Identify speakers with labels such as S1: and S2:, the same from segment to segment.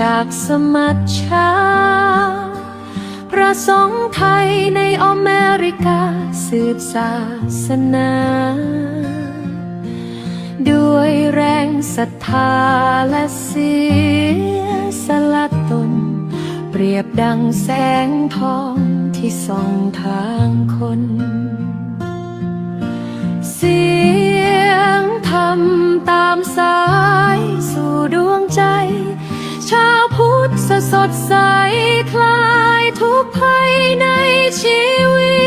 S1: จากสมัชชาพระสงฆ์ไทยในอเมริกาสืบศาสนาด้วยแรงศรัทธาและเสียสละตนเปรียบดังแสงทองที่ส่องทางคนเสียงธรรมตามสายสู่ดวงใจชาวพุทธสดใสคลายทุกภัยในชีวิ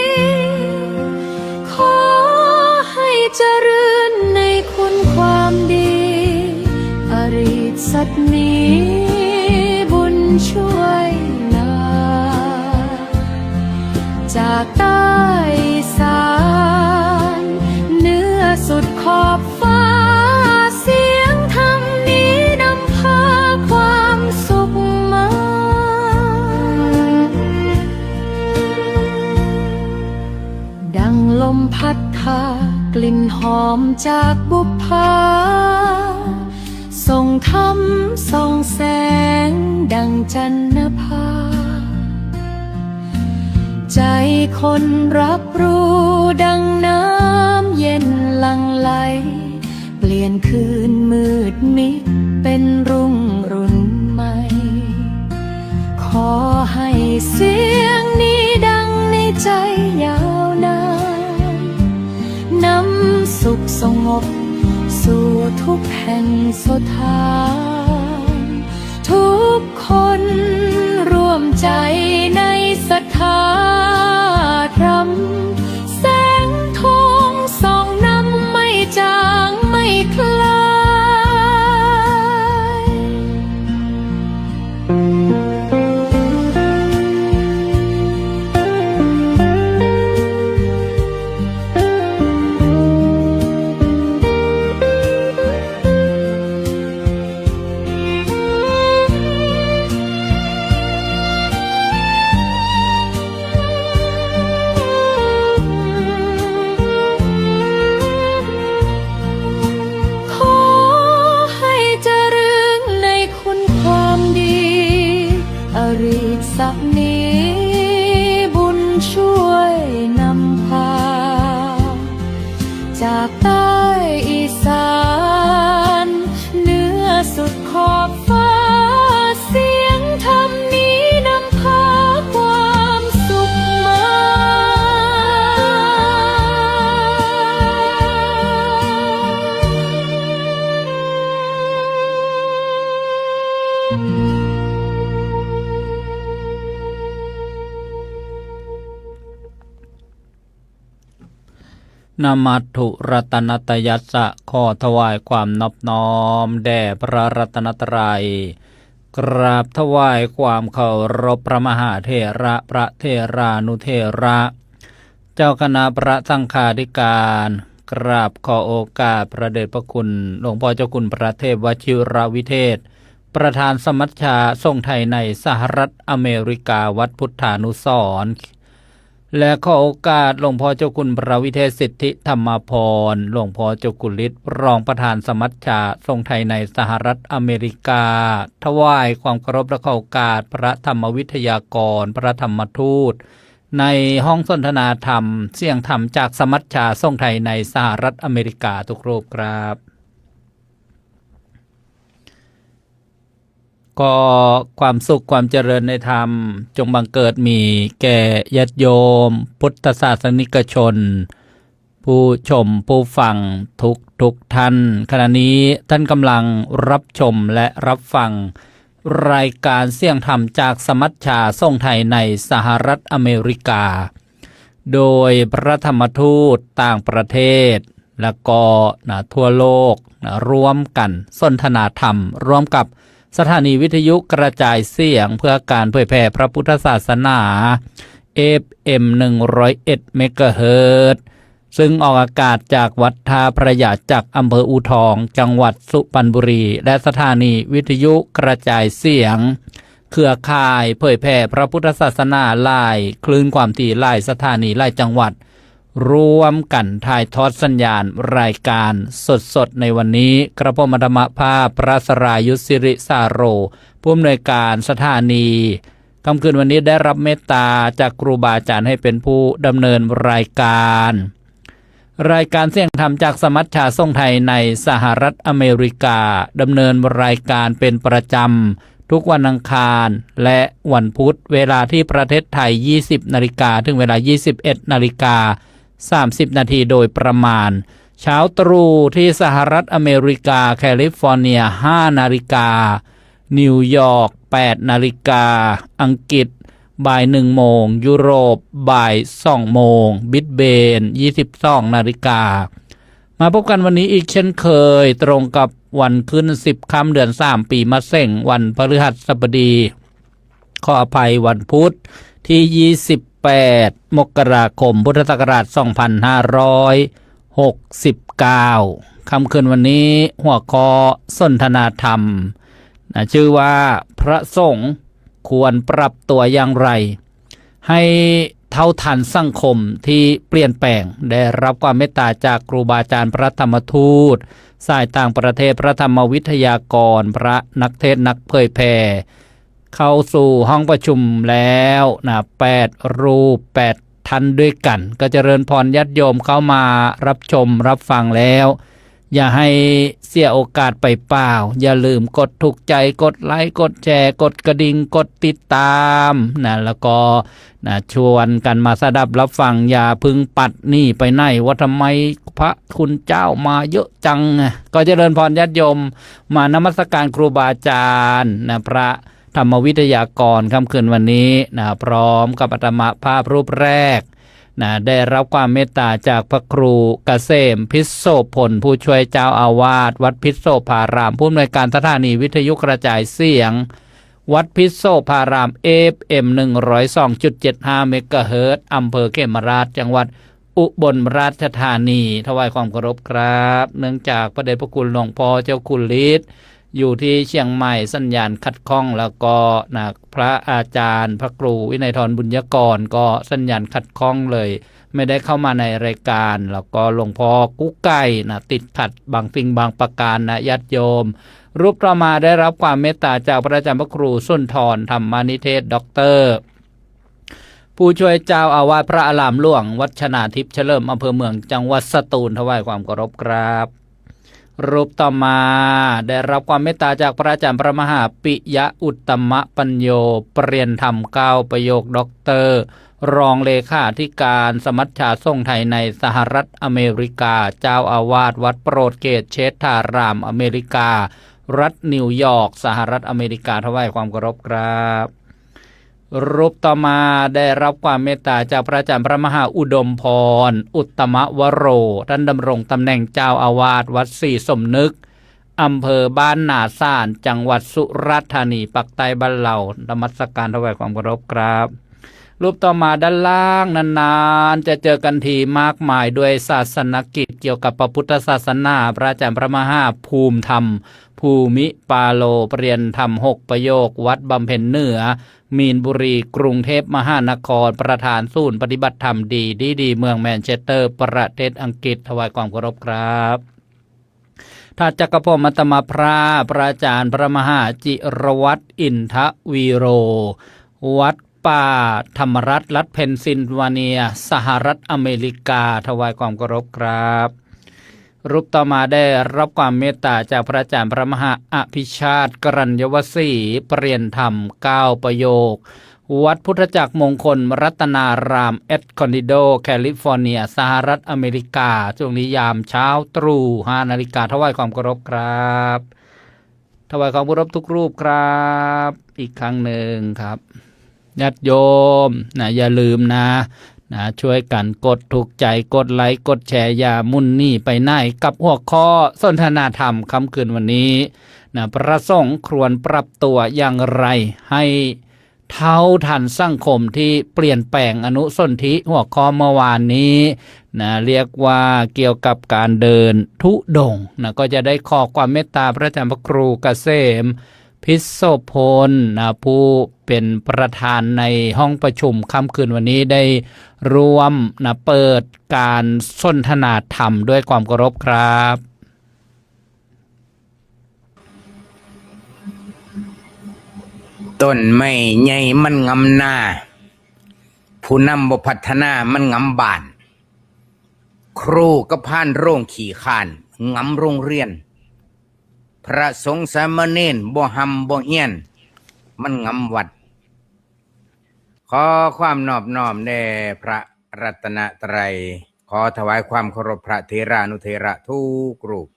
S1: ตขอให้เจริญในคุณความดีอริสัตนี้บุญช่วยลาจากใต้สานเหนือสุดขอบฟ้าเสียงธรรมนี้นำพาความสุขมาดังลมพัดพากลิ่นหอมจากบุพภาส่งธรรมส่องแสงดังจันทภาใจคนรับรู้ดังน้ำเย็นหลั่งไหลเปลี่ยนคืนมืดมิดเป็นรุ่งรุ่นใหม่ขอให้เสียงนี้ดังในใจยาวนานนำสุขสงบสู่ทุกแห่งสถานทุกคนร่วมใจในศรัทธาธรรมแสงทองส่องนำไม่จางไม่คลายสักนี้บุญช่วยนำพาจากใต้อีสานเหนือสุดขอบฟ้าเสียงธรรมนี้นำพาความสุขมา
S2: นามัตถุรัตนตยัสสะขอถวายความนอบน้อมแด่พระรัตนตรัยกราบถวายความเคารพพระมหาเถระพระเถรานุเถระเจ้าคณะพระสังฆาธิการกราบขอโอกาสพระเดชพระคุณหลวงพ่อเจ้าคุณพระเทพวชิรวิเทศประธานสมัชชาทรงไทยในสหรัฐอเมริกาวัดพุทธานุสรณ์และขอโอกาสหลวงพ่อเจ้าคุณพระวิเทศสิทธิธรรมพรหลวงพ่อเจ้าคุณฤทธิ์รองประธานสมัชชาทรงไทยในสหรัฐอเมริกาถวายความเคารพและขอโอกาสพระธรรมวิทยากรพระธรรมทูตในห้องสนทนาธรรมเสียงธรรมจากสมัชชาทรงไทยในสหรัฐอเมริกาทุกรูปครับก็ความสุขความเจริญในธรรมจงบังเกิดมีแก่ญาติโยมพุทธศาสนิกชนผู้ชมผู้ฟังทุกท่านขณะนี้ท่านกำลังรับชมและรับฟังรายการเสียงธรรมจากสมัชชาทรงไทยในสหรัฐอเมริกาโดยพระธรรมทูตต่างประเทศและก็ทั่วโลกร่วมกันสนทนาธรรมร่วมกับสถานีวิทยุกระจายเสียงเพื่อการเผยแพร่พระพุทธศาสนา FM 101 เมกะเฮิรตซ์ซึ่งออกอากาศจากวัดท่าพระยาจากอำเภออู่ทองจังหวัดสุพรรณบุรีและสถานีวิทยุกระจายเสียงเครือข่ายเผยแพร่พระพุทธศาสนาหลายคลื่นความถี่หลายสถานีหลายจังหวัด ร่วมกันถ่ายทอดสัญญาณรายการสดๆในวันนี้กระผมธรรมภาพพระสรายุทธสิริสาโรผู้อำนวยการสถานีค่ำคืนวันนี้ได้รับเมตตาจากครูบาอาจารย์ให้เป็นผู้ดำเนินรายการเสียงธรรมจากสมัชชาทรงไทยในสหรัฐอเมริกาดำเนินรายการเป็นประจำทุกวันอังคารและวันพุธเวลาที่ประเทศไทย 20 นาฬิกาถึงเวลา 21 นาฬิกา 30 นาทีโดยประมาณเช้าตรู่ที่สหรัฐอเมริกาแคลิฟอร์เนีย 5 นาฬิกานิวยอร์ก 8 นาฬิกาอังกฤษบ่าย 1 โมงยุโรปบ่าย 2 โมงบิสเบน 22 นาฬิกามาพบกันวันนี้อีกเช่นเคยตรงกับวันขึ้น10 ค่ำเดือน 3 ปีมะเส็งวันพฤหัสบดีขออภัยวันพุธที่ 28 มกราคมพุทธศักราช 2569 ค่ำคืนวันนี้หัวข้อสนทนาธรรมชื่อว่าพระสงฆ์ควรปรับตัวอย่างไรให้เท่าทันสังคมที่เปลี่ยนแปลงได้รับความเมตตาจากครูบาอาจารย์พระธรรมทูตสายต่างประเทศพระธรรมวิทยากรพระนักเทศน์นักเผยแผ่เข้าสู่ห้องประชุมแล้ว8 รูป 8 ท่านด้วยกันก็เจริญพรญาติโยมเข้ามารับชมรับฟังแล้วอย่าให้เสียโอกาสไปเปล่าอย่าลืมกดถูกใจกดไลค์กดแชร์กดกระดิ่งกดติดตามแล้วก็ชวนกันมาสดับรับฟังอย่าพึงปัดนี่ไปไหนว่าทำไมพระคุณเจ้ามาเยอะจังก็เจริญพรญาติโยมมานมัสการครูบาอาจารย์พระธรรมวิทยากรค่ำคืนวันนี้พร้อมกับอาตมาภาพรูปแรกได้รับความเมตตาจากพระครูเกษมพิโสพลผู้ช่วยเจ้าอาวาสวัดพิโสภารามผู้อำนวยการสถานีวิทยุกระจายเสียงวัดพิโสภาราม FM 102.75 เมกะเฮิรตซ์อำเภอเขมราชจังหวัดอุบลราชธานีถวายความเคารพครับเนื่องจากพระเดชพระคุณหลวงพ่อเจ้าคุณฤทธิ์อยู่ที่เชียงใหม่สัญญาณขัดข้องแล้วก็พระอาจารย์พระครูวินัยธรบุญยกรก็สัญญาณขัดข้องเลยไม่ได้เข้ามาในรายการแล้วก็หลวงพ่อกุ๊กไก่ติดขัดบางสิ่งบางประการญาติโยมรูปต่อมาได้รับความเมตตาจากพระอาจารย์พระครูสุนทรธรรมนิเทศด็อกเตอร์ผู้ช่วยเจ้าอาวาสพระอารามหลวงวัดชนาทิพย์เฉลิมอำเภอเมืองจังหวัดสตูลถวายความเคารพครับรูปต่อมาได้รับความเมตตาจากพระอาจารย์พระมหาปิยะอุตตมปัญโยปรริญญาธรรม9ประโยคด็อกเตอร์รองเลขาธิการสมัชชาทรงไทยในสหรัฐอเมริกาเจ้าอาวาสวัดโปรดเกตเชษฐารามอเมริการัฐนิวยอร์กสหรัฐอเมริกาถวายความเคารพครับรูปต่อมาได้รับความเมตตาจากพระอาจารย์พระมหาอุดมพรอุตตมวโรท่านดำรงตำแหน่งเจ้าอาวาสวัดศรีสมนึกอำเภอบ้านนาซ่านจังหวัดสุราษฎร์ธานีปักใต้บ้านเรานมัสการถวายความเคารพครับรูปต่อมาด้านล่างนานๆจะเจอกันทีมากมายด้วยศาสนกิจเกี่ยวกับพระพุทธศาสนาพระอาจารย์พระมหาภูมิธรรมภูมิปาโลปรริญญาธรรม6ประโยควัดบำเพ็ญเหนือมีนบุรีกรุงเทพมหานครประธานศูนย์ปฏิบัติธรรมดีเมืองแมนเชสเตอร์ประเทศอังกฤษถวายความเคารพครับถ้าจักรพรรดิมัตตมพระอาจารย์พระมหาจิรวัตรอินทวีโรวัดป่าธรรมรัตน์รัฐเพนซิลเวเนียสหรัฐอเมริกาถวายความเคารพครับรูปต่อมาได้รับความเมตตาจากพระอาจารย์พระมหาอภิชาติกรัญยวสีปรริญญาธรรม9ประโยควัดพุทธจักรมงคลรัตนารามเอสคอนดิโดแคลิฟอร์เนียสหรัฐอเมริกาช่วงนี้ยามเช้าตรู่5 นาฬิกาถวายความเคารพครับถวายความเคารพทุกรูปครับอีกครั้งหนึ่งครับญาติโยมอย่าลืมช่วยกันกดถูกใจกดไลค์กดแชร์อย่ามุ่นหนีไปไหนกับหัวข้อสนทนาธรรมค่ำคืนวันนี้พระสงฆ์ควรปรับตัวอย่างไรให้เท่าทันสังคมที่เปลี่ยนแปลงอนุสนธิหัวข้อเมื่อวานนี้เรียกว่าเกี่ยวกับการเดินธุดงค์ก็จะได้ขอความเมตตาพระอาจารย์พระครูเกษม พิศโสพลผู้เป็นประธานในห้องประชุมค่ำคืนวันนี้ได้ร่วมเปิดการสนทนาธรรมด้วยความเคารพครับ
S3: ต้นไม้ใหญ่มันงำหน้าผู้นำบ่พัฒนามันงำบ้านครูก็พานโรงขี่ข้านงำโรงเรียนพระสงฆ์สามเณรบ่หำบ่เฮียนมันงำวัดขอความนอบน้อมแด่พระรัตนตรัยขอถวายความเคารพพระเถรานุเถระทุกรูป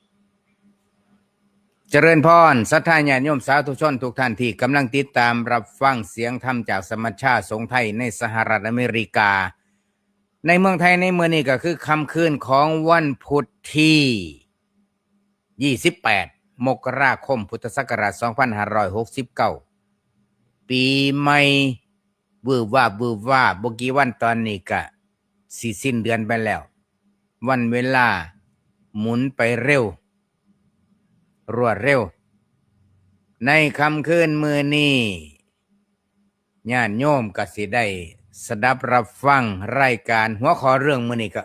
S3: เจริญพรศรัทธาญาติโยมสาธุชนทุกท่านที่กำลังติดตามรับฟังเสียงธรรมจากสมัชชาสงฆ์ไทยในสหรัฐอเมริกาในเมืองไทยในเมื่อนี้ก็คือค่ำคืนของวันพุธที่28มกราคมพุทธศักราช2569ปีใหม่วืบวาบบ่กี่วันตอนนี้ก็สิสิ้นเดือนไปแล้ววันเวลาหมุนไปเร็วรวดเร็วในค่ำคืนมื้อนี้ญาติโยมก็สิได้สดับรับฟังรายการหัวข้อเรื่องมื้อนี้ก็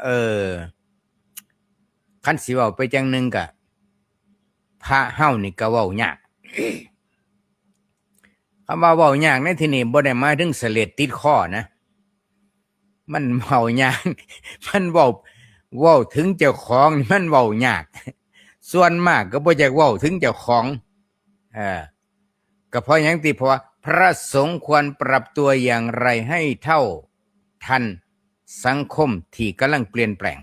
S3: คันสิเว้าไปจังหนึงก็พระเฮานี่ก็เว้ายาก คำว่าเว้ายากในที่นี้บ่ได้หมายถึงเสลดติดคอนะมันเว้ายาก มันเว้าถึงเจ้าของนี่มันเว้ายากส่วนมากก็บ่อยากเว้าถึงเจ้าของก็เพราะหยังติเพราะว่าพระสงฆ์ควรปรับตัวอย่างไรให้เท่าทันสังคมที่กำลังเปลี่ยนแปลง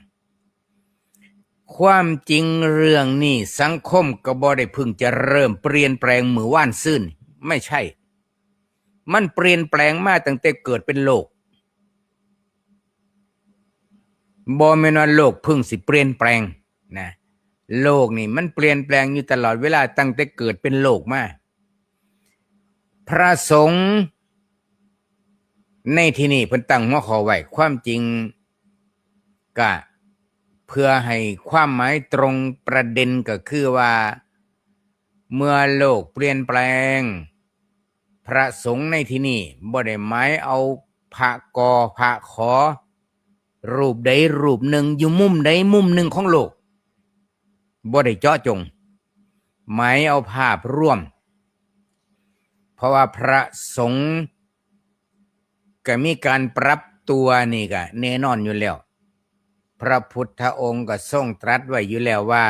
S3: ความจริงเรื่องนี้สังคมก็บ่ได้เพิ่งจะเริ่มเปลี่ยนแปลงมื้อวานซืนไม่ใช่มันเปลี่ยนแปลงมาตั้งแต่เกิดเป็นโลกบ่แม่นว่าโลกเพิ่งสิเปลี่ยนแปลงนะโลกนี่มันเปลี่ยนแปลงอยู่ตลอดเวลาตั้งแต่เกิดเป็นโลกมาพระสงฆ์ในที่นี้เพิ่นตั้งหัวข้อไว้ความจริงก็เพื่อให้ความหมายตรงประเด็นก็คือว่าเมื่อโลกเปลี่ยนแปลงพระสงฆ์ในที่นี้บ่ได้หมายเอาพระกอพระขอรูปใดรูปหนึ่งอยู่มุมใดมุมหนึ่งของโลกบ่ได้เจาะจงหมายเอาภาพร่วมเพราะว่าพระสงฆ์ก็มีการปรับตัวนี่ก็แน่นอนอยู่แล้วพระพุทธองค์ก็ทรงตรัสไว้อยู่แล้วว่า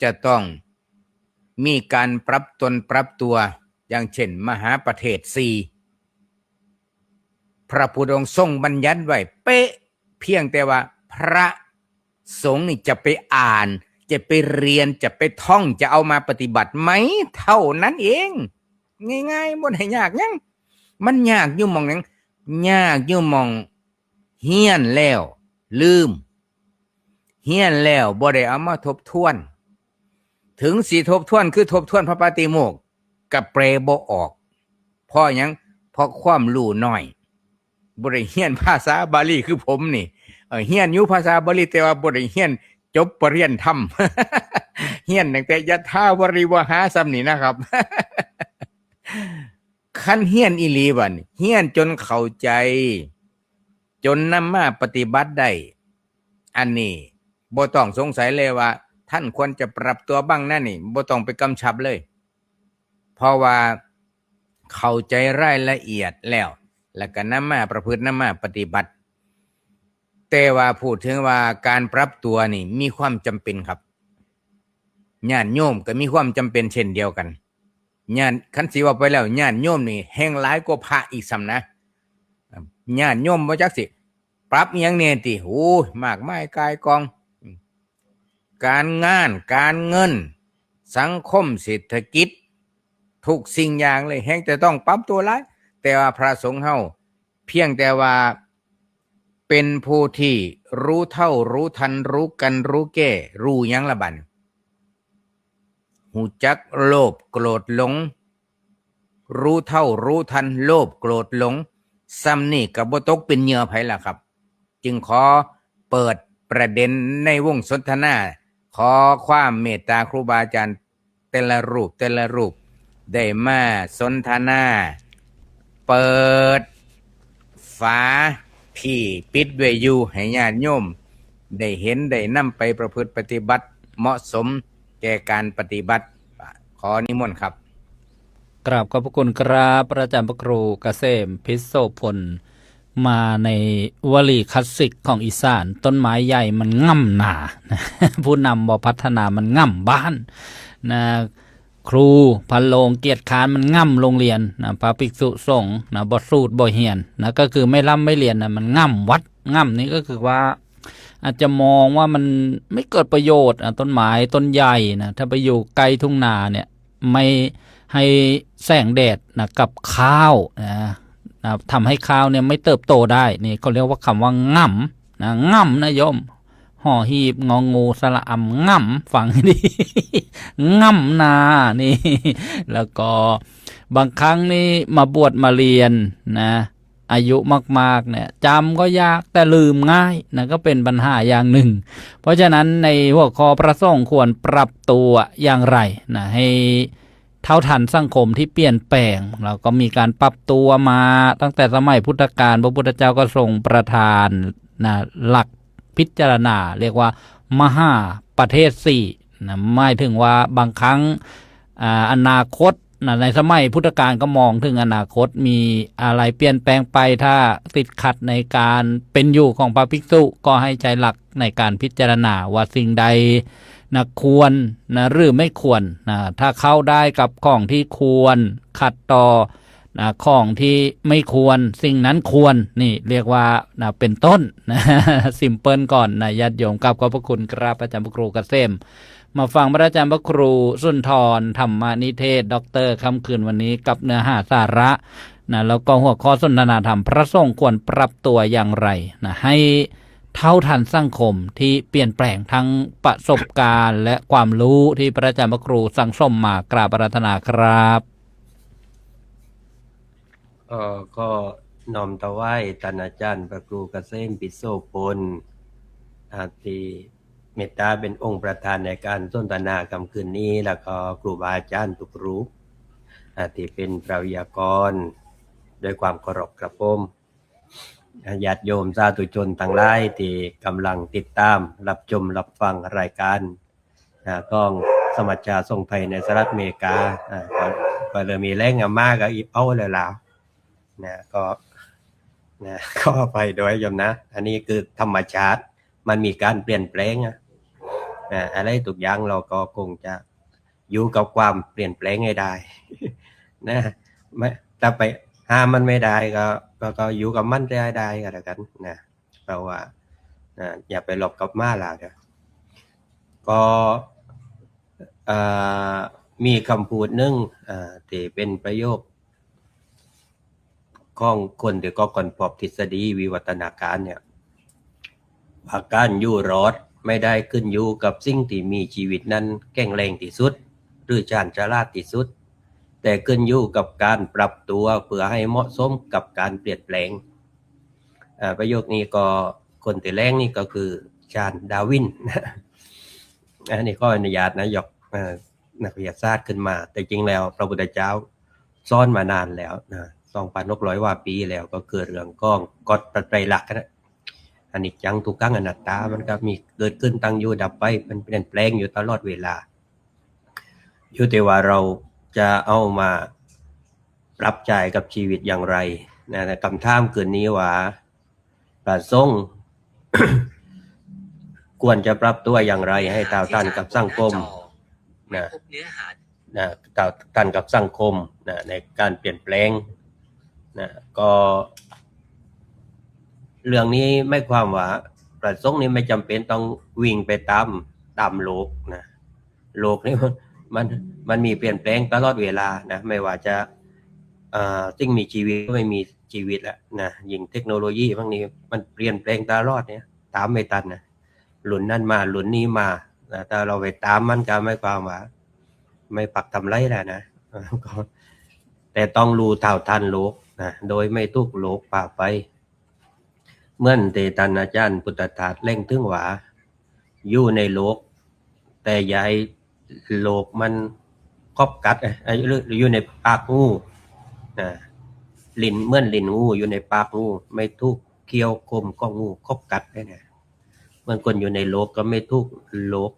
S3: จะต้องมีการปรับตนปรับตัวอย่างเช่นมหาประเทศ4พระพุทธองค์ทรงบัญญัติไว้เป๊ะเพียงแต่ว่าพระสงฆ์นี่จะไปอ่านจะไปเรียนจะไปท่องจะเอามาปฏิบัติไหมเท่านั้นเองง่ายๆบ่ได้ยากหยังมันยากอยู่หม่องหยังยากอยู่หม่องเฮียนแล้วลืมเฮียนแล้วบ่ได้เอามาทบทวนถึงสิทบทวนคือทบทวนพระปาติโมกข์ก็แปลบ่ออกเพราะหยังเพราะความรู้น้อยบ่ได้เฮียนภาษาบาลีคือผมนี่เฮียนอยู่ภาษาบาลีแต่ว่าบ่ได้เฮียนจบปริญญาธรรม เฮียนตั้งแต่ยะถาวริวหาซ้ำนี่นะครับ คันเฮียนอีหลีบัดนี้เฮียนจนเข้าใจจนนำมาปฏิบัติได้อันนี้บ่ต้องสงสัยเลยว่าท่านควรจะปรับตัวบ้างนั่นนี่บ่ต้องไปกำชับเลยเพราะว่าเข้าใจรายละเอียดแล้วก็นำมาประพฤตินำมาปฏิบัติแต่ว่าพูดถึงว่าการปรับตัวนี่มีความจำเป็นครับญาติโยมก็มีความจำเป็นเช่นเดียวกันญาติคันสิว่าไปแล้วญาติโยมนี่แห่งหลายกว่าพระอีกซ้ำนะญาติโยมบ่จักสิปรับอิหยังแน่ติโอ้ยมากมายกายกองการงานการเงินสังคมเศรษฐกิจทุกสิ่งอย่างเลยแห่งจะต้องปรับตัวหลายแต่ว่าพระสงฆ์เฮาเพียงแต่ว่าเป็นผู้ที่รู้เท่ารู้ทันรู้กันรู้แก้รู้หยังละบัดหูจักโลภโกรธหลงรู้เท่ารู้ทันโลภโกรธหลงซ้ำนี่ก็บ่ตกเป็นเหยื่อไผล่ะครับจึงขอเปิดประเด็นในวงสนทนาขอความเมตตาครูบาอาจารย์แต่ละรูป ได้มาสนทนา เปิดฝาที่ปิดไว้อยู่ให้ญาติโยมได้เห็นได้นำไปประพฤติปฏิบัติเหมาะสมแก่การปฏิบัติขอนิมนต์ครับ
S2: กราบขอบพระคุณครับพระอาจารย์พระครูเกษมพิษโสพลมาในวลีคลาสสิกของอีสานต้นไม้ใหญ่มันง่ำหนา ผู้นำบ่พัฒนามันง่ำบ้านนะครูพันโลงเกียรติค้านมันง่ำโรงเรียนนะพระภิกษุสงฆ์นะบ่สูตรบ่เฮียนนะก็คือไม่ร่ำไม่เรียนนะมันง่ำวัดง่ำนี้ก็คือว่า อาจจะมองว่ามันไม่เกิดประโยชน์ต้นไม้ต้นใหญ่นะถ้าไปอยู่ไกลทุ่งนาเนี่ยไม่ให้แสงแดดนะกับข้าวนะทำให้ข้าวเนี่ยไม่เติบโตได้นี่เขาเรียกว่าคำว่าง่ำนะง่ำนะโยมห่อหีบงองูสระอำง่ำฟังให้ดี ง่ำนานี่ แล้วก็บางครั้งนี่มาบวชมาเรียนนะอายุมากๆเนี่ยจำก็ยากแต่ลืมง่ายนะก็เป็นปัญหาอย่างหนึ่งเพราะฉะนั้นในหัวข้อพระสงฆ์ควรปรับตัวอย่างไรนะให้เท่าทันสังคมที่เปลี่ยนแปลงเราก็มีการปรับตัวมาตั้งแต่สมัยพุทธกาลพระพุทธเจ้าก็ทรงประทานนะหลักพิจารณาเรียกว่ามหาประเทศสี่นะหมายถึงว่าบางครั้งอนาคตในสมัยพุทธกาลก็มองถึงอนาคตมีอะไรเปลี่ยนแปลงไปถ้าติดขัดในการเป็นอยู่ของพระภิกษุก็ให้ใจหลักในการพิจารณาว่าสิ่งใดนะควรนะหรือไม่ควรนะถ้าเข้าได้กับของที่ควรขัดต่อนะของที่ไม่ควรสิ่งนั้นควรนี่เรียกว่านะเป็นต้นนะซิมเพิลก่อนนะญาติโยมกับขอบพระคุณครับอาจารย์พระครูเกษมมาฟังพระอาจารย์พระครูสุนทรธรรมนิเทศด็อกเตอร์ค่ำคืนวันนี้กับเนื้อหาสาระนะแล้วก็หัวข้อสนทนาธรรมพระสงฆ์ควรปรับตัวอย่างไรนะให้เท่าทันสังคมที่เปลี่ยนแปลงทั้งประสบการณ์และความรู้ที่พระอาจารย์พระครูสั่งสมมากราบอาราธนาครับ
S4: ก็น้อมถวายท่านอาจารย์พระครูเกษมปิโสพลที่เมตตาเป็นองค์ประธานในการสนทนาค่ำคืนนี้แล้วก็ครูบาอาจารย์ทุกรูปที่เป็นปราวิยากรด้วยความเคารพกระผมญาติโยมสาธุชนทั้งหลายที่กำลังติดตามรับชมรับฟังรายการของสมัชชาทรงไทยในสหรัฐอเมริกาก็เลยมีแรงมากก็อีเอาเลยแล้วนะก็ไปโดยโยมนะอันนี้คือธรรมชาติมันมีการเปลี่ยนแปลงอะไรทุกอย่างเราก็คงจะอยู่กับความเปลี่ยนแปลงให้ได้ นะไม่ถ้าไปห้ามมันไม่ได้ก็อยู่กับมันได้ก็แล้วกันนะเพราะว่าอย่าไปหลบกับมาล่ะก็มีคำพูดนึงที่เป็นประโยคของคนที่ก็ก่อนพบทฤษฎีวิวัฒนาการเนี่ยว่าการอยู่รอดไม่ได้ขึ้นอยู่กับสิ่งที่มีชีวิตนั้นแข็งแรงที่สุดหรือชาญฉลาดที่สุดแต่ขึ้นอยู่กับการปรับตัวเพื่อให้เหมาะสมกับการเปลี่ยนแปลงประโยคนี้ก็คนที่แรงนี่ก็คือชาญดาร์วินอันนี้ก็อนุญาตนะยกนักวิทยาศาสตร์ขึ้นมาแต่จริงแล้วพระพุทธเจ้าซ่อนมานานแล้วนะ2,600 กว่าปีแล้วก็เกิดเรื่องก้องกฎไตรลักษณ์นะอนิจจังทุกขังอนัตตามันก็มีเกิดขึ้นตั้งอยู่ดับไปมันเปลี่ยนแปลงอยู่ตลอดเวลาอยู่แต่ว่าเราจะเอามาปรับใจกับชีวิตอย่างไรนะคำถามคืนนี้ว่าพระสงฆ์ ควรจะปรับตัวอย่างไรให้เท่าทันกับสังคมนะเท่าทันกับสังคมนะในการเปลี่ยนแปลงนะก็เรื่องนี้ไม่ความว่าพระสงฆ์นี่ไม่จำเป็นต้องวิ่งไปตามโลกนะโลกนี่มันมีเปลี่ยนแปลงตลอดเวลานะไม่ว่าจะสิ่งมีชีวิตก็ไม่มีชีวิตแล้วนะยิ่งเทคโนโลยีพวกนี้มันเปลี่ยนแปลงตลอดเนี่ยตามไม่ทันนะหลุนนั่นมาหลุนนี้มานะถ้าเราไปตามมันก็ไม่ความว่าไม่ปักทำไรแหละนะแต่ต้องรู้เท่าทันโลกนะโดยไม่ทุกโลกป่าไปเหมือนเตตันอาจารย์พุทธทาสเล่งถึงว่าอยู่ในโลกแต่อย่าให้โลกมัน ครอบกัดหรืออยู่ในปากงูนะลิ้นเหมือนลิ้นงูอยู่ในปากงูไม่ทุกเคี้ยวคมก็งูครอบกัดได้นะเมื่อคนอยู่ในโลกก็ไม่ทุกโลก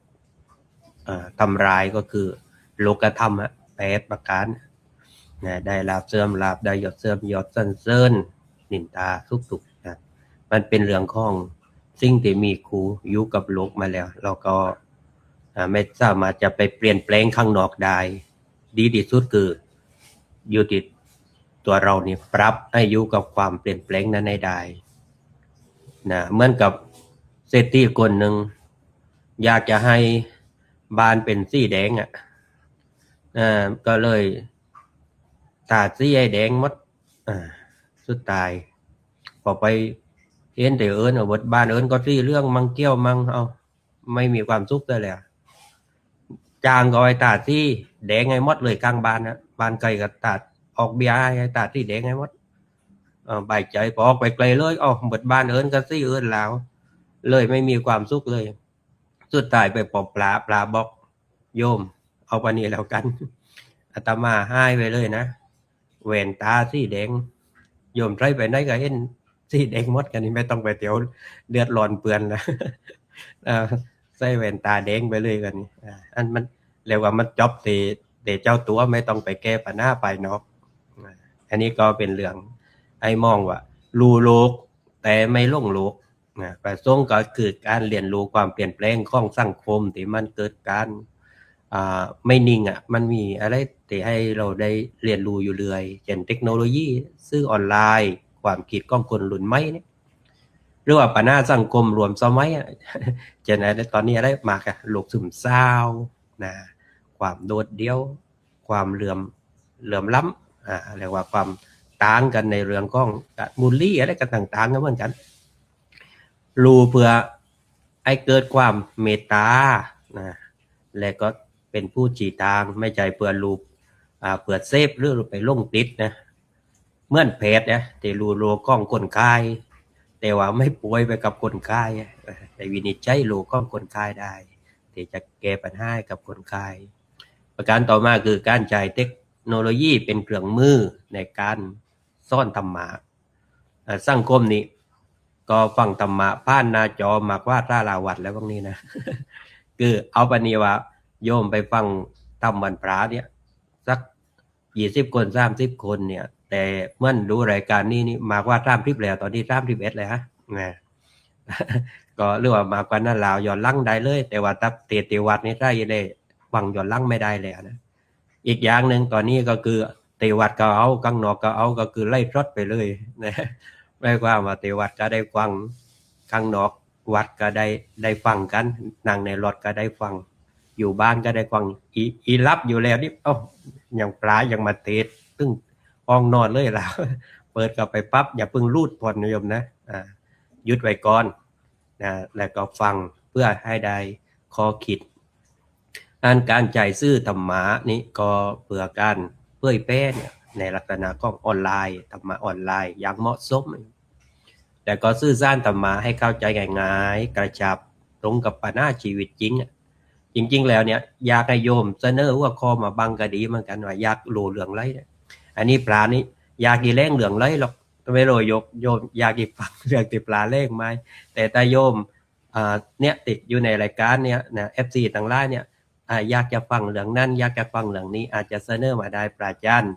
S4: ทำลายก็คือโลกธรรม8 ประการนะได้ลาบเสื่อมลาบได้ยศเสื่อมยศสรรเสริญนินทาทุกนะมันเป็นเรื่องของสิ่งที่มีครูอยู่กับโลกมาแล้ว เราก็ไม่สามารถจะไปเปลี่ยนแปลงข้างนอกได้ดีที่สุดคืออยู่ที่ตัวเรานี่ปรับให้อยู่กับความเปลี่ยนแปลงนั้นได้นะเหมือนกับเศรษฐีคนหนึ่งอยากจะให้บ้านเป็นสีแดงก็เลยตาสีแดงหมดสุดท้ายพอไปเห็นแต่เอาบทบ้านก็สีเรื่องมังเกี้ยวมังเอาไม่มีความสุขเลยแหละจางก็ไอ้ตาสีแดงไงหมดเลยกลางบ้านบ้านไกลกับตาออกเบียร์ไอ้ตาสีแดงไงหมดใบใจพอออกไปไกลเลยบทบ้านก็สีแล้วเลยไม่มีความสุขเลยสุดท้ายไปปอบปลาบอกโยมเอาปานนี้แล้วกันอาตมาให้ไปเลยนะแหวนตาสีแดงโยมใช้ไปไหนก็เห็นสีแดงหมดกันนี่ไม่ต้องไปเตียวเดือดร้อนเปื้อนนะใส่แว่นตาแดงไปเลยกันอันมันเรียกว่ามันจบแต่เจ้าตัวไม่ต้องไปแก้ปัญหาไปนอกอันนี้ก็เป็นเรื่องไอ้มองว่ารู้โลกแต่ไม่หลงโลกประสงค์ก็คือการเรียนรู้ความเปลี่ยนแปลงของสังคมที่มันเกิดการไม่นิ่งมันมีอะไรที่ให้เราได้เรียนรู้อยู่เรื่อยเช่นเทคโนโลยีสื่อออนไลน์ความคิดของคนรุ่นใหม่เนี่ยหรือว่าปัญหาสังคมรวมสมัยเช่นอะไรตอนนี้อะไรมากโรคซึมเศร้านะความโดดเดี่ยวความเหลื่อมล้ำเรียกว่าความต่างกันในเรื่องของมูลลี่อะไรกันต่างๆก็เหมือนกันรู้เพื่อให้เกิดความเมตตานะและก็เป็นผู้ชี้ทางไม่ใจเพื่อรูปเพื่อเซฟหรือไปลงติดนะเหมือนเพจแต่รู้โลกของคนไข้แต่ว่าไม่ป่วยไปกับคนไข้แต่วินิจฉัยโลกของคนไข้ได้ที่จะแก้ปัญหากับคนไข้ประการต่อมาคือการใช้เทคโนโลยีเป็นเครื่องมือในการสอนธรรมะสังคมนี้ก็ฟังธรรมะผ่านหน้าจอมากว่าท่าลาวัดแล้วพวกนี้นะ คือเอาปณีว่าโยมไปฟังธรรมวันพระเนี่ยสัก20 คน30 คนเนี่ยแต่เมื่อดูรายการนี้มากว่า30แล้วตอนนี้31เลยฮะนะก็เรียกว่ามากกว่านั้นแล้วย้อนหลังได้เลยแต่ว่าตับเตวัดนี่ได้เลยฟังย้อนหลังไม่ได้เลยนะอีกอย่างหนึ่งตอนนี้ก็คือเตวัดก็เอาข้างนอกก็เอาก็คือไล่รถไปเลยนะไม่ว่าเตวัดก็ได้ฟังข้างนอกวัดก็ได้ฟังกันนั่งในรถก็ได้ฟังอยู่บ้านก็ได้ฟังอีรับอยู่แล้วนี่อย่างปลาอย่างมาเทศตึ้งห้องนอนเลยแล้วเปิดกลับไปปั๊บอย่าเพิ่งรูดผ่อนนิยมนะยุดไว้ก่อนนะแล้วก็ฟังเพื่อให้ได้ข้อคิดการจ่ายซื้อธรรมะนี่ก็เพื่อการเผยแพร่เนี่ยในลักษณะของออนไลน์ธรรมะออนไลน์อย่างเหมาะสมแต่ก็สื่อสารธรรมะให้เข้าใจง่ายๆกระชับตรงกับปัญหาชีวิตจริงแล้วเนี่ยอยากให้โยมเสนอว่าข้อมาบังก็ดีเหมือนกันว่าอยากรู้เรื่องไรเนี่ยอันนี้ปลานี่อยากกี่แรงเรื่องไรหรอกไม่รู้โยมอยากกี่ฟังเรื่องติปลาแรงไหมแต่ถ้าโยมเนี่ยติดอยู่ในรายการเนี่ยนะ FC ต่างหลายเนี่ยอยากจะฟังเรื่องนั้นอยากจะฟังเรื่องนี้อาจจะเสนอมาได้ปราจารย์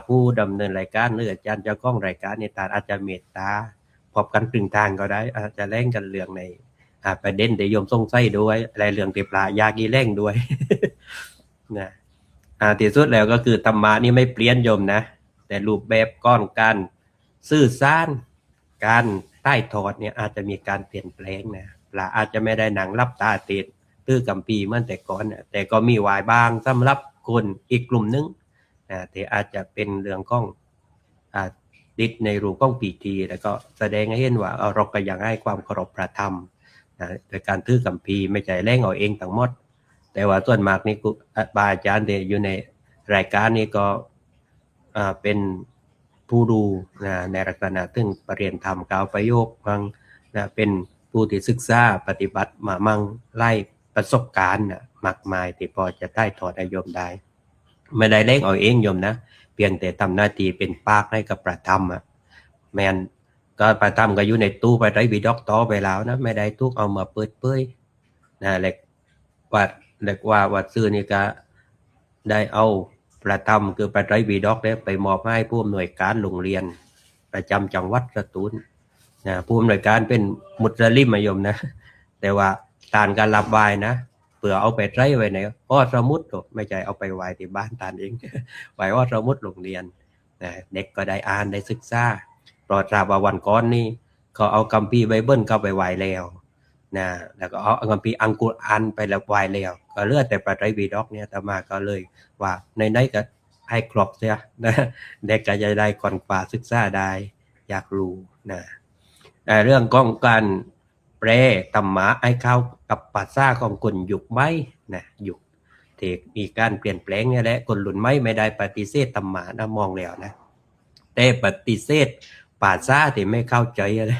S4: ผู้ดำเนินรายการหรืออาจารย์เจ้าของรายการเนี่ยอาจจะเมตตาพบกันครึ่งทางก็ได้อาจจะแรงกันเรื่องในประเด็นที่โยมสงสัยด้วยอะไรเรื่องติปลายากีแรงด้วย นะที่สุดแล้วก็คือธรรมะนี่ไม่เปลี่ยนโยมนะแต่รูปแบบก้อนการสื่อสารการใต้ทอดเนี่ยอาจจะมีการเปลี่ยนแปลงนะปลาอาจจะไม่ได้หนังรับตาติดตื้อกัมปีเหมือนแต่ก่อนแต่ก็มีวายบางสำหรับคนอีกกลุ่มนึงแต่อาจจะเป็นเรื่องของติดในรูปของปีทีแล้วก็แสดงให้เห็นว่าเราก็ยังให้ความเคารพพระธรรมโดยการถือกัมพีไม่ใจแรงเอาเองทั้งหมดแต่ว่าส่วนมากนี่บาอาจารย์ที่อยู่ในรายการนี้ก็เป็นผู้ดูในลักษณะซึ่งปรริญญาธรรมกล่าวประโยคมั่งเป็นผู้ที่ศึกษาปฏิบัติมามั่งไล่ประสบการณ์มากมายที่พอจะได้ถอดโยมได้ ไม่ได้เล่งเอาเองโยมนะเพียงแต่ทำหน้าที่เป็นปากให้กับประธรรมอะแมนก็ประธรรมก็อยู่ในตู้ไปได้บีด็อกต่อไปแล้วนะไม่ได้ทุกเอามาเปิดเผยนะเล็กว่าซื้อนี่ก็ได้เอาประธรรมคือประไตรบีด็อกเนี่ยไปมอบให้ผู้อำนวยการโรงเรียนประจำจังหวัดสตูลนะผู้อำนวยการเป็นมุสลิมโยมนะแต่ว่าทานการรับไหว้นะเผื่อเอาไปไว้ไว้ในห้องสมุดไม่ใช่เอาไปไว้ที่บ้านทานเอง ไว้ห้องสมุดโรงเรียนนะเด็กก็ได้อ่านได้ศึกษาเพราะทราบว่าวันก่อนนี่เขาเอาคัมภีร์ไบเบิลเข้าไปไว้แล้วนะแล้วก็เอาคัมภีร์อังกุรอานไปแล้วไว้แล้วก็เหลือแต่พระไตรปิฎกเนี่ยอาตมาก็เลยว่าในก็ให้ครบเสียนะเด็กก็จะได้ก่อนฝ่าศึกษาได้อยากรู้นะเรื่องของการแปลธรรมะให้เข้ากับภาษาของคนยุคใหม่นะยุคที่มีการเปลี่ยนแปลงเนี่ยแหละคนรุ่นใหม่ไม่ได้ปฏิเสธธรรมะนะมองแล้วนะแต่ปฏิเสธภาษาที่ไม่เข้าใจอะไร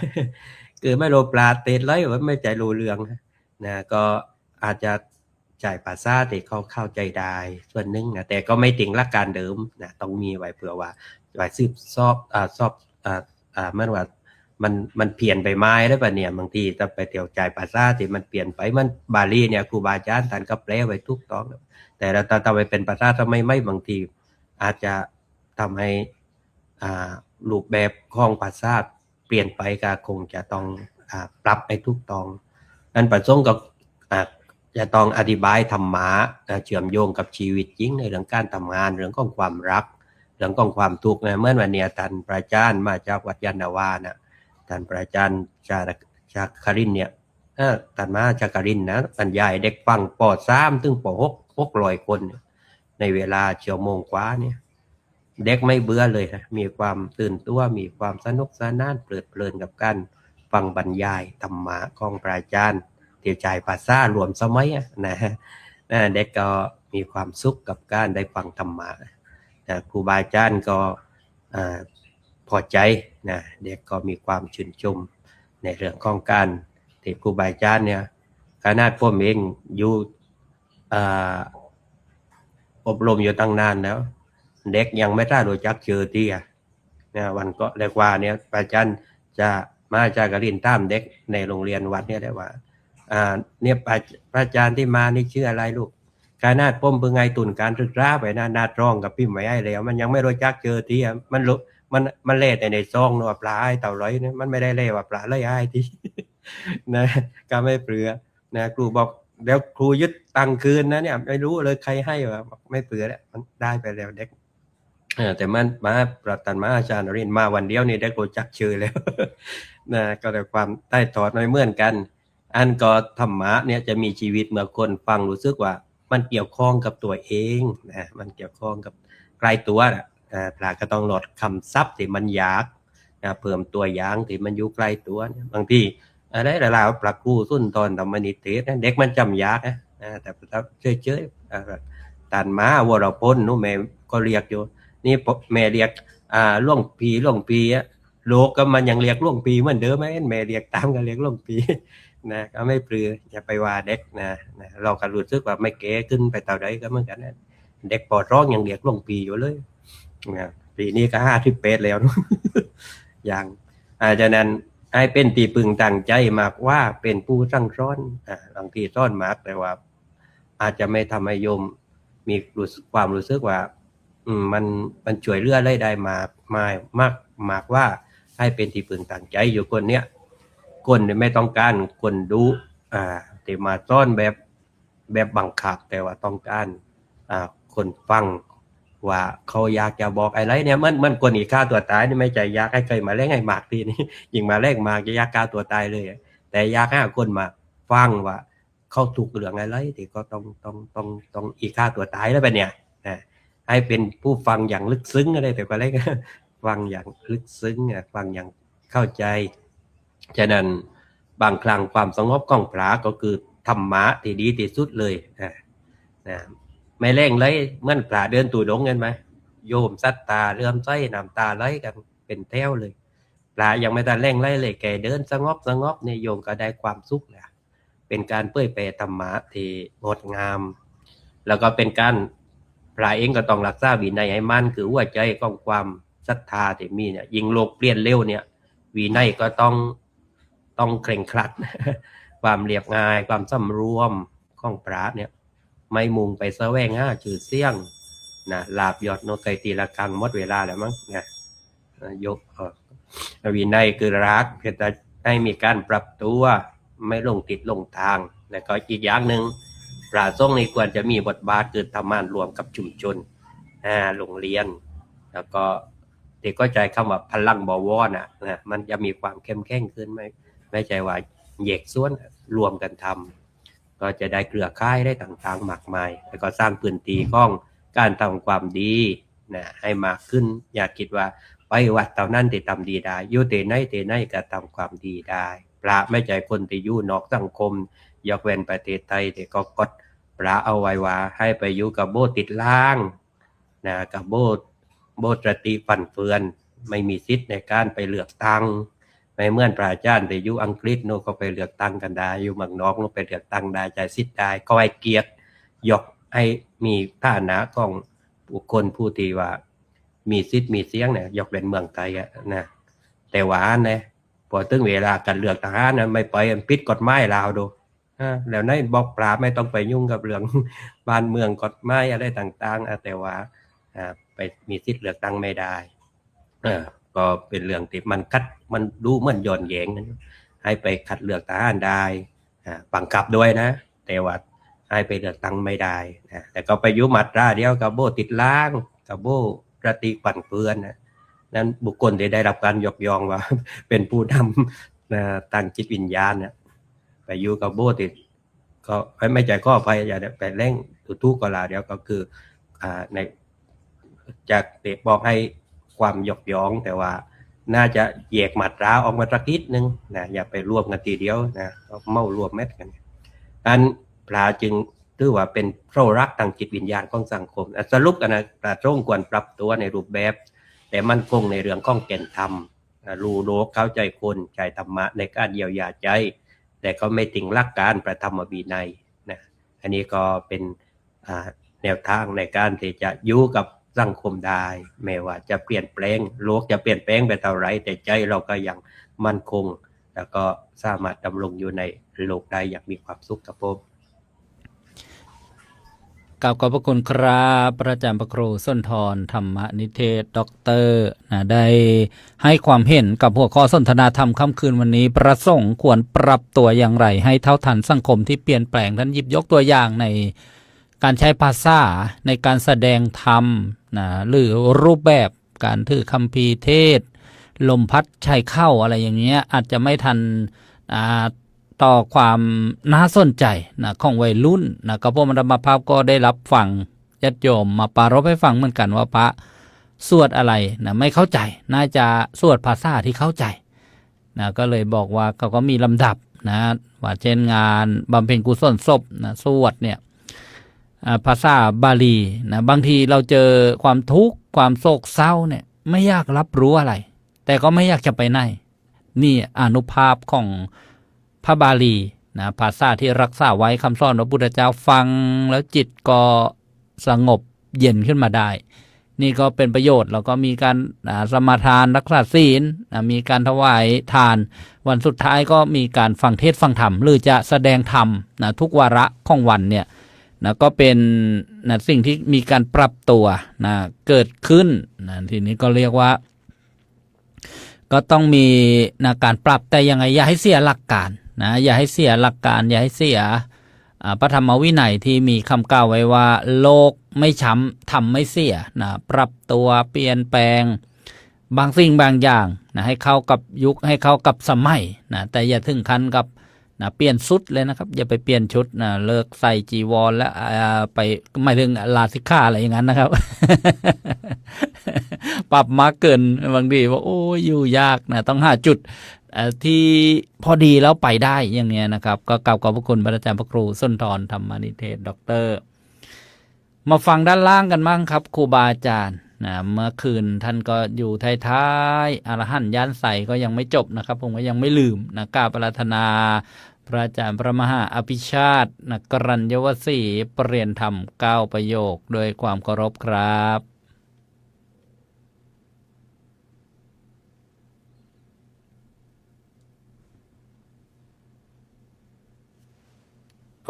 S4: คือไม่รู้ปลาเตดเลยว่าไม่ใจรู้เรื่องนะก็อาจจะจ่ายภาษาที่เขาเข้าใจได้ส่วนหนึ่งนะแต่ก็ไม่ถึงหลักการเดิมนะต้องมีไว้เผื่อว่าไว้สืบสอบเมื่อว่ามันเปลี่ยนไปไม้ได้ป่ะเนี่ยบางทีจะไปเที่ยวใจภาษาที่มันเปลี่ยนไปมันบาลีเนี่ยครูบาอาจารย์ท่านก็แปลไว้ทุกต้องแต่เราถ้าไปเป็นภาษาทำไมไม่บางทีอาจจะทำให้รูปแบบของภาษาเปลี่ยนไปก็คงจะต้องปรับให้ทุกต้องนั้นประสงค์ก็จะต้องอธิบายธรรมะเชื่อมโยงกับชีวิตจริงในเรื่องการทำงานเรื่องของความรักเรื่องของความทุกข์นะเมื่อวันนี้ท่านพระอาจารย์มาจากวัดยานนาวานะท่านพระอาจารย์จากครินเนี่ยท่านมาจากครินนะบรรยายเด็กฟังป.3 ถึงป.600 คนในเวลาชั่วโมงกว่าเนี่ยเด็กไม่เบื่อเลยนะมีความตื่นตัวมีความสนุกสนานเพลิดเพลินกับการฟังบรรยายธรรมะของพระอาจารย์เที่ยวใจภาษารวมสมัยนะเด็กก็มีความสุขกับการได้ฟังธรรมะนะครูบาอาจารย์ก็พอใจนะเด็กก็มีความชื่นชมในเรื่องของการที่ครูบาอาจารย์เนี่ยขนาดผมเองอยู่อบรมอยู่ตั้งนานแล้วเด็กยังไม่ได้รู้จักชื่อที่นะวันก็เรียกว่าเนี่ยอาจารย์จะมาจากกรินตามเด็กในโรงเรียนวัดเนี่ยได้ว่าเนี่ยพระอาจารย์ที่มานี่ชื่ออะไรลูกขนาดผมเพิ่งไงตุนการศึกษาไปนะนาตรองกับพี่ไม่ให้แล้วมันยังไม่รู้จักเจอที่มันเล่แต่ในซองว่าปลาไอ้เต่าร้อยเนี่ยมันไม่ได้เล่ว่าปลาเลยไอ้ที่ นะก็ไม่เปลือนะครูบอกเดี๋ยวครูยึดตังคืนนะเนี่ยไม่รู้เลยใครให้วะไม่เปลือแล้วมันได้ไปแล้วเด็กแต่มันมาประตันมาอาจารย์รินมาวันเดียวนี่ได้รู้จักชื่อแล้ว นะก็แต่ความใต้ถอดไม่เหมือนกันอันก็ธรรมะเนี่ยจะมีชีวิตเมื่อคนฟังรู้สึกว่ามันเกี่ยวข้องกับตัวเองนะมันเกี่ยวข้องกับใกล้ตัวนะพระก็ต้องลดคำศัพท์ที่มันยากนะเพิ่มตัวอย่างที่มันอยู่ใกล้ตัวนะบางทีอะไรหลายๆปลักกู้สุนทรธรรมนิเทศเด็กมันจำยากนะแต่เฉยๆตันมาวรพลนู้นแม่ก็เรียกอยู่นี่แม่เรียกล่วงปีโลกก็มันยังเรียกล่วงปีเหมือนเดิมไหมแม่เรียกตามกันเรียกล่วงปีนะก็ไม่ปลืออย่าไปว่าเด็กนะเราก็รู้สึกว่าไม่เก๋ขึ้นไปเท่าใดก็เหมือนกันนะเด็กปอดร้องยังเรียกล่วงปีอยู่เลยนะปีนี้ก็58แล้วนะอย่างฉะนั้นให้เป็นตีปึงตั้งใจมากว่าเป็นผู้สั่งสอนบางทีสอนมากแต่ว่าอาจจะไม่ทำให้โยมมีความรู้สึกว่ามันช่วยเหลือได้มากว่าให้เป็นที่พึงตั้งใจอยู่คนเนี้ยคนไม่ต้องการคนดูแต่มาสอนแบบบังคับแต่ว่าต้องการคนฟังว่าเขาอยากจะบอกอะไรเนี่ยมันคนอีกฆ่าตัวตายนี่ไม่ใจอยากให้ใครมาเล่นให้มากทีนี้ยิงมาเล่นมากจะอยากฆ่าตัวตายเลยแต่อยากให้คนมาฟังว่าเขาถูกเรื่องอะไรที่ก็ต้องอีกฆ่าตัวตายแล้วไปเนี่ยให้เป็นผู้ฟังอย่างลึกซึ้งอะไรแต่ก็เล่นฟังอย่างลึกซึ้งฟังอย่างเข้าใจฉะนั้นบางครั้งความสงบของพระก็คือธรรมะที่ดีที่สุดเลยนะไม่เร่งเลยเหมือนพระเดินตู่ดงเห็นไหมโยมสัตตาเลื่อมใสน้ำตาไหลกันเป็นแถวเลยพระยังไม่ทันเร่งเลยแกเดินสงบเนี่ยโยมก็ได้ความสุขแล้วเป็นการเผยแผ่ธรรมะที่งดงามแล้วก็เป็นการ พระเองก็ต้องรักษาวินัยให้มั่นคือหัวใจของความศรัทธาที่มีเนี่ยยิ่งโลกเปลี่ยนเร็วเนี่ยวินัยก็ต้องเคร่งครัด ความเรียบง่ายความสำรวมของพระเนี่ยไม่มุ่งไปแสวงหาชื่อเสียงนะลาบยศโนไกตีละกังหมดเวลาแล้วมั้งนะยกวินัยคือรักเพื่อจะให้มีการปรับตัวไม่ลงติดลงทางแล้วก็อีกอย่างหนึ่งพระสงฆ์นี่ควรจะมีบทบาทคือทำงานรวมกับชุมชนโรงเรียนแล้วก็เด็กก็ใจคำว่าพลังบวรนะมันจะมีความเข้มแข็งขึ้นไม่ใช่ว่าแยกส่วนรวมกันทำก็จะได้เครือข่ายได้ต่างๆมากมายแล้วก็สร้างพื้นที่ของการทำความดีนะให้มากขึ้นอย่าคิดว่าไปวัดเท่านั้นที่ทำดีได้อยู่ที่ไหนก็ทำความดีได้พระไม่ใช่คนที่อยู่นอกสังคมยกเว้นประเทศไทยที่ก็กดพระเอาไว้ว่าให้ไปอยู่กับโบสถ์ติดล่างนะกับโบสถ์ตรติปั่นเฟือนไม่มีสิทธิ์ในการไปเลือกตั้งไม่เหมือนพระอาจารย์ที่อยู่อังกฤษโน่ก็ไปเลือกตั้งกันได้อยู่เมืองนอกโน่ไปเลือกตั้งได้ใจสิทธิ์ได้ก็ให้เกียรติยกให้มีฐานะของบุคคลผู้ที่ว่ามีสิทธิ์มีเสียงเนี่ยยกเป็นเมืองไทยนะแต่ว่าเนี่ยพอถึงเวลาการเลือกทหารนะไม่ไปผิดกฎหมายลาวดูแล้วนั่นบอกปราบไม่ต้องไปยุ่งกับเรื่องบ้านเมืองกฎหมายอะไรต่างๆแต่ว่าไปมีสิทธิ์เลือกตั้งไม่ได้ก็เป็นเรื่องที่มันดูเหมือนย้อนแย้งนะให้ไปคัดเลือกทหารได้บังคับด้วยนะแต่ว่าให้ไปเลือกตั้งไม่ได้นะแต่ก็ไปยุมาตราเดียวกับโบติดล่างกับโบประติปั่นเปื้อนนะนั้นบุคคลที่ได้รับการยกย่องว่า เป็นผู้นำทางจิตวิญญาณเนี่ยไปอยู่กับโบติดก็ไม่ใจข้อไปอย่าไปเร่งทุกๆก็ลาเดียวก็คือในจากเด็กบอกให้ความยกย่องแต่ว่าน่าจะแยกมาตราออกมาตะกิดนึงนะอย่าไปรวมกันทีเดียวนะเมารวมเม็ดกันอันพระจึงถือว่าเป็นเสาหลักทางจิตวิญญาณของสังคมสรุปกันนะพระสงฆ์ควรปรับตัวในรูปแบบแต่มันคงในเรื่องของแก่นธรรมรู้โลกเข้าใจคนใจธรรมะในการเยียวยาใจแต่ก็ไม่ทิ้งหลักการประธรรมวินัยนะอันนี้ก็เป็นแนวทางในการที่จะอยู่กับสังคมได้แม้ว่าจะเปลี่ยนแปลงโลกจะเปลี่ยนแปลงไปเท่าไรแต่ใจเราก็ยังมั่นคงแล้วก็สามารถดำรงอยู่ในโลกได้อย่างมีความสุขครับผม
S2: ขอบพระคุณครับพระอาจารย์พระครูส้นทรธรรมนิเทศด็อกเตอร์ได้ให้ความเห็นกับหัวข้อสนทนาธรรมค่ำคืนวันนี้ประสงค์ควรปรับตัวอย่างไรให้เท่าทันสังคมที่เปลี่ยนแปลงท่านหยิบยกตัวอย่างในการใช้ภาษาในการแสดงธรรมหรือรูปแบบการถือคัมภีร์เทศลมพัดชายเข้าอะไรอย่างเงี้ยอาจจะไม่ทันต่อความน่าสนใจของวัยรุ่นก็พวกธรรมภาพก็ได้รับฟังญาติโยมมาปรารภให้ฟังเหมือนกันว่าพระสวดอะไรไม่เข้าใจน่าจะสวดภาษาที่เข้าใจก็เลยบอกว่าเขาก็มีลำดับว่าเช่นงานบำเพ็ญกุศลศพสวดเนี่ยภาษาบาลีบางทีเราเจอความทุกข์ความโศกเศร้าเนี่ยไม่อยากรับรู้อะไรแต่ก็ไม่อยากจะไปไหนนี่อานุภาพของพระบาลีภาษาที่รักษาไว้คำสอนพระพุทธเจ้าฟังแล้วจิตก็สงบเย็นขึ้นมาได้นี่ก็เป็นประโยชน์แล้วก็มีการสมาทานรักษาศีลมีการถวายทานวันสุดท้ายก็มีการฟังเทศน์ฟังธรรมหรือจะแสดงธรรมทุกวาระของวันเนี่ยก็เป็นสิ่งที่มีการปรับตัวเกิดขึ้นทีนี้ก็เรียกว่าก็ต้องมีการปรับแต่ยังไงอย่าให้เสียหลักการอย่าให้เสียหลักการอย่าให้เสียพระธรรมวินัยที่มีคำกล่าวไว้ว่าโลกไม่ช้ำทำไม่เสียปรับตัวเปลี่ยนแปลงบางสิ่งบางอย่างให้เข้ากับยุคให้เข้ากับสมัยแต่อย่าถึงขั้นกับเปลี่ยนชุดเลยนะครับอย่าไปเปลี่ยนชุดเลิกใส่จีวรแล้วไปไม่ถึงลาสิกขาอะไรอย่างนั้นนะครับ ปรับมาเกินบางทีว่าโอ้ยอยู่ยากต้องหาจุดที่พอดีแล้วไปได้อย่างเงี้ยนะครับก็กราบขอบพระคุณพระอาจารย์พระครูส้นทรธรรมนิเทศด็อกเตอร์มาฟังด้านล่างกันบ้างครับครูบาอาจารย์เมื่อคืนท่านก็อยู่ท้ายๆอรหันต์ย่านใสก็ยังไม่จบนะครับผมก็ยังไม่ลืมกราบอาราธนาพ ระอาจารย์พระมหาอภิชาตินกรัญยวศรีเปลี่ยนธรรม9ประโยคโดยความเคารพครับ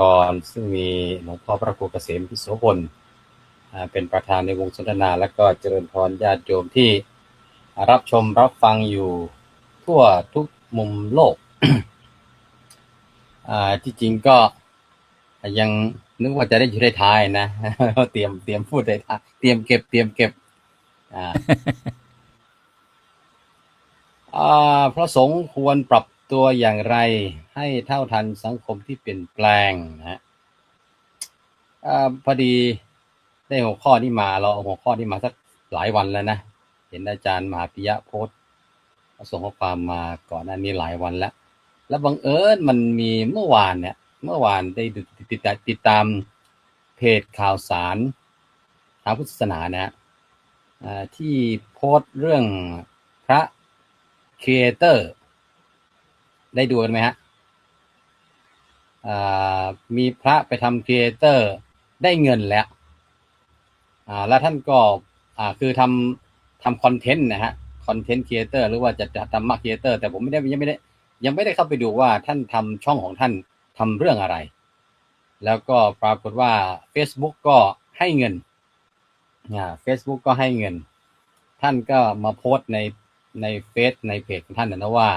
S5: ก่อนซึ่งมีหลวงพ่อพระครูเกษมพิโสพลเป็นประธานในวงสนทนาและก็เจริญพรญาติโยมที่รับชมรับฟังอยู่ทั่วทุกมุมโลก ที่จริงก็ยังนึกว่าจะได้อยู่ในท้ายนะ เตรียมพูดได้เตรียมเก็บพระสงฆ์ควรปรับตัวอย่างไรให้เท่าทันสังคมที่เปลี่ยนแปลงนะฮะพอดีได้หัวข้อนี้มาเราเอาหัวข้อนี้มาสักหลายวันแล้วนะเห็นอาจารย์มหาปิยะโพสต์ส่งข้อความมาก่อนหน้านี้หลายวันแล้วบังเอิญมันมีเมื่อวานได้ติดตามเพจข่าวสารทางพุทธศาสนานะฮะที่โพสต์เรื่องพระครีเอเตอร์ได้ดูกันไหมฮะมีพระไปทำครีเอเตอร์ได้เงินแล้วแล้วท่านก็คือทำคอนเทนต์นะฮะคอนเทนต์ครีเอเตอร์หรือว่าจะทำมาครีเอเตอร์แต่ผมยังไม่ได้เข้าไปดูว่าท่านทำช่องของท่านทำเรื่องอะไรแล้วก็ปรากฏว่า Facebook ก็ให้เงินFacebook ก็ให้เงินท่านก็มาโพสต์ในเฟซในเพจของท่านนะว่า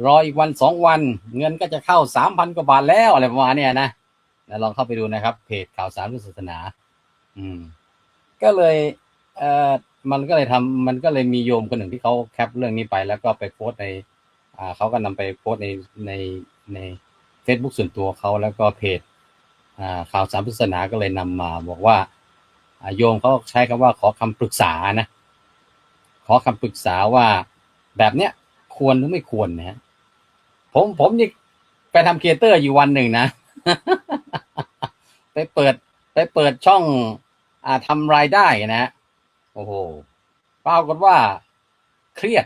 S5: รออีกวัน2วันเงินก็จะเข้า 3,000 กว่าบาทแล้วอะไรประมาณนี้นะลองเข้าไปดูนะครับเพจข่าวสารพุทธศาสนาก็เลยมันก็เลยมีโยมคนหนึ่งที่เขาแคปเรื่องนี้ไปแล้วก็ไปโพสต์ในเขาก็นำไปโพสต์ใน Facebook ส่วนตัวเขาแล้วก็เพจข่าวสารพุทธศาสนาก็เลยนำมาบอกว่าโยมเขาใช้คำว่าขอคำปรึกษานะขอคำปรึกษาว่าแบบเนี้ยควรหรือไม่ควรนะฮะผมนี่ไปทำครีเอเตอร์อยู่วันหนึ่งนะ ไปเปิดช่องทำรายได้นะโอ้โหปรากฏว่าเครียด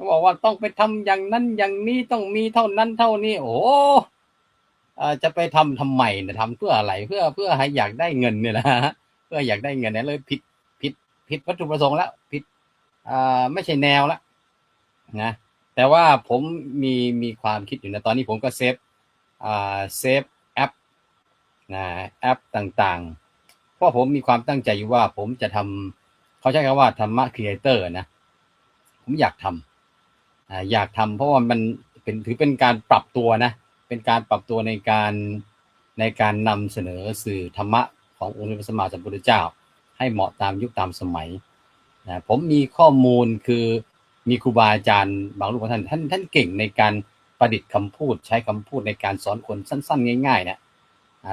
S5: บอกว่าต้องไปทำอย่างนั้นอย่างนี้ต้องมีเท่านั้นเท่านี้โอ้จะไปทำไมเนี่ยทำเพื่ออะไรเพื่อให้อยากได้เงินเนี่ยนะเพื่ออยากได้เงินเนี่ยเลยผิดวัตถุประสงค์แล้วผิดไม่ใช่แนวแล้วนะแต่ว่าผมมีความคิดอยู่นะตอนนี้ผมก็เซฟแอปนะแอปต่างๆเพราะผมมีความตั้งใจอยู่ว่าผมจะทำเขาใช้คำว่าธรรมะครีเอเตอร์นะผมอยากทำเพราะว่ามันถือเป็นการปรับตัวนะเป็นการปรับตัวในการนำเสนอสื่อธรรมะขององค์พระสัมมาสัมพุทธเจ้าให้เหมาะตามยุคตามสมัยนะผมมีข้อมูลคือมีครูบาอาจารย์บางรูปของท่านเก่งในการประดิษฐ์คำพูดใช้คำพูดในการสอนคนสั้นๆง่ายๆนะ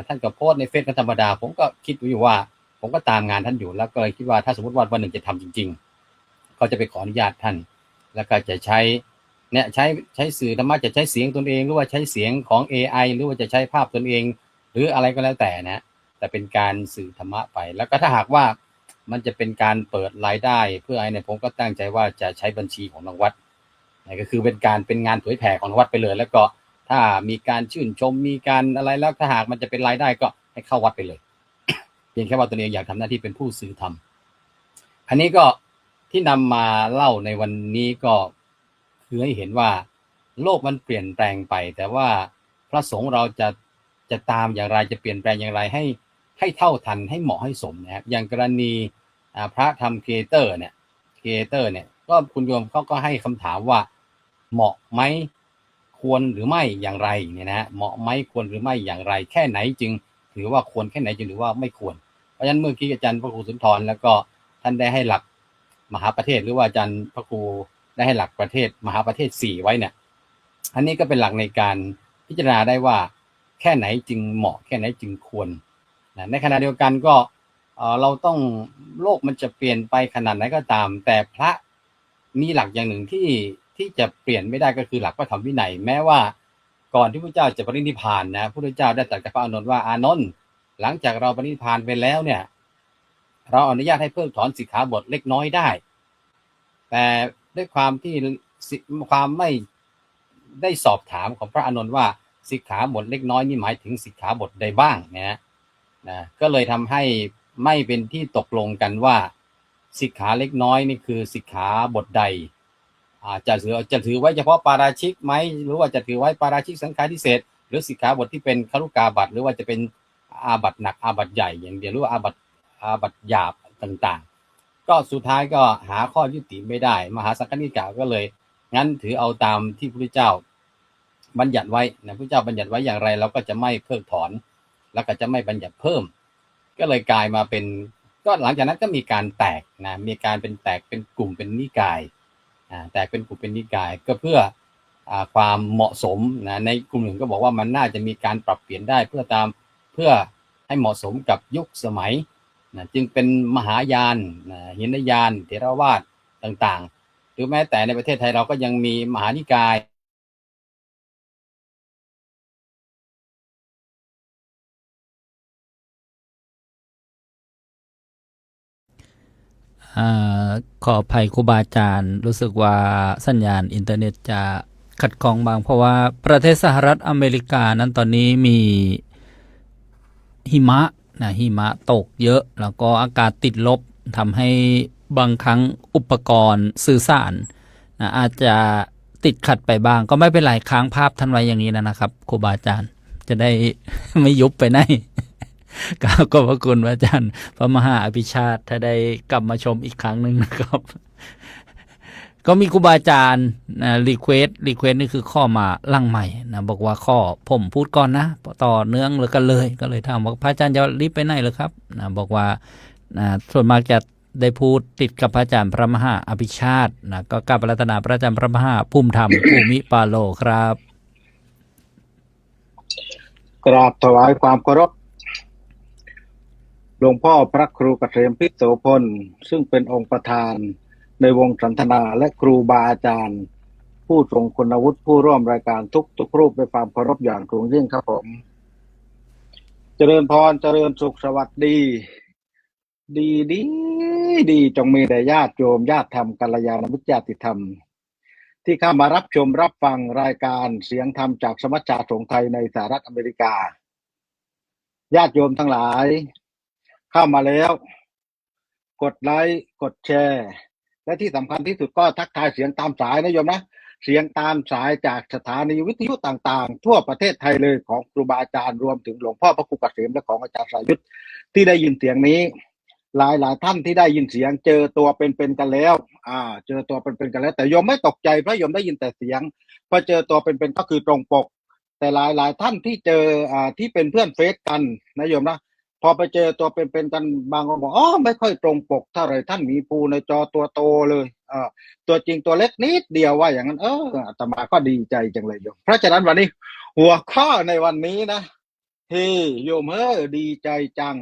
S5: ท่านก็โพสต์ในเฟซธรรมดาผมก็คิดอยู่ว่าผมก็ตามงานท่านอยู่แล้วก็เลยคิดว่าถ้าสมมติว่าวันหนึ่งจะทำจริงๆก็จะไปขออนุญาตท่านแล้วก็จะใช้สื่อธรรมะจะใช้เสียงตนเองหรือว่าใช้เสียงของ AI หรือว่าจะใช้ภาพตนเองหรืออะไรก็แล้วแต่นะแต่เป็นการสื่อธรรมะไปแล้วก็ถ้าหากว่ามันจะเป็นการเปิดรายได้เพื่ออะไรเนี่ยผมก็ตั้งใจว่าจะใช้บัญชีของทางวัดนี่ก็คือเป็นงานเผยแผ่ของทางวัดไปเลยแล้วก็ถ้ามีการชื่นชมมีการอะไรแล้วถ้าหากมันจะเป็นรายได้ก็ให้เข้าวัดไปเลย เพียงแค่ว่าตัวเองอยากทำหน้าที่เป็นผู้สื่อธรรมอันนี้ก็ที่นำมาเล่าในวันนี้ก็คือให้เห็นว่าโลกมันเปลี่ยนแปลงไปแต่ว่าพระสงฆ์เราจะตามอย่างไรจะเปลี่ยนแปลงอย่างไรให้เท่าทันให้เหมาะให้สมนะครับอย่างกรณีพระทำครีเอเตอร์เนี่ยก็คุณโยมเขาก็ให้คำถามว่าเหมาะไหมควรหรือไม่อย่างไรเนี่ยนะเหมาะไหมควรหรือไม่อย่างไรแค่ไหนจึงถือว่าควรแค่ไหนจึงถือว่าไม่ควรเพราะฉะนั้นเมื่อกี้อาจารย์พระครูสุนทรแล้วก็ท่านได้ให้หลักมหาประเทศหรือว่าอาจารย์พระครูได้ให้หลักประเทศมหาประเทศ4ไว้เนี่ยอันนี้ก็เป็นหลักในการพิจารณาได้ว่าแค่ไหนจึงเหมาะแค่ไหนจึงควรในขณะเดียวกันก็เราต้องโลกมันจะเปลี่ยนไปขนาดไหนก็ตามแต่พระมีหลักอย่างหนึ่งที่จะเปลี่ยนไม่ได้ก็คือหลักพระธรรมวินัยแม้ว่าก่อนที่พระเจ้าจะปรินิพพานนะพระพุทธเจ้าได้ตรัสกับพระอานนท์ว่าอานนท์หลังจากเราปรินิพพานไปแล้วเนี่ยเราอนุญาตให้เพิกถอนสิกขาบทเล็กน้อยได้แต่ด้วยความที่ความ ได้สอบถามของพระอานนท์ว่าสิกขาบทเล็กน้อยนี่หมายถึงสิกขาบทใดบ้างนะก็เลยทำให้ไม่เป็นที่ตกลงกันว่าสิกขาเล็กน้อยนี่คือสิกขาบทใดจะถือไว้เฉพาะปาราชิกไหมหรือว่าจะถือไว้ปาราชิกสังฆาทิเศษหรือสิกขาบทที่เป็นคฤกาบัตหรือว่าจะเป็นอาบัติหนักอาบัติใหญ่อย่างเดียวหรือว่าอาบัติหยาบต่างๆก็สุดท้ายก็หาข้อยุติไม่ได้มหาสังฆนิกายก็เลยงั้นถือเอาตามที่พระพุทธเจ้าบัญญัติไว้นะพระพุทธเจ้าบัญญัติไว้อย่างไรเราก็จะไม่เพิกถอนแล้วก็จะไม่บัญญัติเพิ่มก็เลยกลายมาเป็นก็หลังจากนั้นก็มีการแตกนะมีการเป็นแตกเป็นกลุ่มเป็นนิกายแตกเป็นกลุ่มเป็นนิกายก็เพื่อความเหมาะสมนะในกลุ่มหนึ่งก็บอกว่ามันน่าจะมีการปรับเปลี่ยนได้เพื่อให้เหมาะสมกับยุคสมัยนะจึงเป็นมหายานหินยานเถรวาทต่างๆหรือแม้แต่ในประเทศไทยเราก็ยังมีมหานิกาย
S2: ขออภัยครูบาอาจารย์รู้สึกว่าสัญญาณอินเทอร์เน็ตจะขัดข้องบางเพราะว่าประเทศสหรัฐอเมริกานั้นตอนนี้มีหิมะตกเยอะแล้วก็อากาศติดลบทำให้บางครั้งอุปกรณ์สื่อสารอาจจะติดขัดไปบ้างก็ไม่เป็นไรค้างภาพท่านไว้อย่างนี้นะครับครูบาอาจารย์จะได้ ไม่ยุบไปไหน ขอบพระคุณพระอาจารย์พระมหาอภิชาติถ้าได้กลับมาชมอีกครั้งหนึ่งนะครับ ก็มีครูบาอาจารย์รีเควสนี่คือข้อมาลังใหม่นะบอกว่าข้อผมพูดก่อนนะต่อเนื่องเลยกันเลยก็เลยถามว่าพระอาจารย์จะรีบไปไหนหรือครับนะบอกว่าส่วนมากจะได้พูดติดกับพระอาจารย์พระมหาอภิชาตินะก็กราบอาราธนาพระอาจารย์พระมหาภูมิธรรม ภูมิปาโลครับ
S6: กราบถวายความเคารพหลวงพ่อพระครูเกษมพิโสพลซึ่งเป็นองค์ประธานในวงสันทนาและครูบาอาจารย์ผู้ทรงคุณวุฒิผู้ร่วมรายการทุกรูปด้วยความเคารพอย่างสูงยิ่งครับผมเจริญพรเจริญสุขสวัสดีดีจงมีแด่ญาติโยมญาติธรรมกัลยาณมิตรญาติธรรมที่เข้ามารับชมรับฟังรายการเสียงธรรมจากสมัชชาสงฆ์ไทยในสหรัฐอเมริกาญาติโยมทั้งหลายเข้ามาแล้วกดไลค์กดแชร์และที่สำคัญที่สุดก็ทักทายเสียงตามสายนะโยมนะเสียงตามสายจากสถานีวิทยุต่างๆทั่วประเทศไทยเลยของครูบาอาจารย์รวมถึงหลวงพ่อพระครูเกษมและของอาจารย์สายุทธที่ได้ยินเสียงนี้หลายท่านที่ได้ยินเสียงเจอตัวเป็นๆกันแล้วเจอตัวเป็นๆกันแล้วแต่โยมไม่ตกใจเพราะโยมได้ยินแต่เสียงพอเจอตัวเป็นๆก็คือตรงปกแต่หลายท่านที่เจอที่เป็นเพื่อนเฟซกันนะโยมนะพอไปเจอตัวเป็นๆกันบางคนบอกไม่ค่อยตรงปกเท่าไหร่ท่านมีภูในจอตัวโตเลยตัวจริงตัวเล็กนิดเดียวว่าอย่างนั้นอาตมาก็ดีใจจังเลยโยมเพราะฉะนั้นวันนี้หัวข้อในวันนี้นะโยมดีใจจัง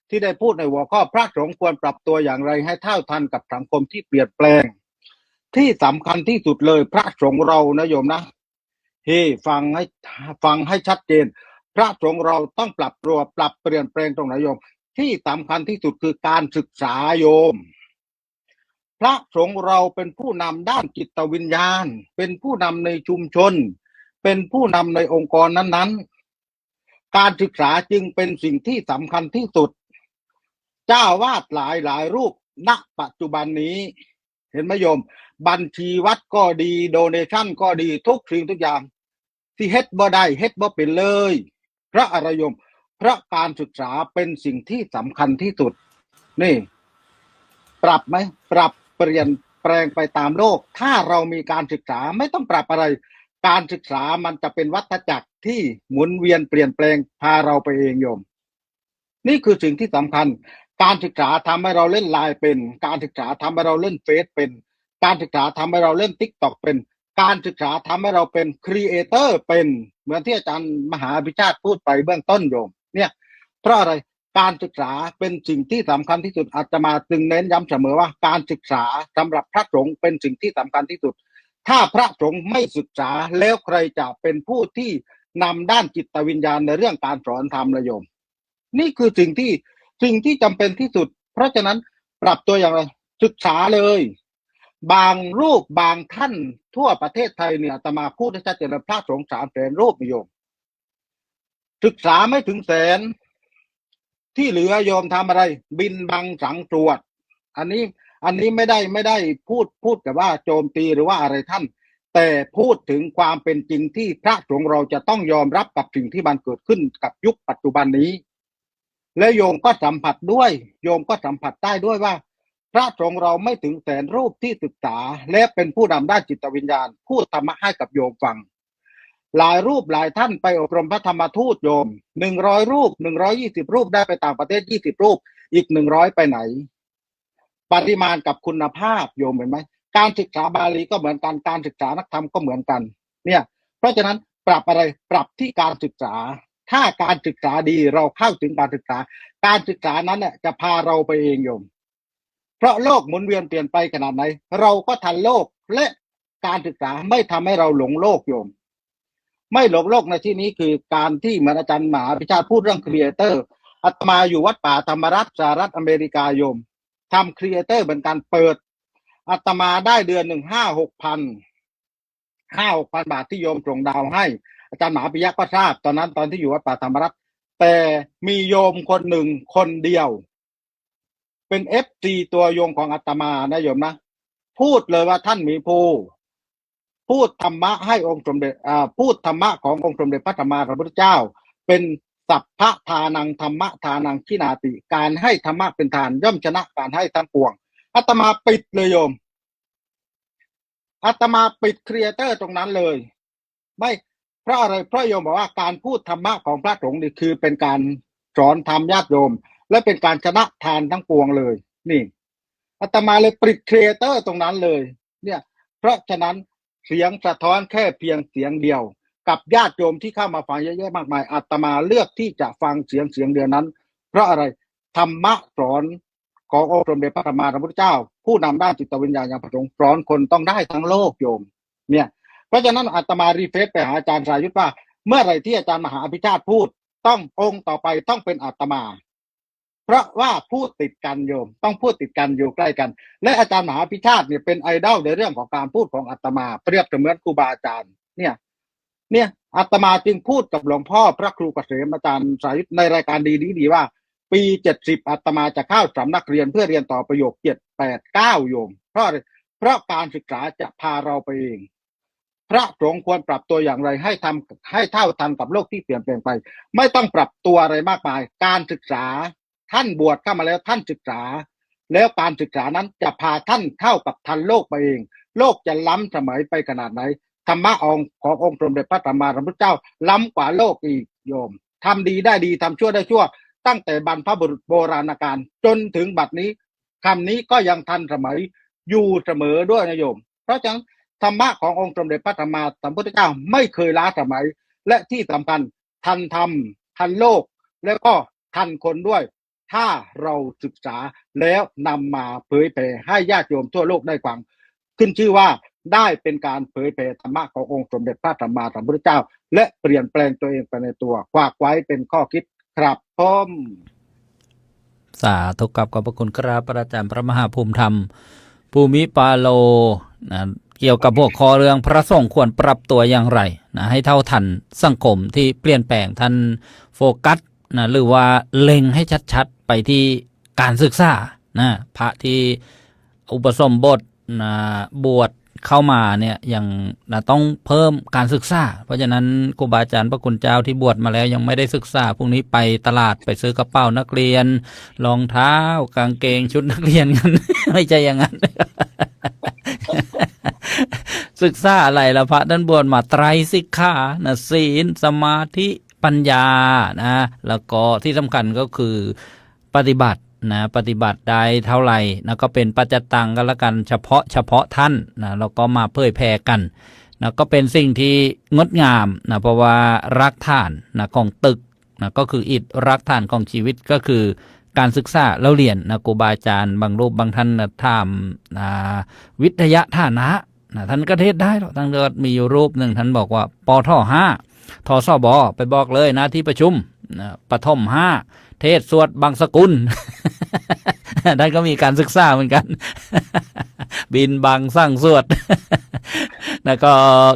S6: ที่ได้พูดในหัวข้อพระสงฆ์ควรปรับตัวอย่างไรให้เท่าทันกับสังคมที่เปลี่ยนแปลงที่สำคัญที่สุดเลยพระสงฆ์เรานะโยมนะฟังให้ชัดเจนพระสงฆ์เราต้องปรับตัวปรับเปลี่ยนแปลงตรงไหนโยมที่สำคัญที่สุดคือการศึกษาโยมพระสงฆ์เราเป็นผู้นำด้านจิตวิญญาณเป็นผู้นำในชุมชนเป็นผู้นำในองค์กรนั้นๆการศึกษาจึงเป็นสิ่งที่สำคัญที่สุดเจ้าวาดหลายรูปณปัจจุบันนี้เห็นไหมโยมบัญชีวัดก็ดีโดเนชั่นก็ดีทุกสิ่งทุกอย่างที่เฮ็ดบ่ได้เฮ็ดบ่เป็นเลยพระอรยมเพราะการศึกษาเป็นสิ่งที่สำคัญที่สุดนี่ปรับไหมปรับเปลี่ยนแปลงไปตามโลกถ้าเรามีการศึกษาไม่ต้องปรับอะไรการศึกษามันจะเป็นวัฏจักรที่หมุนเวียนเปลี่ยนแปลงพาเราไปเองโยมนี่คือสิ่งที่สำคัญการศึกษาทำให้เราเล่นไลน์เป็นการศึกษาทำให้เราเล่นเฟซเป็นการศึกษาทำให้เราเล่น TikTok เป็นการศึกษาทำให้เราเป็นครีเอเตอร์เป็นเหมือนที่อาจารย์มหาอภิชาติพูดไปเบื้องต้นโยมเนี่ยเพราะอะไรการศึกษาเป็นสิ่งที่สำคัญที่สุดอาตมาจึงเน้นย้ำเสมอว่าการศึกษาสำหรับพระสงฆ์เป็นสิ่งที่สำคัญที่สุดถ้าพระสงฆ์ไม่ศึกษาแล้วใครจะเป็นผู้ที่นำด้านจิตวิญญาณในเรื่องการสอนธรรมละโยมนี่คือสิ่งที่จำเป็นที่สุดเพราะฉะนั้นปรับตัวอย่างไรศึกษาเลย บางรูปบางท่านทั่วประเทศไทยเนี่ยอาตมาพูดให้ชัดเจนเลยพระสงฆ์300,000 รูปโยมศึกษาไม่ถึงแสนที่เหลือโยมทำอะไรบินบังสังตรวจอันนี้ไม่ได้พูดแต่ว่าโจมตีหรือว่าอะไรท่านแต่พูดถึงความเป็นจริงที่พระสงฆ์เราจะต้องยอมรับกับสิ่งที่มันเกิดขึ้นกับยุคปัจจุบันนี้และโยมก็สัมผัสด้วยโยมก็สัมผัสได้ด้วยว่าพระสงฆ์เราไม่ถึงแสนรูปที่ศึกษาและเป็นผู้นำด้านจิตวิญญาณพูดธรรมะให้กับโยมฟังหลายรูปหลายท่านไปอบรมพระธรรมทูตโยม100 รูป120 รูปได้ไปต่างประเทศ20 รูปอีก100ไปไหนปริมาณกับคุณภาพโยมเห็นไหมการศึกษาบาลีก็เหมือนกันการศึกษานักธรรมก็เหมือนกันเนี่ยเพราะฉะนั้นปรับอะไรปรับที่การศึกษาถ้าการศึกษาดีเราเข้าถึงการศึกษานั้นเนี่ยจะพาเราไปเองโยมเพราะโลกหมุนเวียนเปลี่ยนไปขนาดไหนเราก็ทันโลกและการศึกษาไม่ทำให้เราหลงโลกโยมไม่หลงโลกในที่นี้คือการที่เหมือนอาจารย์มหาพิชาติพูดเรื่องครีเอเตอร์อาตมาอยู่วัดป่าธรรมรัตน์สหรัฐอเมริกาโยมทำครีเอเตอร์เป็นการเปิดอาตมาได้เดือนหนึ่ง5,000-6,000 บาทที่โยมส่งดาวให้อาจารย์มหาปิยะก็ทราบตอนนั้นตอนที่อยู่วัดป่าธรรมรัตน์แต่มีโยมคนหนึ่งคนเดียวเป็น FC ตัวโยมของอาตมานะโยมนะพูดเลยว่าท่านหมีภูพูดธรรมะให้องค์สมเด็จพูดธรรมะขององค์สมเด็จพระสัมมาสัมพุทธเจ้าเป็นสัพพะทานังธรรมะทานังขินาติการให้ธรรมะเป็นทานย่อมชนะการให้ทั้งปวงอาตมาปิดเลยโยมอาตมาปิดครีเอเตอร์ตรงนั้นเลยไม่เพราะอะไรเพราะโยมบอกว่าการพูดธรรมะของพระสงฆ์นี่คือเป็นการสอนธรรมญาติโยมและเป็นการชนะทานทั้งปวงเลยนี่อาตมาเลยปิดครีเอเตอร์ตรงนั้นเลยเนี่ยเพราะฉะนั้นเสียงสะท้อนแค่เพียงเสียงเดียวกับญาติโยมที่เข้ามาฟังเยอะแยะมากมายอาตมาเลือกที่จะฟังเสียงเดียวนั้นเพราะอะไรธรรมะสอนขององค์สมเด็จพระสัมมาสัมพุทธเจ้าผู้นำด้านจิตวิญญาณอย่างประสงค์สอนคนต้องได้ทั้งโลกโยมเนี่ยเพราะฉะนั้นอาตมารีเฟซไปหาอาจารย์สายุทธว่าเมื่อไหร่ที่อาจารย์มหาอภิชาติพูดต้ององค์ต่อไปต้องเป็นอาตมาเพราะว่าพูดติดกันโยมต้องพูดติดกันอยู่ใกล้กันและอาจารย์มหาพิชาติเนี่ยเป็นไอดอลในเรื่องของการพูดของอาตมาเปรียบเสมือนครูบาอาจารย์เนี่ยอาตมาจึงพูดกับหลวงพ่อพระครูเกษมอาจารย์สายุทธในรายการดีว่าปี70อาตมาจะเข้าสำนักเรียนเพื่อเรียนต่อประโยค7 8 9โยมเพราะการศึกษาจะพาเราไปเองพระสงฆ์ควรปรับตัวอย่างไรให้เท่าทันกับโลกที่เปลี่ยนแปลงไปไม่ต้องปรับตัวอะไรมากมายการศึกษาท่านบวชเข้ามาแล้วท่านศึกษาแล้วการศึกษานั้นจะพาท่านเท่ากับทันโลกไปเองโลกจะล้ำสมัยไปขนาดไหนธรรมะขององค์สมเด็จพระสัมมาสัมพุทธเจ้าล้ำกว่าโลกอีกโยมทำดีได้ดีทำชั่วได้ชั่วตั้งแต่บรรพบุรุษโบราณกาลจนถึงบัดนี้คำนี้ก็ยังทันสมัยอยู่เสมอด้วยนะโยมเพราะฉะนั้นธรรมะขององค์สมเด็จพระสัมมาสัมพุทธเจ้าไม่เคยล้าสมัยและที่สำคัญทันธรรมทันโลกแล้วก็ทันคนด้วยถ้าเราศึกษาแล้วนำมาเผยแผ่ให้ญาติโยมทั่วโลกได้ฟังขึ้นชื่อว่าได้เป็นการเผยแผ่ธรรมะขององค์สมเด็จพระสัมมาสัมพุทธเจ้าและเปลี่ยนแปลงตัวเองไปในตัวฝากไว้เป็นข้อคิดครับผม
S2: สาธุกับขอบพระคุณครับพระอาจารย์พระมหาภูมิธรรมภูมิปาโลนะเกี่ยวกับหัวข้อเรื่องพระสงฆ์ควรปรับตัวอย่างไรนะให้เท่าทันสังคมที่เปลี่ยนแปลงท่านโฟกัสนะหรือว่าเล็งให้ชัดๆไปที่การศึกษานะพระที่อุปสมบทนะบวชเข้ามาเนี่ยยังนะต้องเพิ่มการศึกษาเพราะฉะนั้นครูบาอาจารย์พระคุณเจ้าที่บวชมาแล้วยังไม่ได้ศึกษาพรุ่งนี้ไปตลาดไปซื้อกระเป๋านักเรียนรองเท้ากางเกงชุดนักเรียนกัน ไม่ใช่อย่างนั้น ศึกษาอะไรละพระท่านบวชมาไตรสิกขานะศีลสมาธิปัญญานะแล้วก็ที่สำคัญก็คือปฏิบัตินะปฏิบัติได้เท่าไหร่นะก็เป็นปัจจตังกันละกันเฉพาะท่านนะแล้วก็มาเผยแผ่กันนะก็เป็นสิ่งที่งดงามนะเพราะว่ารากฐานนะของตึกนะก็คืออิฐรากฐานของชีวิตก็คือการศึกษาแล้วเรียนนะครูบาอาจารย์บางรูปบางท่านนะถามวิทยาฐานะนะท่านก็เทศได้หรอกทั้งเดือดมีอยู่รูปหนึ่งท่านบอกว่าปท5ทสบไปบอกเลยนะที่ประชุมนะปฐม5เทศสวดบางสกุล ท่านก็มีการศึกษาเหมือนกัน บินบังสร้างสวด แล้วก็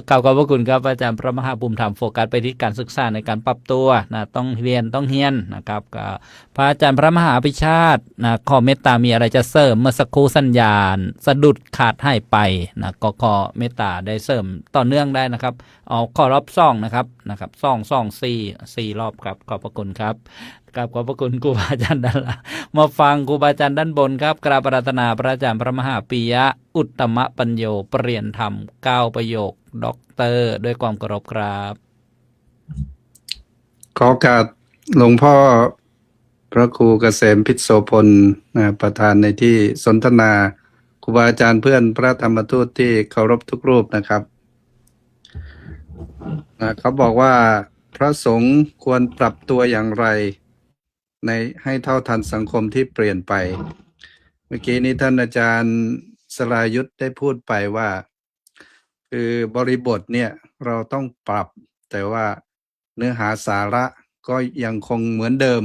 S2: กล่าวขอบพระคุณครับอาจารย์พระมหาภูมิธรรมโฟกัสไปที่การศึกษาในการปรับตัวนะต้องเรียนต้องเฮียนนะครับก็พระอาจารย์พระมหาภิชาตินะขอเมตตามีอะไรจะเสริมเมื่อสักครู่สัญญาณสะดุดขาดให้ไปนะก็ขอเมตตาได้เสริมต่อเนื่องได้นะครับเอาขอรอบซ่องนะครับซ่องสี่รอบครับขอบพระคุณครับขอบพระคุณครูบาอาจารย์ด้านล่างมาฟังครูบาอาจารย์ด้านบนครับกราบอาราธนาพระอาจารย์พระมหาปิยะอุตตมปัญโยเปลี่ยนธรรม9ประโยคด็อกเตอร์ด้วยความเคารพครับ
S7: ขอโอกาสหลวงพ่อพระครูเกษมพิษโสพลประธานในที่สนทนาครูบาอาจารย์เพื่อนพระธรรมทูตที่เคารพทุกรูปนะครับเขาบอกว่าพระสงฆ์ควรปรับตัวอย่างไรในให้เท่าทันสังคมที่เปลี่ยนไป เมื่อกี้นี้ท่านอาจารย์สรายุทธได้พูดไปว่าคือบริบทเนี่ยเราต้องปรับแต่ว่าเนื้อหาสาระก็ยังคงเหมือนเดิม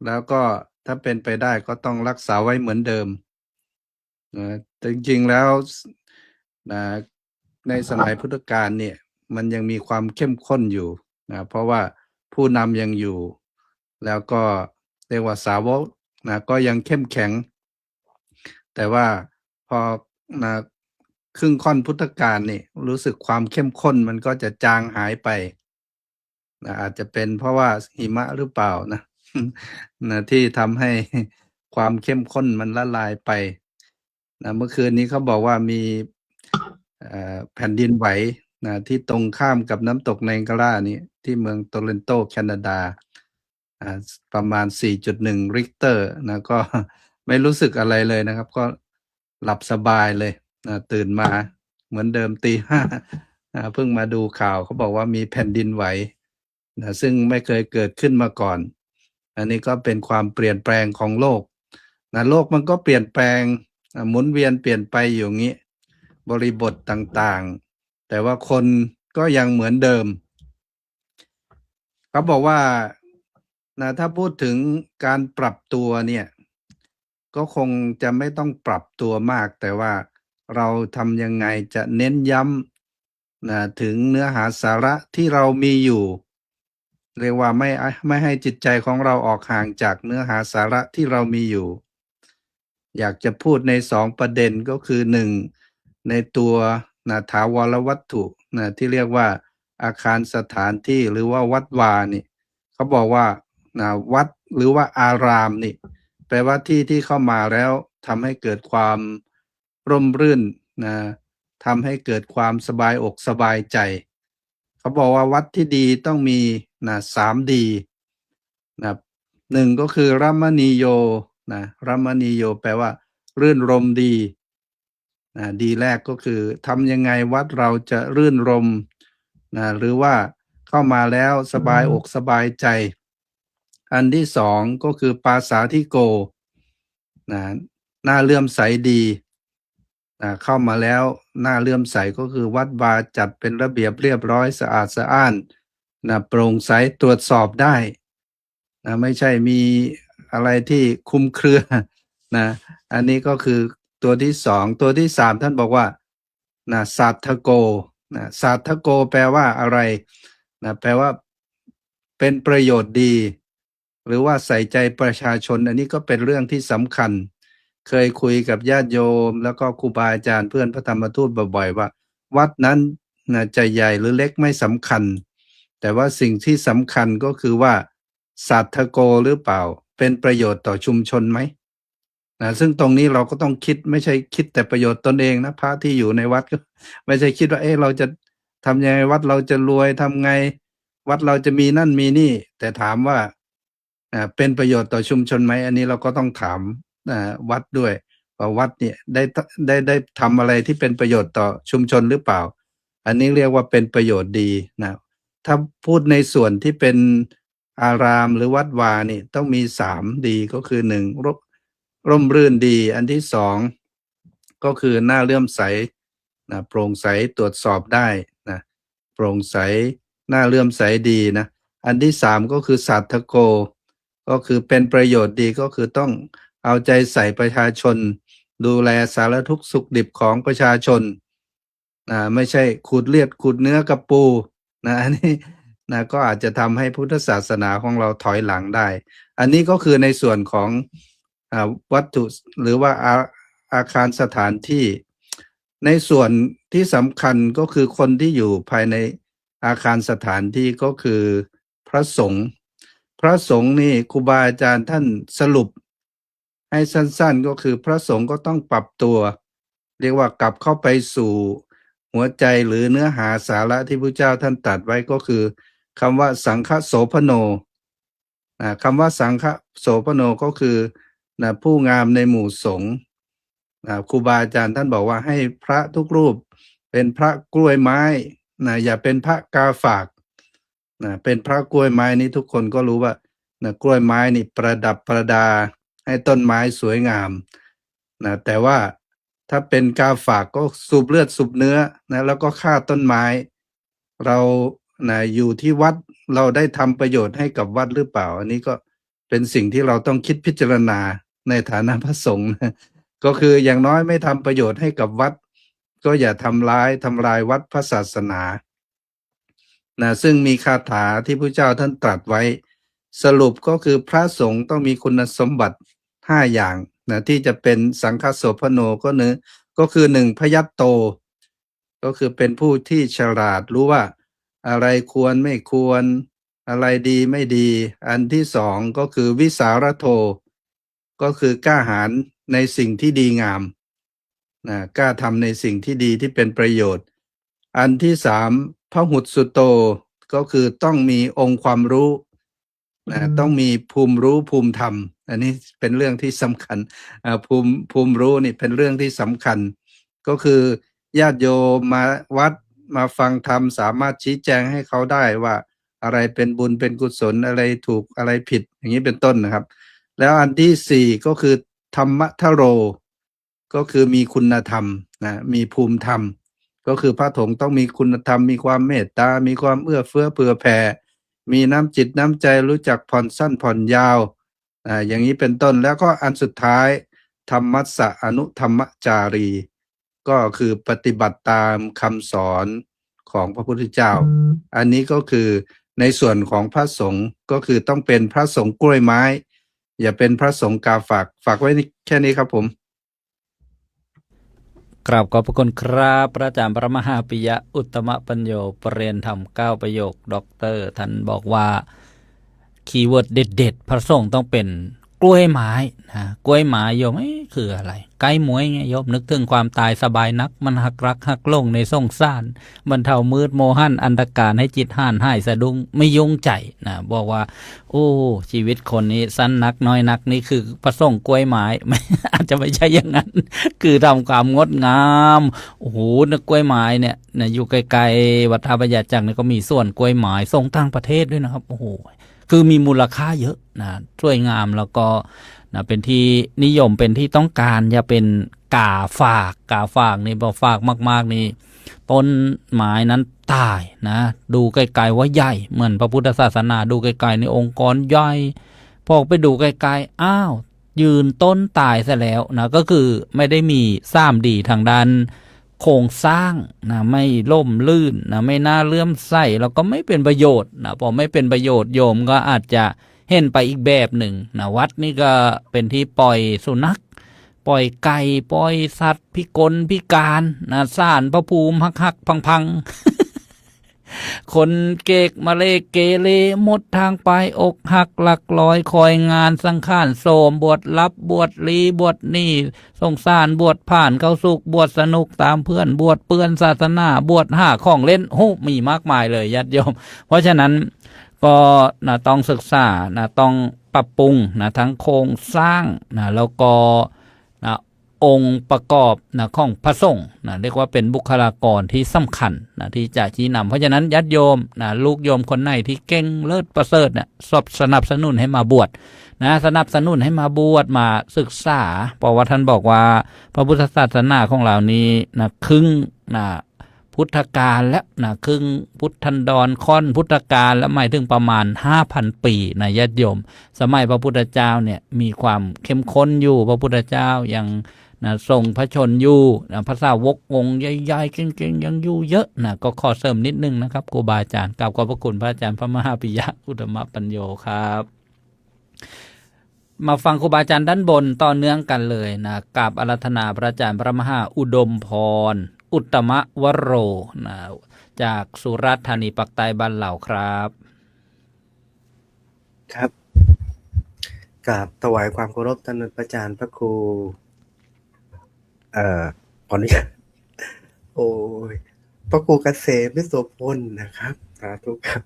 S7: แล้วก็ถ้าเป็นไปได้ก็ต้องรักษาไว้เหมือนเดิมแต่จริงๆแล้วในสมัยพุทธกาลเนี่ยมันยังมีความเข้มข้นอยู่เพราะว่าผู้นำยังอยู่แล้วก็เรียกว่าสาวกก็ยังเข้มแข็งแต่ว่าพอครึ่งค่อนพุทธกาลนี่รู้สึกความเข้มข้นมันก็จะจางหายไปอาจจะเป็นเพราะว่าหิมะหรือเปล่านะ ที่ทำให้ความเข้มข้นมันละลายไปเมื่อคืนนี้เขาบอกว่ามีแผ่นดินไหวที่ตรงข้ามกับน้ำตกไนการานี่ที่เมืองโตรอนโตแคนาดาประมาณ 4.1 ริกเตอร์ก็ไม่รู้สึกอะไรเลยนะครับก็หลับสบายเลยตื่นมาเหมือนเดิมตี 5เพิ่งมาดูข่าวเขาบอกว่ามีแผ่นดินไหวซึ่งไม่เคยเกิดขึ้นมาก่อนอันนี้ก็เป็นความเปลี่ยนแปลงของโลกโลกมันก็เปลี่ยนแปลงหมุนเวียนเปลี่ยนไปอยู่งี้บริบทต่างๆแต่ว่าคนก็ยังเหมือนเดิมเขาบอกว่าถ้าพูดถึงการปรับตัวเนี่ยก็คงจะไม่ต้องปรับตัวมากแต่ว่าเราทำยังไงจะเน้นย้ำถึงเนื้อหาสาระที่เรามีอยู่เรียกว่าไม่ให้จิตใจของเราออกห่างจากเนื้อหาสาระที่เรามีอยู่อยากจะพูดใน2ประเด็นก็คือ1ในตัวถาวรวัตถุที่เรียกว่าอาคารสถานที่หรือว่าวัดวานี่เขาบอกว่าวัดหรือว่าอารามนี่แปลว่าที่เข้ามาแล้วทำให้เกิดความร่มรื่นทำให้เกิดความสบายอกสบายใจเขาบอกว่าวัดที่ดีต้องมี3 ดี1ก็คือรัมมณีโยรัมมณีโยแปลว่ารื่นรมดีดีแรกก็คือทำยังไงวัดเราจะรื่นรมหรือว่าเข้ามาแล้วสบายอกสบายใจอันที่2ก็คือปาสาธิโกน่าเลื่อมใสดีเข้ามาแล้วน่าเลื่อมใสก็คือวัดวาจัดเป็นระเบียบเรียบร้อยสะอาดสะอ้านโปร่งใสตรวจสอบได้ไม่ใช่มีอะไรที่คลุมเครืออันนี้ก็คือตัวที่2ตัวที่3ท่านบอกว่าสัทธโกสัทธโกแปลว่าอะไรแปลว่าเป็นประโยชน์ดีหรือว่าใส่ใจประชาชนอันนี้ก็เป็นเรื่องที่สำคัญเคยคุยกับญาติโยมแล้วก็ครูบาอาจารย์เพื่อนพระธรรมทูตบ่อยๆว่าวัดนั้นจะใหญ่หรือเล็กไม่สำคัญแต่ว่าสิ่งที่สำคัญก็คือว่าสัทธโกหรือเปล่าเป็นประโยชน์ต่อชุมชนไหมซึ่งตรงนี้เราก็ต้องคิดไม่ใช่คิดแต่ประโยชน์ตนเองนะพระที่อยู่ในวัดก็ไม่ใช่คิดว่าเราจะทำยังไงวัดเราจะรวยทำไงวัดเราจะมีนั่นมีนี่แต่ถามว่าเป็นประโยชน์ต่อชุมชนไหมอันนี้เราก็ต้องถามวัดด้วยว่าวัดเนี่ยได้ทำอะไรที่เป็นประโยชน์ต่อชุมชนหรือเปล่าอันนี้เรียกว่าเป็นประโยชน์ดีถ้าพูดในส่วนที่เป็นอารามหรือวัดวานี่ต้องมี3ดีก็คือ1ร่มรื่นดีอันที่2ก็คือน่าเลื่อมใสโปร่งใสตรวจสอบได้โปร่งใสน่าเลื่อมใสดีอันที่3ก็คือสัทธโกก็คือเป็นประโยชน์ดีก็คือต้อง เอาใจใส่ประชาชน ดูแลสารทุกข์สุขดิบของประชาชนไม่ใช่ขูดเลือดขูดเนื้อกับปูอันนี้ก็อาจจะทำให้พุทธศาสนาของเราถอยหลังได้ อันนี้ก็คือในส่วนของวัตถุหรือว่าอาคารสถานที่ในส่วนที่สำคัญก็คือคนที่อยู่ภายในอาคารสถานที่ก็คือพระสงฆ์นี่ครูบาอาจารย์ท่านสรุปให้สั้นๆก็คือพระสงฆ์ก็ต้องปรับตัวเรียกว่ากลับเข้าไปสู่หัวใจหรือเนื้อหาสาระที่พระเจ้าท่านตรัสไว้ก็คือคำว่าสังฆโสพโนคำว่าสังฆโสพโนก็คือผู้งามในหมู่สงฆ์ครูบาอาจารย์ท่านบอกว่าให้พระทุกรูปเป็นพระกล้วยไม้อย่าเป็นพระกาฝากเป็นพระกล้วยไม้นี้ทุกคนก็รู้ว่ากล้วยไม้นี่ประดับประดาให้ต้นไม้สวยงามแต่ว่าถ้าเป็นกาฝากก็สูบเลือดสูบเนื้อแล้วก็ฆ่าต้นไม้เราอยู่ที่วัดเราได้ทำประโยชน์ให้กับวัดหรือเปล่าอันนี้ก็เป็นสิ่งที่เราต้องคิดพิจารณาในฐานะพระสงฆ์ก็คืออย่างน้อยไม่ทำประโยชน์ให้กับวัดก็อย่าทำลายวัดพระศาสนาซึ่งมีคาถาที่พระเจ้าท่านตรัสไว้สรุปก็คือพระสงฆ์ต้องมีคุณสมบัติ5อย่างที่จะเป็นสังฆโสพโนก็คือ1พยัตโตก็คือเป็นผู้ที่ฉลาดรู้ว่าอะไรควรไม่ควรอะไรดีไม่ดีอันที่2ก็คือวิสารโทก็คือกล้าหาญในสิ่งที่ดีงามกล้าทำในสิ่งที่ดีที่เป็นประโยชน์อันที่3พหุสุโตก็คือต้องมีองค์ความรู้ต้องมีภูมิรู้ภูมิธรรมอันนี้เป็นเรื่องที่สำคัญภูมิรู้นี่เป็นเรื่องที่สำคัญก็คือญาติโยมมาวัดมาฟังธรรมสามารถชี้แจงให้เขาได้ว่าอะไรเป็นบุญเป็นกุศลอะไรถูกอะไรผิดอย่างนี้เป็นต้นนะครับแล้วอันที่4ก็คือธรรมทโรก็คือมีคุณธรรมมีภูมิธรรมก็คือพระสงฆ์ต้องมีคุณธรรมมีความเมตตามีความเอื้อเฟื้อเผื่อแผ่มีน้ำจิตน้ำใจรู้จักผ่อนสั้นผ่อนยาวอย่างนี้เป็นต้นแล้วก็อันสุดท้ายธรรมัสสะอนุธรรมจารีก็คือปฏิบัติตามคำสอนของพระพุทธเจ้าอันนี้ก็คือในส่วนของพระสงฆ์ก็คือต้องเป็นพระสงฆ์กล้วยไม้อย่าเป็นพระสงฆ์กาฝากไว้แค่นี้ครับผม
S2: กราบขอบพระคุณครับพระอาจารย์พระมหาปิยะอุตตมปัญโยปรริญญาธรรม9ประโยคด็อกเตอร์ท่านบอกว่าคีย์เวิร์ดเด็ดๆพระสงฆ์ต้องเป็นกล้วยไม้กล้วยไม้โยมคืออะไรไก่มวยไงโยมนึกถึงความตายสบายนักมันหักรักหักลงในสงสารบรรเทามืดโมหันอันตรการให้จิตห่านหายสะดุ้งไม่ยุ่งใจบอกว่าโอ้ชีวิตคนนี้สั้นนักน้อยนักนี่คือพระสงฆ์กล้วยไม้ อาจจะไม่ใช่อย่างนั้น คือทำความงดงามโอ้โหนึกกล้วยไม้เนี่ยอยู่ไกลๆวัดท่าพระยาจักรนี่ก็มีส่วนกล้วยไม้ส่งต่างประเทศด้วยนะครับโอ้โหคือมีมูลค่าเยอะสวยงามแล้วก็เป็นที่นิยมเป็นที่ต้องการอย่าเป็นกาฝากนี่พอฝากมากๆนี่ต้นไม้นั้นตายดูไกลๆว่าใหญ่เหมือนพระพุทธศาสนาดูไกลๆในองค์กรใหญ่พอไปดูไกลๆอ้าวยืนต้นตายซะแล้วก็คือไม่ได้มี3Dทางด้านโครงสร้างไม่ล่มลื่นไม่น่าเลื่อมใสแล้วก็ไม่เป็นประโยชน์พอไม่เป็นประโยชน์โยมก็อาจจะเห็นไปอีกแบบหนึ่งวัดนี่ก็เป็นที่ปล่อยสุนัขปล่อยไก่ปล่อยสัตว์พิกลพิการสร้างพระภูมิหักๆพังๆ คนเกกมาเลเกเรหมดทางไปอกหักหลักลอยคอยงานสังขารโสมบวชรับบวชลีบวชนี่สงสารบวชผ่านเข้าสุขบวชสนุกตามเพื่อนบวชเปื้อนศาสนาบวชหาของเล่นมีมากมายเลยญาติโยมเพราะฉะนั้นก็ต้องศึกษาต้องปรับปรุงทั้งโครงสร้างแล้วก็องค์ประกอบของพระสงฆ์เรียกว่าเป็นบุคลากรที่สำคัญที่จะชี้นำเพราะฉะนั้นญาติโยมลูกโยมคนไหนที่เก่งเลิศประเสริฐสนับสนุนให้มาบวชสนับสนุนให้มาบวชมาศึกษาเพราะว่าท่านบอกว่าพระพุทธศาสนาของเรานี้ครึ่งผ พุทธกาลแล้วนะครึ่งพุทธันดรค่อนพุทธกาลแล้วหมายถึงประมาณ 5,000 ปีนะญาติโยมสมัยพระพุทธเจ้าเนี่ยมีความเข้มข้นอยู่พระพุทธเจ้ายังนะทรงพระชนอยู่นะพระสาวกองค์ใหญ่ๆเก่งๆยังอยู่เยอะนะก็ขอเสริมนิดนึงนะครับครูบาอาจารย์กราบขอบพระคุณพระอาจารย์พระมหาปิยะอุตตมปัญโยครับ มาฟังครูบาอาจารย์ด้านบนต่อเนื่องกันเลยนะกราบอาราธนาพระอาจารย์พระมหาอุดมพรอุตตมวโรนะจากสุราษฎร์ธานีปักใต้บ้านเหล่าครับ
S8: ครับกราบถวายความเคารพท่านพระอาจารย์พระครูขออนุญาตโอ้ยพระครูเกษมวิโสพลนะครับสาธุครับ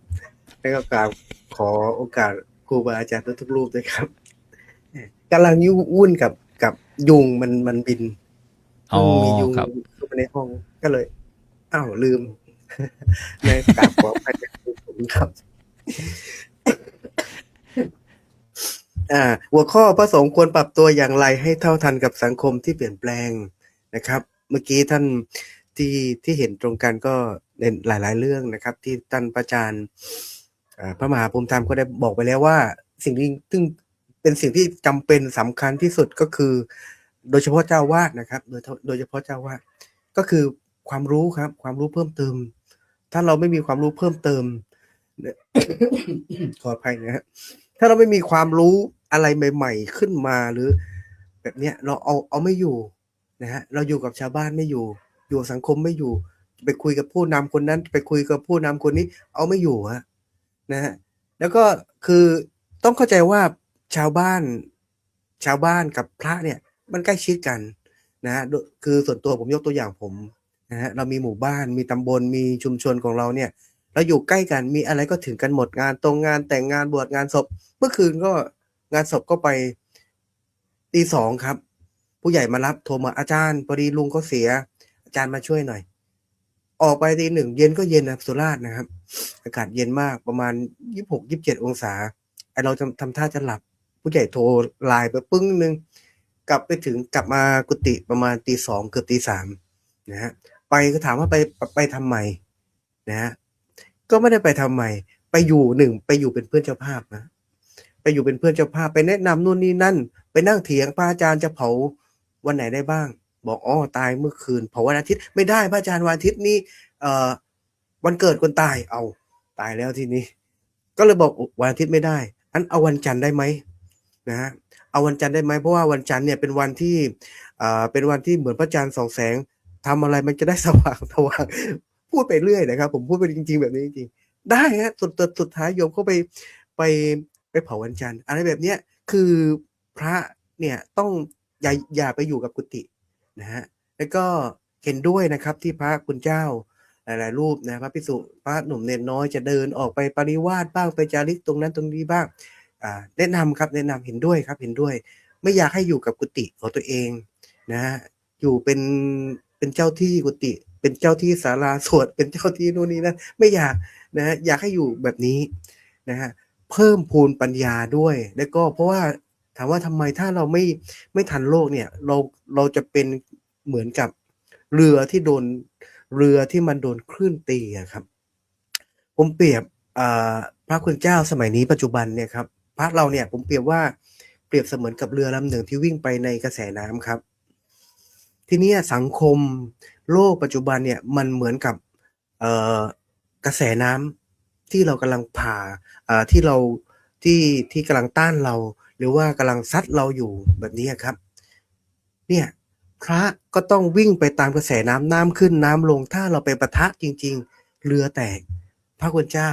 S8: แล้วก็กราบขอโอกาสครูบาอาจารย์ทุกรูปด้วยครับกำลังวุ่นกับยุงมันบิน
S2: อ๋อ
S8: มียุง
S2: ครับ
S8: เข้ามาในห้องก็เลยอ้าวลืม ในกราบขอพระอาจารย์ผมครับ หัวข้อพระสงฆ์ควรปรับตัวอย่างไรให้เท่าทันกับสังคมที่เปลี่ยนแปลงนะครับ เมื่อกี้ท่านที่เห็นตรงกันก็ในหลายๆเรื่องนะครับ ที่ท่านพระอาจารย์พระมหาภูมิธรรมก็ได้บอกไปแล้วว่าสิ่งที่ซึ่งเป็นสิ่งที่จำเป็นสำคัญที่สุดก็คือ โดยเฉพาะเจ้าวาดนะครับโดยเฉพาะเจ้าวาดก็คือความรู้ครับความรู้เพิ่มเติมถ้าเราไม่มีความรู้เพิ่มเติม ขออภัยนะฮะถ้าเราไม่มีความรู้อะไรใหม่ๆขึ้นมาหรือแบบเนี้ยเราเอาไม่อยู่นะฮะเราอยู่กับชาวบ้านไม่อยู่กับสังคมไม่อยู่ไปคุยกับผู้นำคนนั้นไปคุยกับผู้นำคนนี้เอาไม่อยู่ฮะนะฮะแล้วก็คือต้องเข้าใจว่าชาวบ้านกับพระเนี่ยมันใกล้ชิดกันนะฮะคือส่วนตัวผมยกตัวอย่างผมนะฮะเรามีหมู่บ้านมีตำบลมีชุมชนของเราเนี่ยเราอยู่ใกล้กันมีอะไรก็ถึงกันหมดงานตรงงานแต่งงานบวชงานศพเมื่อคืนก็งานศพก็ไปตี 2ครับผู้ใหญ่มารับโทรมาอาจารย์พอดีลุงเขาเสียอาจารย์มาช่วยหน่อยออกไปตี 1เย็นก็เย็นนะสุราษฎร์นะครับอากาศเย็นมากประมาณ26-27องศาไอเราทำท่าจะหลับผู้ใหญ่โทรไลน์ไปปึ้งนึงกลับมากุฏิประมาณตี 2เกือบตี 3นะฮะไปก็ถามว่าไปทำไมนะฮะก็ไม่ได้ไปทำไมไปอยู่ไปอยู่เป็นเพื่อนเจ้าภาพนะไปอยู่เป็นเพื่อนเจ้าภาพไปแนะนำนู่นนี่นั่นไปนั่งเถียงพระอาจารย์จะเผาวันไหนได้บ้างบอกตายเมื่อคืนเผาวันอาทิตย์ไม่ได้พระอาจารย์วันอาทิตย์นี้วันเกิดคนตายตายแล้วทีนี้ก็เลยบอกวันอาทิตย์ไม่ได้อันเอาวันจันทร์ได้ไหมนะฮะเอาวันจันทร์ได้ไหมเพราะว่าวันจันทร์เนี่ยเป็นวันที่เหมือนพระจันทร์ส่องแสงทำอะไรมันจะได้สว่างพูดไปเรื่อยนะครับผมพูดไปจริงๆแบบนี้จริงๆได้ฮะสุดท้ายโยมก็ไปเผาวันจันทร์อะไรแบบเนี้ยคือพระเนี่ยต้องอย่าไปอยู่กับกุฏินะฮะแล้วก็เห็นด้วยนะครับที่พระคุณเจ้าหลายๆรูปนะพระภิกษุพระหนุ่มเนนน้อยจะเดินออกไปปริวาสบ้างไปจาริกตรงนั้นตรงนี้บ้างแนะนำครับแนะนำเห็นด้วยครับเห็นด้วยไม่อยากให้อยู่กับกุฏิของตัวเองนะฮะอยู่เป็นเจ้าที่กุฏิเป็นเจ้าที่ศาลาสวดเป็นเจ้าที่นู่นนี่นั่นไม่อยากนะฮะอยากให้อยู่แบบนี้นะฮะเพิ่มพูนปัญญาด้วยแล้วก็เพราะว่าถามว่าทำไมถ้าเราไม่ทันโลกเนี่ยเราจะเป็นเหมือนกับเรือที่มันโดนคลื่นตีครับผมเปรียบพระคุณเจ้าสมัยนี้ปัจจุบันเนี่ยครับพระเราเนี่ยผมเปรียบเสมือนกับเรือลำหนึ่งที่วิ่งไปในกระแสน้ำครับทีนี้สังคมโลกปัจจุบันเนี่ยมันเหมือนกับกระแสน้ำที่เรากำลังผ่าที่กำลังต้านเราหรือว่ากำลังซัดเราอยู่แบบนี้ครับเนี่ยพระก็ต้องวิ่งไปตามกระแสน้ำขึ้นน้ำลงถ้าเราไปปะทะจริงๆเรือแตกพระคุณเจ้า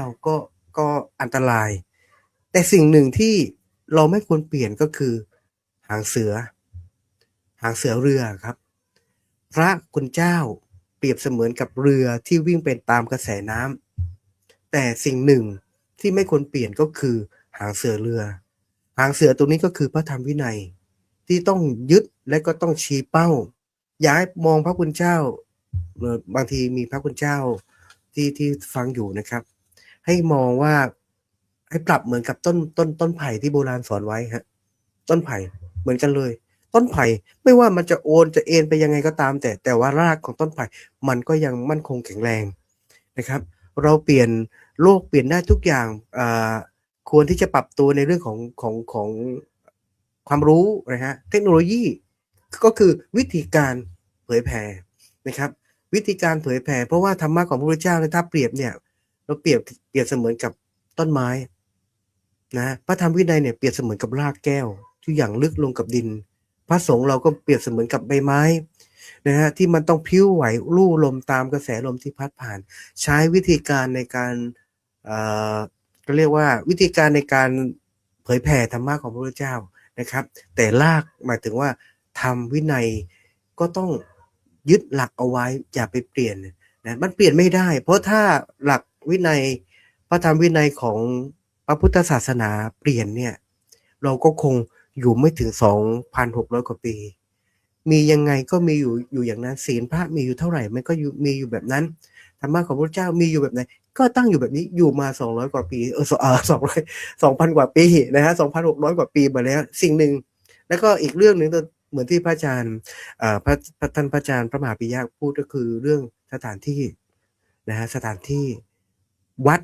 S8: ก็อันตรายแต่สิ่งหนึ่งที่เราไม่ควรเปลี่ยนก็คือหางเสือเรือครับพระคุณเจ้าเปรียบเสมือนกับเรือที่วิ่งไปตามกระแสน้ำแต่สิ่งหนึ่งที่ไม่ควรเปลี่ยนก็คือหางเสือเรือหางเสือตรงนี้ก็คือพระธรรมวินัยที่ต้องยึดและก็ต้องชี้เป้าอย่าให้มองพระคุณเจ้าบางทีมีพระคุณเจ้าที่ฟังอยู่นะครับให้มองว่าให้ปรับเหมือนกับต้นไผ่ที่โบราณสอนไว้ฮะต้นไผ่เหมือนกันเลย ต้นไผ่ไม่ว่ามันจะโอนจะเอ็นไปยังไงก็ตามแต่ว่ารากของต้นไผ่มันก็ยังมั่นคงแข็งแรงนะครับเราเปลี่ยนโลกเปลี่ยนได้ทุกอย่างควรที่จะปรับตัวในเรื่องของความรู้นะฮะเทคโนโลยีก็คือวิธีการเผยแผ่นะครับวิธีการเผยแผ่เพราะว่าธรรมะของพระพุทธเจ้าถ้าเปรียบเนี่ยเราเปรียบเสมือนกับต้นไม้นะพระธรรมวินัยเนี่ยเปรียบเสมือนกับรากแก้วที่อย่างลึกลงกับดินพระสงฆ์เราก็เปรียบเสมือนกับใบไม้นะฮะที่มันต้องพิ้วไหวลู่ลมตามกระแสลมที่พัดผ่านใช้วิธีการในการก็เรียกว่าวิธีการในการเผยแผ่ธรรมะของพระพุทธเจ้านะครับแต่รากหมายถึงว่าธรรมวินัยก็ต้องยึดหลักเอาไว้อย่าไปเปลี่ยนนะมันเปลี่ยนไม่ได้เพราะถ้าหลักวินัยพระธรรมวินัยของพระพุทธศาสนาเปลี่ยนเนี่ยเราก็คงอยู่ไม่ถึง 2,600 กว่าปีมียังไงก็มีอยู่อย่างนั้นศีลพระมีอยู่เท่าไหร่มันก็มีอยู่แบบนั้นธรรมะของพระเจ้ามีอยู่แบบไหนก็ตั้งอยู่แบบนี้อยู่มา200 กว่าปี2,000 กว่าปีนะฮะ 2,600 กว่าปีมาแล้วสิ่งหนึ่งแล้วก็อีกเรื่องหนึ่งเหมือนที่พระอาจารย์ท่านพระอาจารย์พระมหาปิยะพูดก็คือเรื่องสถานที่นะฮะสถานที่วั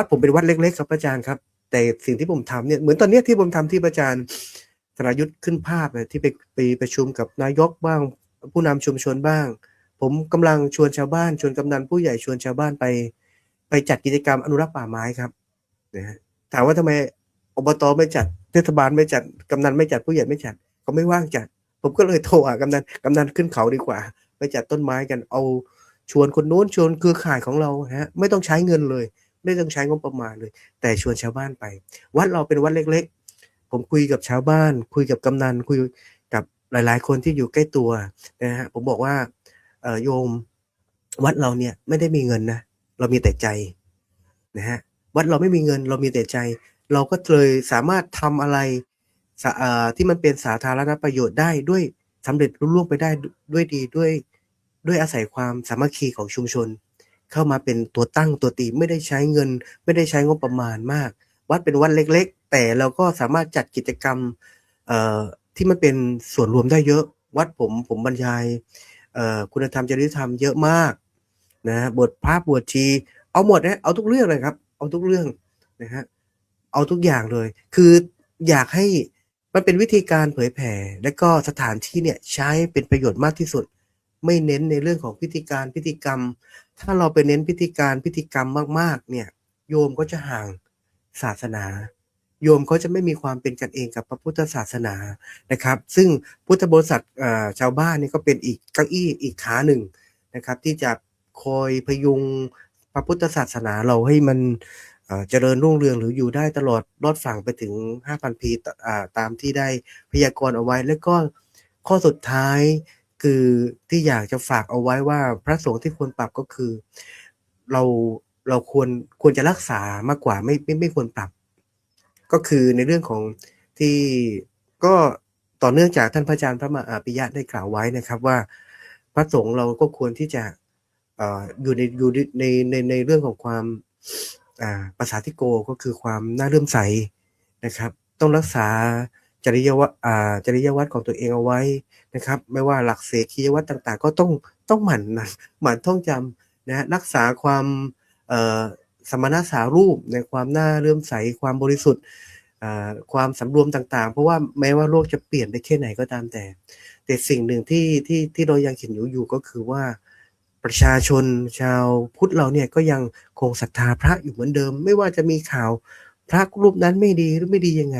S8: ดผมเป็นวัดเล็กๆครับพระอาจารย์ครับแต่สิ่งที่ผมทำเนี่ยเหมือนตอนนี้ที่ผมทำที่พระอาจารย์ธรายุทธขึ้นภาพที่ไปประชุมกับนายกบ้างผู้นำชุมชนบ้างผมกำลังชวนชาวบ้านชวนกำนันผู้ใหญ่ชวนชาวบ้านไปจัดกิจกรรมอนุรักษ์ป่าไม้ครับนะฮะถามว่าทำไมอบตไม่จัดเทศบาลไม่จัดกำนันไม่จัดผู้ใหญ่ไม่จัดก็ไม่ว่างจัดผมก็เลยโทรหากำนันขึ้นเขาดีกว่าไปจัดต้นไม้กันเอาชวนคนโน้นชวนเครือข่ายของเราฮะไม่ต้องใช้เงินเลยไม่ต้องใช้งบประมาณเลยแต่ชวนชาวบ้านไปวัดเราเป็นวัดเล็กๆผมคุยกับชาวบ้านคุยกับกำนันคุยกับหลายๆคนที่อยู่ใกล้ตัวนะฮะผมบอกว่าโยมวัดเราเนี่ยไม่ได้มีเงินนะเรามีแต่ใจนะฮะวัดเราไม่มีเงินเรามีแต่ใจเราก็เลยสามารถทำอะไรที่มันเป็นสาธารณประโยชน์ได้ด้วยสำเร็จรุ่ล่วงไปได้ด้วยดีด้วยอาศัยความสามัคคีของชุมชนเข้ามาเป็นตัวตั้งตัวตีไม่ได้ใช้เงินไม่ได้ใช้งบประมาณมากวัดเป็นวัดเล็กๆแต่เราก็สามารถจัดกิจกรรมที่มันเป็นส่วนรวมได้เยอะวัดผมบรรยายคุณธรรมจริยธรรมเยอะมากนะบทพระบวชชีเอาหมดนะเอาทุกเรื่องเลยครับเอาทุกเรื่องนะฮะเอาทุกอย่างเลยคืออยากให้มันเป็นวิธีการเผยแผ่และก็สถานที่เนี่ยใช้เป็นประโยชน์มากที่สุดไม่เน้นในเรื่องของพิธีการพิธีกรรมถ้าเราไปเน้นพิธีการพิธีกรรมมากๆเนี่ยโยมก็จะห่างศาสนาโยมเขาจะไม่มีความเป็นกันเองกับพระพุทธศาสนานะครับซึ่งพุทธบริษัทชาวบ้านนี่ก็เป็นอีกเก้าอี้อีกขาหนึ่งนะครับที่จะคอยพยุงพระพุทธศาสนาเราให้มันเจริญรุ่งเรืองหรืออยู่ได้ตลอดรอดฝั่งไปถึง 5,000 ปีตามที่ได้พยากรณ์เอาไว้แล้วก็ข้อสุดท้ายคือที่อยากจะฝากเอาไว้ว่าพระสงฆ์ที่ควรปรับก็คือเราควรจะรักษามากกว่าไม่ควรปรับก็คือในเรื่องของที่ก็ต่อเนื่องจากท่านพระอาจารย์พระมหาปิยะได้กล่าวไว้นะครับว่าพระสงฆ์เราก็ควรที่จะอยู่ในเรื่องของความปัสสาธิโกก็คือความน่าเลื่อมใสนะครับต้องรักษาจริยวัตรของตัวเองเอาไว้นะครับไม่ว่าหลักเสขียวัตรต่างๆก็ต้องหมั่นท่องจำนะรักษาความสมณสารูปในความน่าเลื่อมใสความบริสุทธิ์ความสำรวมต่างๆเพราะว่าแม้ว่าโลกจะเปลี่ยนไปแค่ไหนก็ตามแต่สิ่งหนึ่งที่เรายังเห็นอยู่ก็คือว่าประชาชนชาวพุทธเราเนี่ยก็ยังคงศรัทธาพระอยู่เหมือนเดิมไม่ว่าจะมีข่าวพระรูปนั้นไม่ดีหรือไม่ดียังไง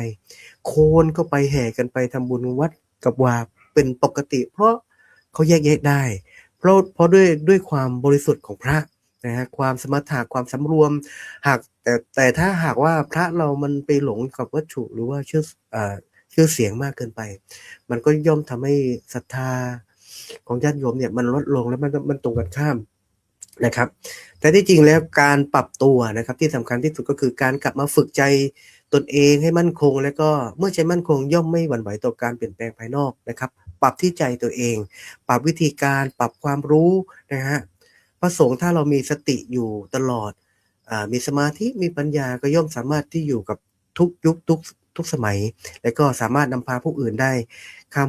S8: โคนก็ไปแห่กันไปทำบุญวัดกับวาเป็นปกติเพราะเขาแยกแยะได้เพราะด้วยความบริสุทธิ์ของพระนะฮะความสมถะความสำรวมหากแต่ถ้าหากว่าพระเรามันไปหลงกับวัตถุหรือว่าชื่อเสียงมากเกินไปมันก็ย่อมทำให้ศรัทธาของญาติโยมเนี่ยมันลดลงแล้วมันตรงกันข้ามนะครับแต่ที่จริงแล้วการปรับตัวนะครับที่สำคัญที่สุดก็คือการกลับมาฝึกใจตนเองให้มั่นคงแล้วก็เมื่อใจมั่นคงย่อมไม่หวั่นไหวต่อการเปลี่ยนแปลงภายนอกนะครับปรับที่ใจตัวเองปรับวิธีการปรับความรู้นะฮะพระสงฆ์ถ้าเรามีสติอยู่ตลอดมีสมาธิมีปัญญาก็ย่อมสามารถที่อยู่กับทุกยุค ทุกสมัย และก็สามารถนำพาผู้อื่นได้ข้าม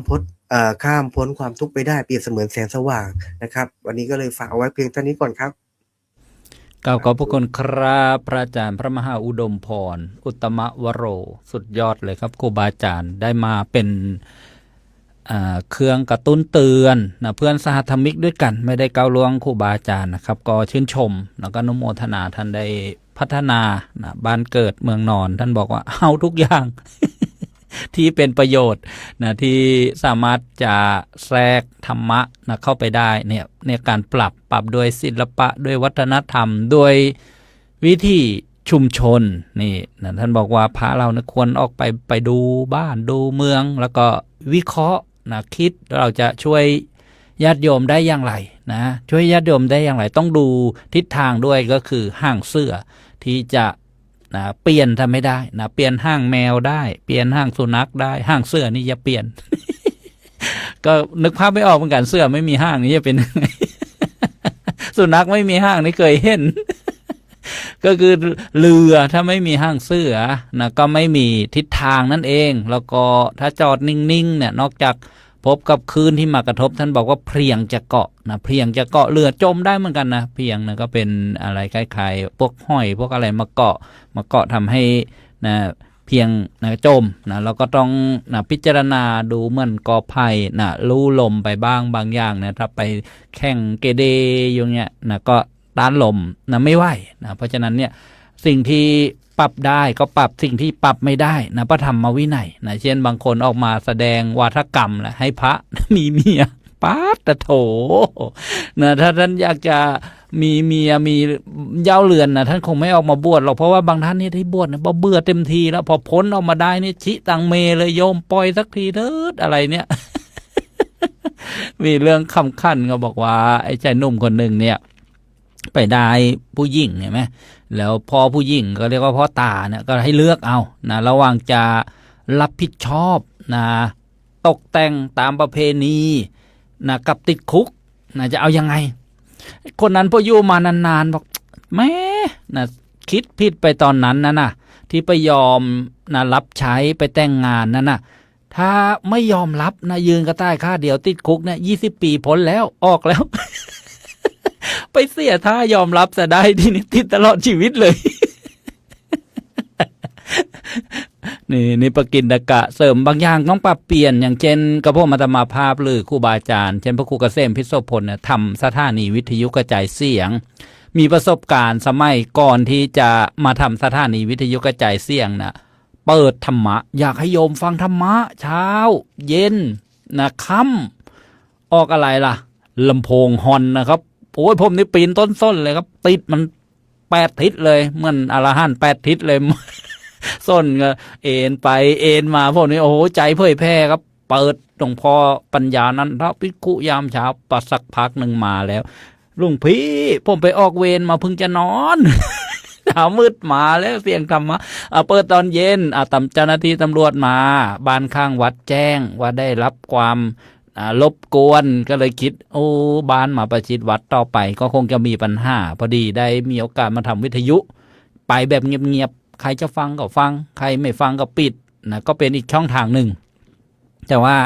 S8: พ้นความทุกข์ไปได้เปรียบเสมือนแสงสว่างนะครับ วันนี้ก็เลยฝากเอาไว้เพียงเท่านี้ก่อนครับ
S2: กล่าวขอบพระคุณครับพระอาจารย์พระมหาอุดมพรอุตตมวโรสุดยอดเลยครับครูบาอาจารย์ได้มาเป็นเครื่องกระตุ้นเตือนนะเพื่อนสหธรรมิกด้วยกันไม่ได้ก้าวล่วงครูบาอาจารย์นะครับก็ชื่นชมแล้วก็อนุโมทนาท่านได้พัฒนานะบ้านเกิดเมืองนอนท่านบอกว่าเอาทุกอย่าง ที่เป็นประโยชน์นะที่สามารถจะแทรกธรรมะนะเข้าไปได้เนี่ยการปรับด้วยศิลปะด้วยวัฒนธรรมด้วยวิธีชุมชนนี่นะท่านบอกว่าพระเรานะควรออกไปดูบ้านดูเมืองแล้วก็วิเคราะห์นะคิดเราจะช่วยญาติโยมได้อย่างไรนะช่วยญาติโยมได้อย่างไรต้องดูทิศทางด้วยก็คือห้างเสื้อที่จะนะเปลี่ยนทำไม่ได้นะเปลี่ยนห้างแมวได้เปลี่ยนห้างสุนัขได้ห้างเสื้อนี่อย่าเปลี่ยน ก็นึกภาพไม่ออกเหมือนกันเสื้อไม่มีห้างนี่จะเป็นยังไง สุนัขไม่มีห้างนี่เคยเห็น ก็คือเรือถ้าไม่มีห้างเสื้อนะก็ไม่มีทิศทางนั่นเองแล้วก็ถ้าจอดนิ่งๆเนี่ยนอกจากพบกับคลื่นที่มากระทบท่านบอกว่าเพลียงจะเกาะนะเพลียงจะเกาะเรือจมได้เหมือนกันนะเพลียงนะก็เป็นอะไรคล้ายๆพวกห้อยพวกอะไรมาเกาะทำให้นะเพียงนะจมนะเราก็ต้องนะพิจารณาดูเหมือนกอไผ่นะลู่ลมไปบ้างบางอย่างนะถ้าไปแข่งเกเดอย่างเงี้ยนะก็ต้านลมนะไม่ไหวนะเพราะฉะนั้นเนี่ยสิ่งที่ปรับได้ก็ปรับสิ่งที่ปรับไม่ได้นะพระธรรมวินัยนะเช่นบางคนออกมาแสดงวาทกรรมแหละให้พระ มีเมียป๊าดตะโถนะถ้าท่านอยากจะมีเมียมีเย้าเรือนนะท่านคงไม่ออกมาบวชหรอกเพราะว่าบางท่านนี่ที่บวชนะเบื่อเต็มทีแล้วพอพ้นออกมาได้นี่ชิตังเมเลยโยมปล่อยสักทีเถิดอะไรเนี่ย มีเรื่องคำขั้นก็บอกว่าไอ้ชายหนุ่มคนหนึ่งเนี่ยไปได้ผู้หญิงเห็นไหมแล้วพ่อผู้หญิงก็เรียกว่าพ่อตาเนี่ยก็ให้เลือกเอานะระหว่างจะรับผิดชอบนะตกแต่งตามประเพณีนะกับติดคุกนะจะเอายังไงคนนั้นพออยู่มานานๆบอกแม่นะคิดผิดไปตอนนั้นนะที่ไปยอมนะรับใช้ไปแต่งงานนั่นนะถ้าไม่ยอมรับนะยืนกระต่ายข้าเดียวติดคุกเนี่ย20 ปีพ้นแล้วออกแล้ว ไปเสียท่ายอมรับซะได้ที่นี่ติดตลอดชีวิตเลย นี่ประกินตกะเสริมบางอย่างต้องปรับเปลี่ยนอย่างเช่นกระพวกมัตมาภาพหรือครูบาอาจารย์เช่นพระครูเกษมพิโสพลเนี่ยทำสถานีวิทยุกระจายเสียงมีประสบการณ์สมัยก่อนที่จะมาทำสถานีวิทยุกระจายเสียงนะเปิดธรรมะอยากให้โยมฟังธรรมะเช้าเย็นนะค่ำออกอะไรล่ะลำโพงฮอนนะครับโอ้ยผมนี่ปีนต้นส้นเลยครับติดมัน8 ทิศเลยเหมือนอรหันต์8 ทิศเลย ส้นก็เอ็นไปเอ็นมาพวกนี้โอ้โหใจเผยแพร่ครับเปิดหลวงพ่อปัญญานั้นพระภิกขุยามเช้าประสักพักหนึ่งมาแล้วลุงพี่ผมไปออกเวรมาเพิ่งจะนอน เช้ามืดมาแล้วเสียงธรรมะเปิดตอนเย็นเจ้าหน้าที่ตำรวจมาบ้านข้างวัดแจ้งว่าได้รับความรบกวนก็เลยคิดโอ้บ้านมาประชิดวัดต่อไปก็คงจะมีปัญหาพอดีได้มีโอกาสมาทำวิทยุไปแบบเงียบๆใครจะฟังก็ฟังใครไม่ฟังก็ปิดนะก็เป็นอีกช่องทางหนึ่งแต่ว่า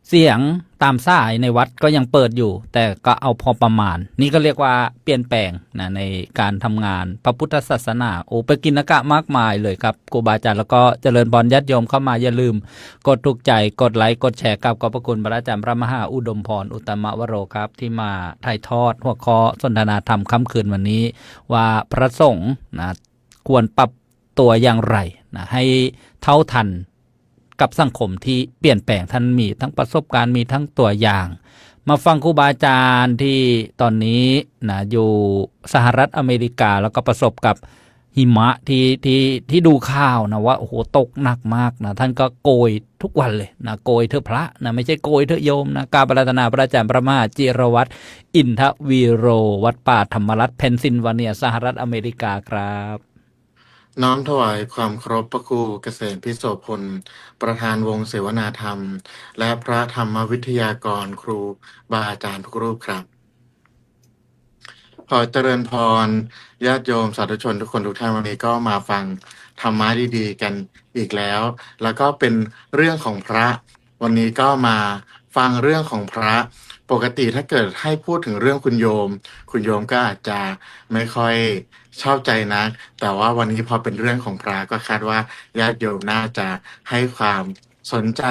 S2: เสียงตามสายในวัดก็ยังเปิดอยู่แต่ก็เอาพอประมาณนี่ก็เรียกว่าเปลี่ยนแปลงนะในการทำงานพระพุทธศาสนาโอ้ไปกินนกะมากมายเลยครับครูบาอาจารย์แล้วก็เจริญพรญาติโยมเข้ามาอย่าลืมกดถูกใจกดไลค์กดแชร์กับขอบพระคุณพระอาจารย์พระมหาอุดมพรอุตตมวโรครับที่มาถ่ายทอดหัวข้อสนทนาธรรมค่ำคืนวันนี้ว่าพระสงฆ์นะควรปรับตัวอย่างไรนะให้เท่าทันกับสังคมที่เปลี่ยนแปลงท่านมีทั้งประสบการณ์มีทั้งตัวอย่างมาฟังครูบาอาจารย์ที่ตอนนี้นะอยู่สหรัฐอเมริกาแล้วก็ประสบกับหิมะที่ดูข่าวนะว่าโอ้โหตกหนักมากนะท่านก็โกยทุกวันเลยนะโกยเถอะพระนะไม่ใช่โกยเถอะโยมนะกราบอาราธนาพระอาจารย์พระมหาจิรวัตรอินทวีโรวัดป่าธรรมรัตน์เพนซิลเวเนียสหรัฐอเมริกาครับ
S9: น้อมถวายความเคารพพระครูเกษมพิโสพลประธานวงเสวนาธรรมและพระธรรมวิทยากรครูบาอาจารย์ทุกรูปครับขอเจริญพรญาติโยมสาธุชนทุกคนทุกท่านวันนี้ก็มาฟัง ธรรมะดีๆกันอีกแล้ว แล้วก็เป็นเรื่องของพระ วันนี้ก็มาฟังเรื่องของพระ ปกติถ้าเกิดให้พูดถึงเรื่องคุณโยมก็อาจจะไม่ค่อยชอบใจนัก แต่ว่าวันนี้พอเป็นเรื่องของพระก็คาดว่าญาติโยมน่าจะให้ความสนใจ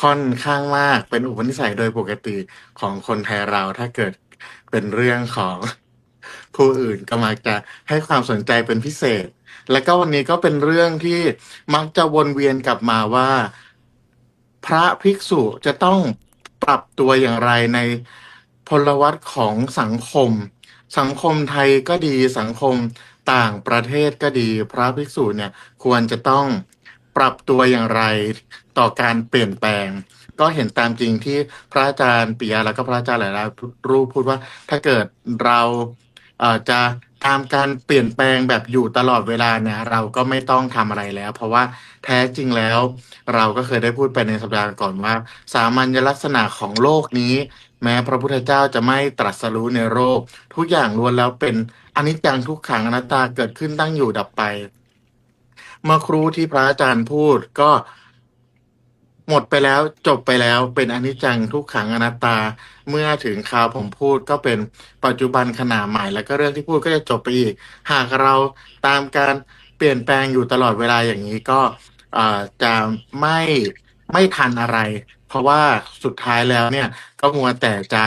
S9: ค่อนข้างมาก เป็นอุปนิสัยโดยปกติของคนไทยเราถ้าเกิดเป็นเรื่องของ ผู้อื่นก็มักจะให้ความสนใจเป็นพิเศษ แล้วก็วันนี้ก็เป็นเรื่องที่มักจะวนเวียนกลับมาว่า พระภิกษุจะต้องปรับตัวอย่างไรในพลวัตของสังคม สังคมไทยก็ดีสังคมต่างประเทศก็ดี พระภิกษุเนี่ยควรจะต้องปรับตัวอย่างไรต่อการเปลี่ยนแปลง ก็เห็นตามจริงที่พระอาจารย์ปิยะแล้วก็พระอาจารย์หลายๆรูปพูดว่าถ้าเกิดเราจะตามการเปลี่ยนแปลงแบบอยู่ตลอดเวลาเนี่ยเราก็ไม่ต้องทำอะไรแล้ว เพราะว่าแท้จริงแล้ว เราก็เคยได้พูดไปในสัปดาห์ก่อนว่า สามัญลักษณะของโลกนี้ แม้พระพุทธเจ้าจะไม่ตรัสรู้ในโลกทุกอย่างล้วนแล้วเป็นอนิจจังทุกขังอนัตตาเกิดขึ้นตั้งอยู่ดับไป เมื่อครูที่พระอาจารย์พูดก็หมดไปแล้วจบไปแล้วเป็นอนิจจังทุกขังอนัตตา เมื่อถึงคราวผมพูดก็เป็นปัจจุบันขณะใหม่แล้วก็เรื่องที่พูดก็จะจบไปอีก หากเราตามการเปลี่ยนแปลงอยู่ตลอดเวลาอย่างนี้ก็จะไม่ทันอะไร เพราะว่าสุดท้ายแล้วเนี่ยก็มัวแต่จะ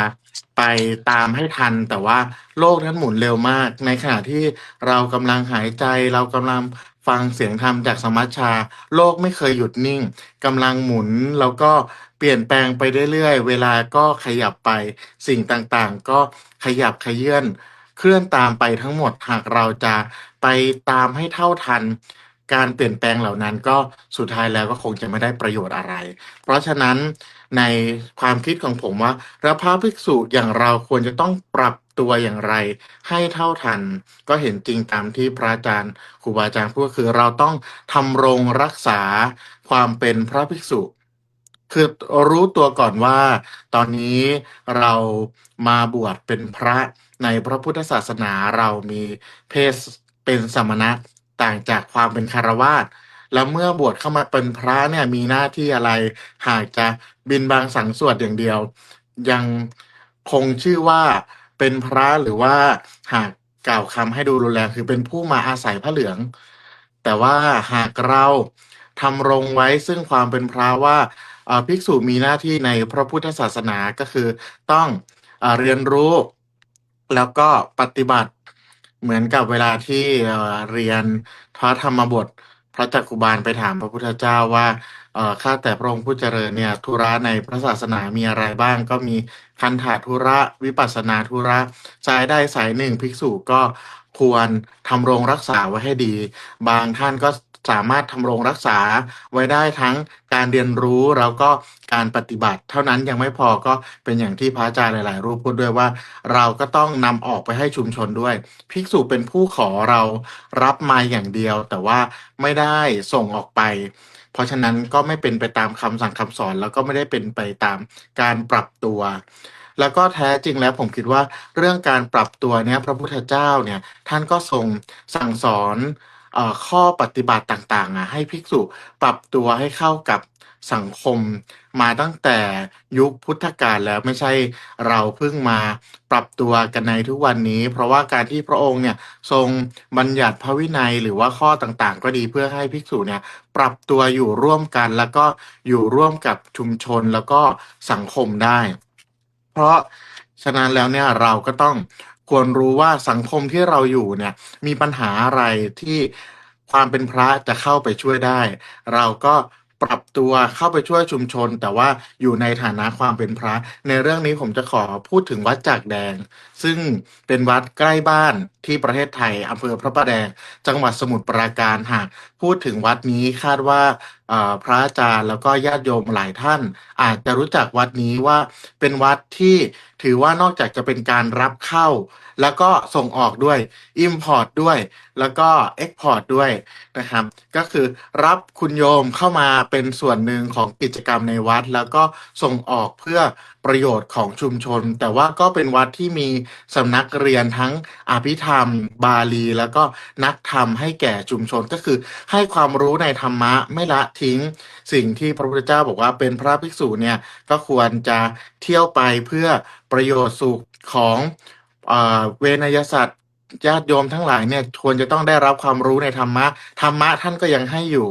S9: ไปตามให้ทัน แต่ว่าโลกนั้นหมุนเร็วมาก ในขณะที่เรากำลังหายใจเรากำลังฟังเสียงธรรมจากสมัชชา โลกไม่เคยหยุดนิ่งกำลังหมุนแล้วก็เปลี่ยนแปลงไปเรื่อยๆเวลาก็ขยับไปสิ่งต่างๆก็ขยับเขยื่อนเคลื่อนตามไปทั้งหมดหากเราจะไปตามให้เท่าทัน การเปลี่ยนแปลงเหล่านั้นก็สุดท้ายแล้วก็คงจะไม่ได้ประโยชน์อะไร เพราะฉะนั้นในความคิดของผมว่าพระภิกษุอย่างเราควรจะต้องปรับตัวอย่างไรให้เท่าทัน ก็เห็นจริงตามที่พระอาจารย์ครูบาอาจารย์พูดคือเราต้องทำรงรักษาความเป็นพระภิกษุ คือรู้ตัวก่อนว่า ตอนนี้เรามาบวชเป็นพระในพระพุทธศาสนาเรามีเพศเป็นสมณะต่างจากความเป็นคฤหัสถ์แล้วเมื่อบวชเข้ามาเป็นพระเนี่ยมีหน้าที่อะไร หากจะบิณฑบาตสังสวดอย่างเดียว ยังคงชื่อว่าเป็นพระหรือว่าหากกล่าวคำให้ดูรุนแรงคือเป็นผู้มาอาศัยพระเหลือง แต่ว่าหากเราทำรงไว้ซึ่งความเป็นพระว่าภิกษุมีหน้าที่ในพระพุทธศาสนาก็คือต้องเรียนรู้ แล้วก็ปฏิบัติเหมือนกับเวลาที่เรียนพระธรรมบท พระจักกุบาลไปถามพระพุทธเจ้าว่าข้าแต่พระองค์ผู้เจริญเนี่ยธุระในพระศาสนามีอะไรบ้าง ก็มีคันธะธุระวิปัสสนาธุระสายใดสายหนึ่งภิกษุก็ควรทำรงรักษาไว้ให้ดี บางท่านก็สามารถทำรงรักษาไว้ได้ทั้งการเรียนรู้แล้วก็การปฏิบัติ เท่านั้นยังไม่พอก็เป็นอย่างที่พระอาจารย์หลายๆรูปพูดด้วยว่า เราก็ต้องนำออกไปให้ชุมชนด้วย ภิกษุเป็นผู้ขอเรารับมาอย่างเดียว แต่ว่าไม่ได้ส่งออกไป เพราะฉะนั้นก็ไม่เป็นไปตามคำสั่งคำสอน แล้วก็ไม่ได้เป็นไปตามการปรับตัว แล้วก็แท้จริงแล้วผมคิดว่าเรื่องการปรับตัวเนี่ยพระพุทธเจ้าเนี่ยท่านก็ทรงสั่งสอนข้อปฏิบัติต่างๆให้ภิกษุปรับตัวให้เข้ากับสังคมมาตั้งแต่ยุคพุทธกาลแล้วไม่ใช่เราเพิ่งมาปรับตัวกันในทุกวันนี้ เพราะว่าการที่พระองค์เนี่ยทรงบัญญัติพระวินัยหรือว่าข้อต่างๆ ก็ดีเพื่อให้ภิกษุเนี่ยปรับตัวอยู่ร่วมกัน แล้วก็อยู่ร่วมกับชุมชนแล้วก็สังคมได้ เพราะฉะนั้นแล้วเนี่ยเราก็ต้องควรรู้ว่าสังคมที่เราอยู่เนี่ยมีปัญหาอะไรที่ความเป็นพระจะเข้าไปช่วยได้ เราก็ปรับตัวเข้าไปช่วยชุมชน แต่ว่าอยู่ในฐานะความเป็นพระ ในเรื่องนี้ผมจะขอพูดถึงวัดจากแดง ซึ่งเป็นวัดใกล้บ้านที่ประเทศไทยอำเภอพระประแดง จังหวัดสมุทรปราการหากพูดถึงวัดนี้คาดว่าพระอาจารย์แล้วก็ญาติโยมหลายท่าน อาจจะรู้จักวัดนี้ว่าเป็นวัดที่ถือว่านอกจากจะเป็นการรับเข้า แล้วก็ส่งออกด้วย Import ด้วย แล้วก็ Export ด้วยนะครับ ก็คือรับคุณโยมเข้ามาเป็นส่วนหนึ่งของกิจกรรมในวัด แล้วก็ส่งออกเพื่อ ประโยชน์ของชุมชน แต่ว่าก็เป็นวัดที่มีสำนักเรียนทั้งอภิธรรมบาลี แล้วก็นักธรรมให้แก่ชุมชนก็คือให้ความรู้ในธรรมะไม่ละทิ้งสิ่งที่พระพุทธเจ้าบอกว่าเป็นพระภิกษุเนี่ยก็ควรจะเที่ยวไปเพื่อประโยชน์สุขของเวนยสัตว์ญาติโยมทั้งหลายเนี่ยควรจะต้องได้รับความรู้ในธรรมะท่านก็ยังให้อยู่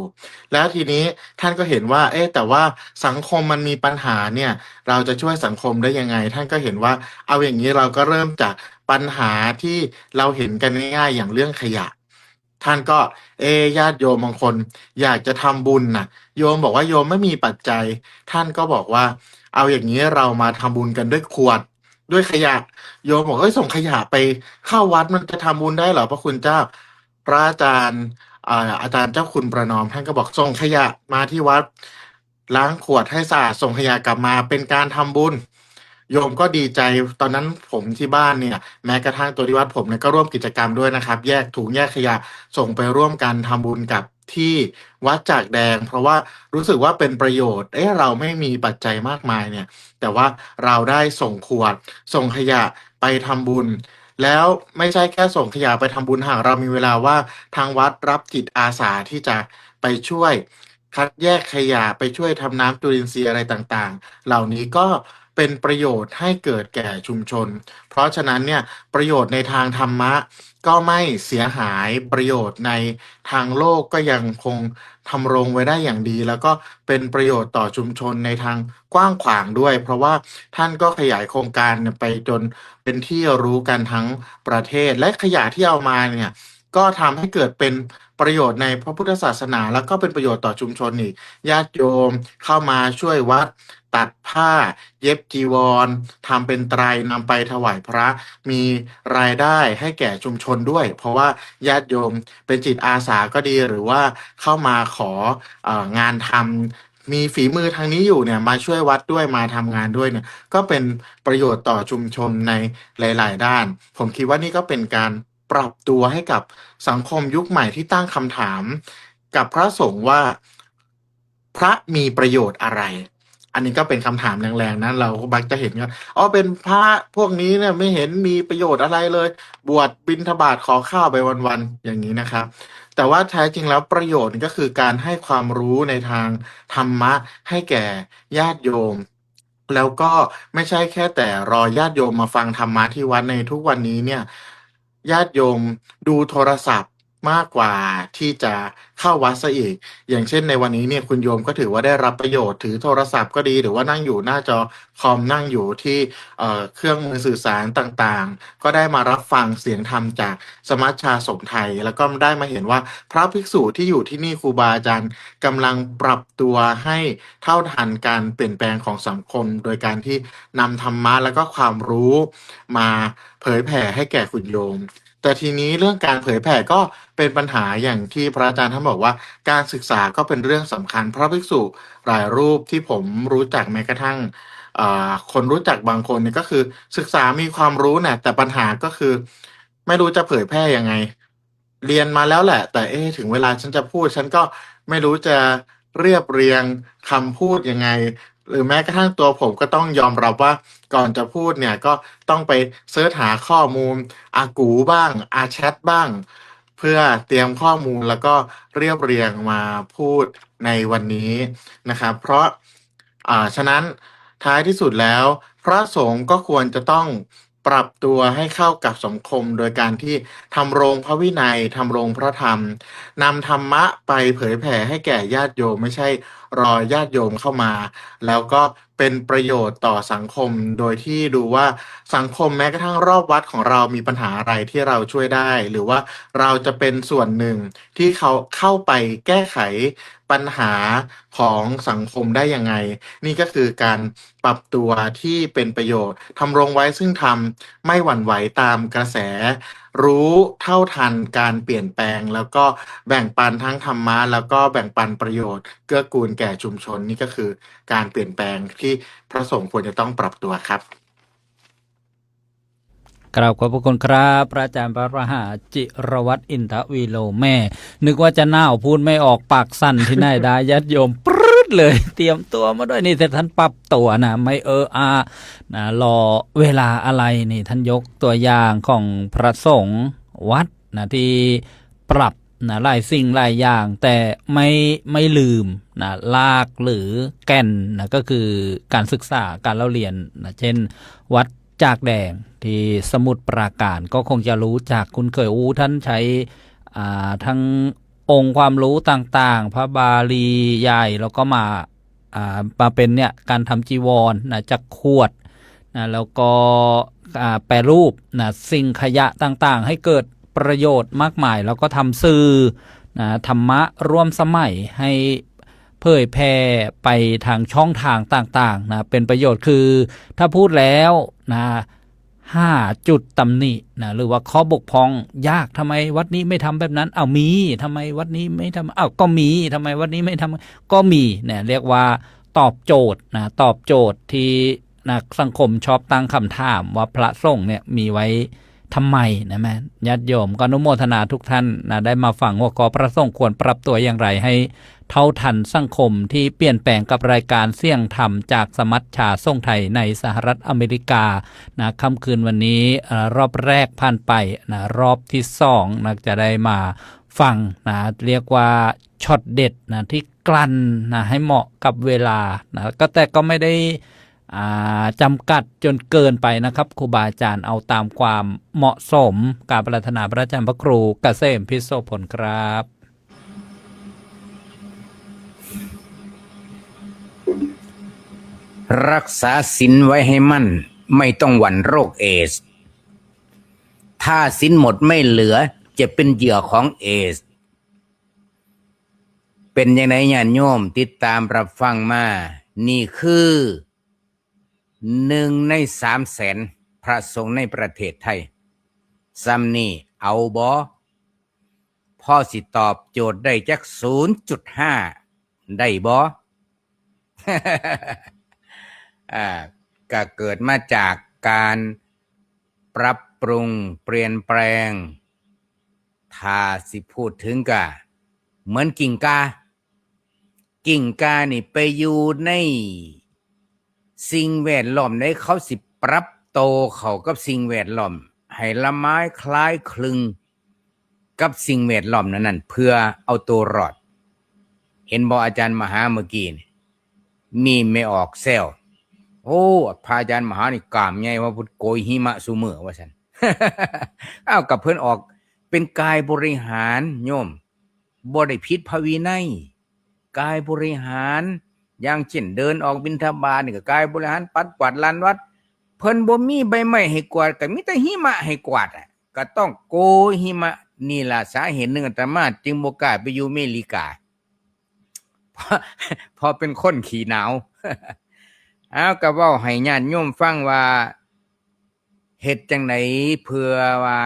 S9: แล้วทีนี้ท่านก็เห็นว่าแต่ว่าสังคมมันมีปัญหาเนี่ยเราจะช่วยสังคมได้ยังไง ท่านก็เห็นว่าเอาอย่างนี้เราก็เริ่มจากปัญหาที่เราเห็นกันง่ายๆอย่างเรื่องขยะ ท่านก็ญาติโยมบางคนอยากจะทำบุญน่ะโยมบอกว่าโยมไม่มีปัจจัย ท่านก็บอกว่าเอาอย่างนี้เรามาทำบุญกันด้วยขวดด้วยขยะโยมบอกส่งขยะไปเข้าวัดมันจะทำบุญได้เหรอพระคุณเจ้า พระอาจารย์อาจารย์เจ้าคุณประนอมท่านก็บอกส่งขยะมาที่วัดล้างขวดให้สะอาดส่งขยะกลับมาเป็นการทำบุญ โยมก็ดีใจตอนนั้นผมที่บ้านเนี่ยแม้กระทั่งตัวที่วัดผมเนี่ยก็ร่วมกิจกรรมด้วยนะครับ แยกถุงแยกขยะส่งไปร่วมกันทำบุญกับที่วัดจากแดง เพราะว่ารู้สึกว่าเป็นประโยชน์เราไม่มีปัจจัยมากมายเนี่ยแต่ว่าเราได้ส่งขวดส่งขยะไปทำบุญ แล้วไม่ใช่แค่ส่งขยะไปทำบุญหากเรามีเวลาว่าทางวัดรับจิตอาสาที่จะไปช่วยคัดแยกขยะไปช่วยทำน้ำจุลินทรีย์อะไรต่างๆเหล่านี้ก็เป็นประโยชน์ให้เกิดแก่ชุมชน เพราะฉะนั้นเนี่ยประโยชน์ในทางธรรมะก็ไม่เสียหายประโยชน์ในทางโลกก็ยังคงทำรงไว้ได้อย่างดี แล้วก็เป็นประโยชน์ต่อชุมชนในทางกว้างขวางด้วย เพราะว่าท่านก็ขยายโครงการไปจนเป็นที่รู้กันทั้งประเทศและขยะที่เอามาเนี่ยก็ทำให้เกิดเป็นประโยชน์ในพระพุทธศาสนาแล้วก็เป็นประโยชน์ต่อชุมชนอีกญาติโยมเข้ามาช่วยวัดตัดผ้าเย็บจีวรทำเป็นไตรนำไปถวายพระมีรายได้ให้แก่ชุมชนด้วย เพราะว่าญาติโยมเป็นจิตอาสาก็ดีหรือว่าเข้ามาของานทำมีฝีมือทางนี้อยู่เนี่ยมาช่วยวัดด้วยมาทำงานด้วยเนี่ยก็เป็นประโยชน์ต่อชุมชนในหลายๆด้านผมคิดว่านี่ก็เป็นการปรับตัวให้กับสังคมยุคใหม่ที่ตั้งคำถามกับพระสงฆ์ว่าพระมีประโยชน์อะไรอันนี้ก็เป็นคำถามแรงๆนะเราบักจะเห็นกันเป็นพระพวกนี้เนี่ยไม่เห็นมีประโยชน์อะไรเลยบวชบิณฑบาตขอข้าวไปวันๆอย่างนี้นะครับแต่ว่าแท้จริงแล้วประโยชน์ก็คือการให้ความรู้ในทางธรรมะให้แก่ญาติโยมแล้วก็ไม่ใช่แค่แต่รอญาติโยมมาฟังธรรมะที่วัดในทุกวันนี้เนี่ยญาติโยมดูโทรศัพท์มากกว่าที่จะเข้าวัดซะอีกอย่างเช่นในวันนี้เนี่ยคุณโยมก็ถือว่าได้รับประโยชน์ถือโทรศัพท์ก็ดีหรือว่านั่งอยู่หน้าจอคอมนั่งอยู่ที่เครื่องมือสื่อสารต่างๆก็ได้มารับฟังเสียงธรรมจากสมัชชาสงฆ์ไทยแล้วก็ได้มาเห็นว่าพระภิกษุที่อยู่ที่นี่ครูบาอาจารย์กำลังปรับตัวให้เท่าทันการเปลี่ยนแปลงของสังคมโดยการที่นำธรรมะแล้วก็ความรู้มาเผยแผ่ให้แก่คุณโยมแต่ทีนี้เรื่องการเผยแผ่ก็เป็นปัญหาอย่างที่พระอาจารย์ท่านบอกว่าการศึกษาก็เป็นเรื่องสำคัญพระภิกษุหลายรูปที่ผมรู้จักแม้กระทั่งคนรู้จักบางคนเนี่ยก็คือศึกษามีความรู้เนี่ยแต่ปัญหาก็คือไม่รู้จะเผยแพร่ยังไงเรียนมาแล้วแหละแต่ถึงเวลาฉันจะพูดฉันก็ไม่รู้จะเรียบเรียงคำพูดยังไงหรือแม้กระทั่งตัวผมก็ต้องยอมรับว่าก่อนจะพูดเนี่ยก็ต้องไปเสิร์ชหาข้อมูลอากูบ้างอาแชทบ้างเพื่อเตรียมข้อมูลแล้วก็เรียบเรียงมาพูดในวันนี้นะครับเพราะฉะนั้นท้ายที่สุดแล้วพระสงฆ์ก็ควรจะต้องปรับตัวให้เข้ากับสังคมโดยการที่ทำรงพระวินัยทำรงพระธรรมนำธรรมะไปเผยแผ่ให้แก่ญาติโยมไม่ใช่รอญาติโยมเข้ามาแล้วก็เป็นประโยชน์ต่อสังคมโดยที่ดูว่าสังคมแม้กระทั่งรอบวัดของเรามีปัญหาอะไรที่เราช่วยได้หรือว่าเราจะเป็นส่วนหนึ่งที่เขาเข้าไปแก้ไขปัญหาของสังคมได้ยังไงนี่ก็คือการปรับตัวที่เป็นประโยชน์ทำรงไว้ซึ่งทำไม่หวั่นไหวตามกระแสรู้เท่าทันการเปลี่ยนแปลงแล้วก็แบ่งปันทั้งธรรมะแล้วก็แบ่งปันประโยชน์เกื้อกูลแก่ชุมชนนี่ก็คือการเปลี่ยนแปลงที่พระสงฆ์ควรจะต้องปรับตัวครับ
S2: กราบขอบพระคุณครับพระอาจารย์พระมหาจิรวัตรอินทวีโลแม่นึกว่าจะหน้าวพูดไม่ออกปากสั่นที่ไหนได้ญาติโยมปรึ๊ด เลย เตรียมตัวมาด้วยนี่แต่ท่านปรับตัวนะไม่นะรอเวลาอะไรนี่ท่านยกตัวอย่างของพระสงฆ์วัดนะที่ปรับนะหลายสิ่งหลายอย่างแต่ไม่ลืมนะลากหรือแก่นนะก็คือการศึกษาการเล่าเรียนนะเช่นวัดจากแดงที่สมุทรปราการก็คงจะรู้จากคุณเคยท่านใช้ทั้งองค์ความรู้ต่างๆพระบาลีใหญ่แล้วก็มาเป็นเนี่ยการทำจีวรนะจากขวดนะแล้วก็แปรรูปนะสิ่งขยะต่างๆให้เกิดประโยชน์มากมายแล้วก็ทำสื่อนะธรรมะร่วมสมัยให้เผยแพร่ไปทางช่องทางต่างๆนะเป็นประโยชน์คือถ้าพูดแล้วนะ5 จุดตำหนินะหรือว่าข้อบกพร่องยากทำไมวัดนี้ไม่ทำแบบนั้นมีทำไมวัดนี้ไม่ทำก็มีทำไมวัดนี้ไม่ทำก็มีเนี่ยเรียกว่าตอบโจทย์นะตอบโจทย์ที่นักสังคมชอบตั้งคำถามว่าพระสงฆ์เนี่ยมีไว้ทำไมนะแม่ญาติโยมก็อนุโมทนาทุกท่านนะได้มาฟังว่าพระสงฆ์ควรปรับตัวอย่างไรให้เท่าทันสังคมที่เปลี่ยนแปลงกับรายการเสี่ยงธรรมจากสมัชชาทรงไทยในสหรัฐอเมริกานะค่ำคืนวันนี้รอบแรกผ่านไปนะรอบที่2นะจะได้มาฟังนะเรียกว่าช็อตเด็ดนะที่กลั่นนะให้เหมาะกับเวลานะก็แต่ก็ไม่ได้จำกัดจนเกินไปนะครับครูบาอาจารย์เอาตามความเหมาะสมการปรารถนาพระอาจารย์พระครูเกษมพิโสผลครับ
S3: รักษาศีลไว้ให้มั่นไม่ต้องหวั่นโรคเอสถ้าศีลหมดไม่เหลือจะเป็นเหยื่อของเอสเป็นยังไงญาติโยมติดตามรับฟังมานี่คือ1 ใน 300,000 พระสงฆ์ในประเทศไทยซ้ำนี่เอาบ่พ่อสิตอบโจทย์ได้จัก 0.5 ได้บ่ ก็เกิดมาจากการปรับปรุงเปลี่ยนแปลงถ้าสิพูดถึงก็เหมือนกิ่งกานี่ไปอยู่ในสิ่งแวดล้อมได้เขาสิปรับโตเข้ากับสิ่งแวดล้อมให้ละไม้คล้ายคลึงกับสิ่งแวดล้อมนั้นเพื่อเอาตัวรอดเห็นบ่อาจารย์มหาเมื่อกี้มีไม่ออกแซวโอ้พระอาจารย์มหานี่กล้ามใหญ่ว่าพุทธโกยหิมะซุมื้อว่าซั่น กับเพิ่นออกเป็นกายบริหารโยมบ่ได้ผิดพระวินัยกายบริหารอย่างเช่นเดินออกบิณฑบาตนี่ก็กายบริหารปัดกวาดลานวัดเพิ่นบ่มีใบไม้ให้กวาดก็มีแต่หิมะให้กวาดก็ต้องโกยหิมะนี่ล่ะสาเหตุหนึ่งอาตมาจึงบ่กล้าไปอยู่อเมริกา พอเป็นคนขี้หนาว ก็เว้าให้ญาติโยมฟังว่าเฮ็ดจังไดเพื่อว่า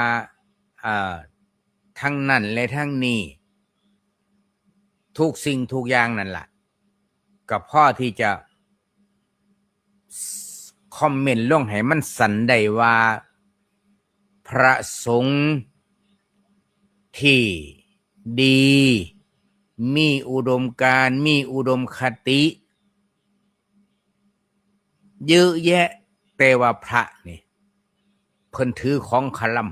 S3: ทั้งนั้นและทั้งนี้ทุกสิ่งทุกอย่างนั่นล่ะก็พอที่จะคอมเมนต์ลงให้มันสันได้ว่าพระสงฆ์ที่ดีมีอุดมการณ์มีอุดมคติเยอะแยะแต่ว่าพระนี่เพิ่นถือของคลัม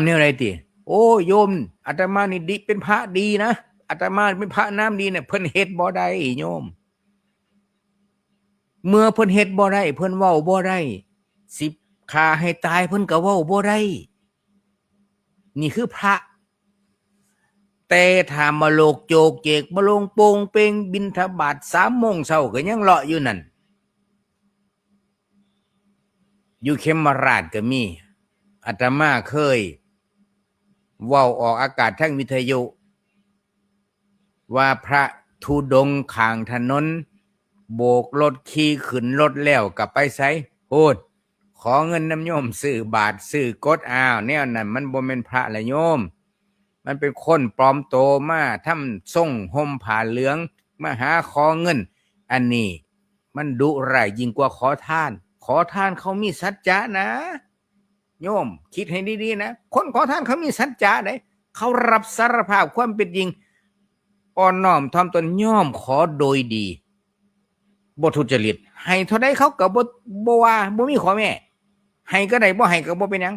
S3: เนี่ยอะไรติโอ้โยมอาตมานี่ดีเป็นพระดีนะอาตมาเป็นพระน้ำดีเนี่ยเพิ่นเฮ็ดบ่ได้โยมเมื่อเพิ่นเฮ็ดบ่ได้เพิ่นเว้าบ่ได้สิฆ่าให้ตายเพิ่นก็เว้าบ่ได้นี่คือพระแต่ถ้ามาโลกโจกเจกมาลงโปงเปงบิณฑบาต3 โมงเช้าก็ยังเลาะอยู่นั่นอยู่เขมราชก็มีอาตมาเคยเว้าออกอากาศทางวิทยุว่าพระธุดงค์ข้างถนนโบกรถขี่ขึ้นรถแล้วก็ไปไสโหดขอเงินน้ำโยมซื้อบาทซื้อกดแนวนั้นมันบ่แม่นพระละโยมมันเป็นคนปลอมโตมาทำทรงห่มผ้าเหลืองมาหาขอเงินอันนี้มันดุร้ายยิ่งกว่าขอทานเขามีสัจจะนะโยมคิดให้ดีๆนะคนขอทานเขามีสัจจะได้เขารับสารภาพความเป็นจริง อ่อนน้อมถ่อมตนย่อมขอโดยดีบ่ทุจริตให้เท่าใดเขาก็บ่ว่าบ่มีข้อแม้ให้ก็ได้บ่ให้ก็บ่เป็นหยัง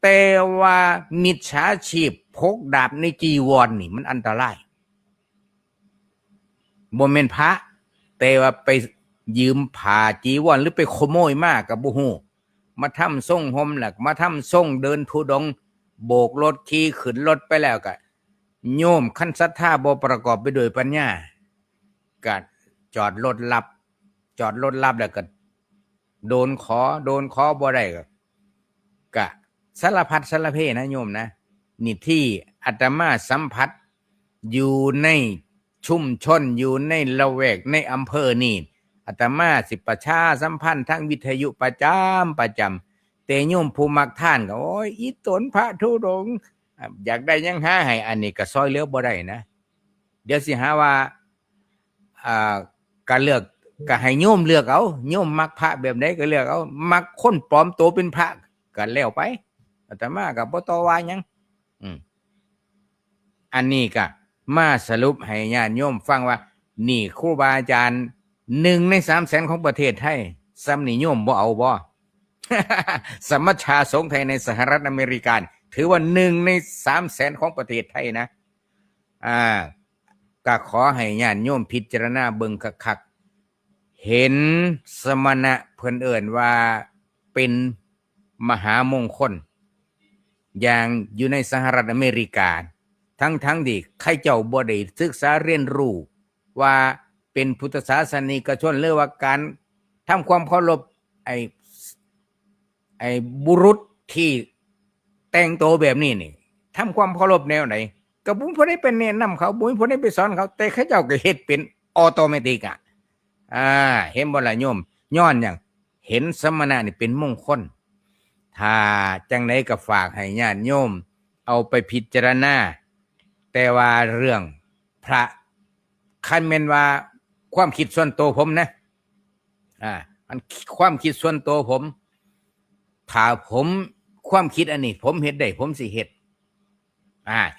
S3: แต่ว่ามิจฉาชีพพกดาบในจีวรนี่มันอันตรายบ่แม่นพระแต่ว่าไปยืมผ้าจีวรหรือไปขโมยมาก็บ่ฮู้มาทำทรงห่มหลักมาทำทรงเดินธุดงค์โบกรถขี่ขึ้นรถไปแล้วก็โยมคันศรัทธาบ่ประกอบไปด้วยปัญญาก็จอดรถรับแล้วก็โดนขอบ่ได้ก็สารพัดสารเพนะโยมนะนี่ที่อาตมาสัมผัสอยู่ในชุมชนอยู่ในละแวกในอำเภอนี่อาตมาสิประชาสัมพันธ์ทางวิทยุประจำแต่โยมผู้มักท่านก็โอ้ยอีตนพระธุดงค์อยากได้ยังหาให้อันนี้ก็ซอยเหลือบ่ได้นะเดี๋ยวสิหาว่าการเลือกก็ให้โยมเลือกเอาโยมมักพระแบบไหนก็เลือกเอามักคนปลอมตัวเป็นพระก็แล้วไปอาตมาก็บ่ต่อว่าหยังอันนี้ก็มาสรุปให้ญาติโยมฟังว่านี่ครูบาอาจารย์1 ใน 300,000ของประเทศไทยซ้ำนี่โยมบ่เอาบ่ สมัชชาสงฆ์ไทยในสหรัฐอเมริกาถือว่า1 ใน 300,000ของประเทศไทยนะก็ขอให้ญาติโยมพิจารณาเบิ่งคักๆเห็นสมณะเพิ่นเอิ้นว่าเป็นมหามงคลอย่างอยู่ในสหรัฐอเมริกาทั้งที่ใครเจ้าบ่ได้ศึกษาเรียนรู้ว่าเป็นพุทธศาสนิกชนหรือว่าการทำความเคารพไอ้บุรุษที่แต่งตัวแบบนี้นี่ทำความเคารพแนวไหนก็บุญพอได้เป็นแนะนำเขาบุญพอได้ไปสอนเขาแต่เขาเจ้าก็เฮ็ดเป็นออโตเมติกเห็นบ่ล่ะโยมย้อนอย่างเห็นสมณะนี่เป็นมงคลถ้าจังไดก็ฝากให้ญาติโยมเอาไปพิจารณาแต่ว่าเรื่องพระคันแม่นว่าความคิดส่วนตัวผมนะมันความคิดส่วนตัวผมถ้าผมความคิดอันนี้ผมเฮ็ดได้ผมสิเฮ็ด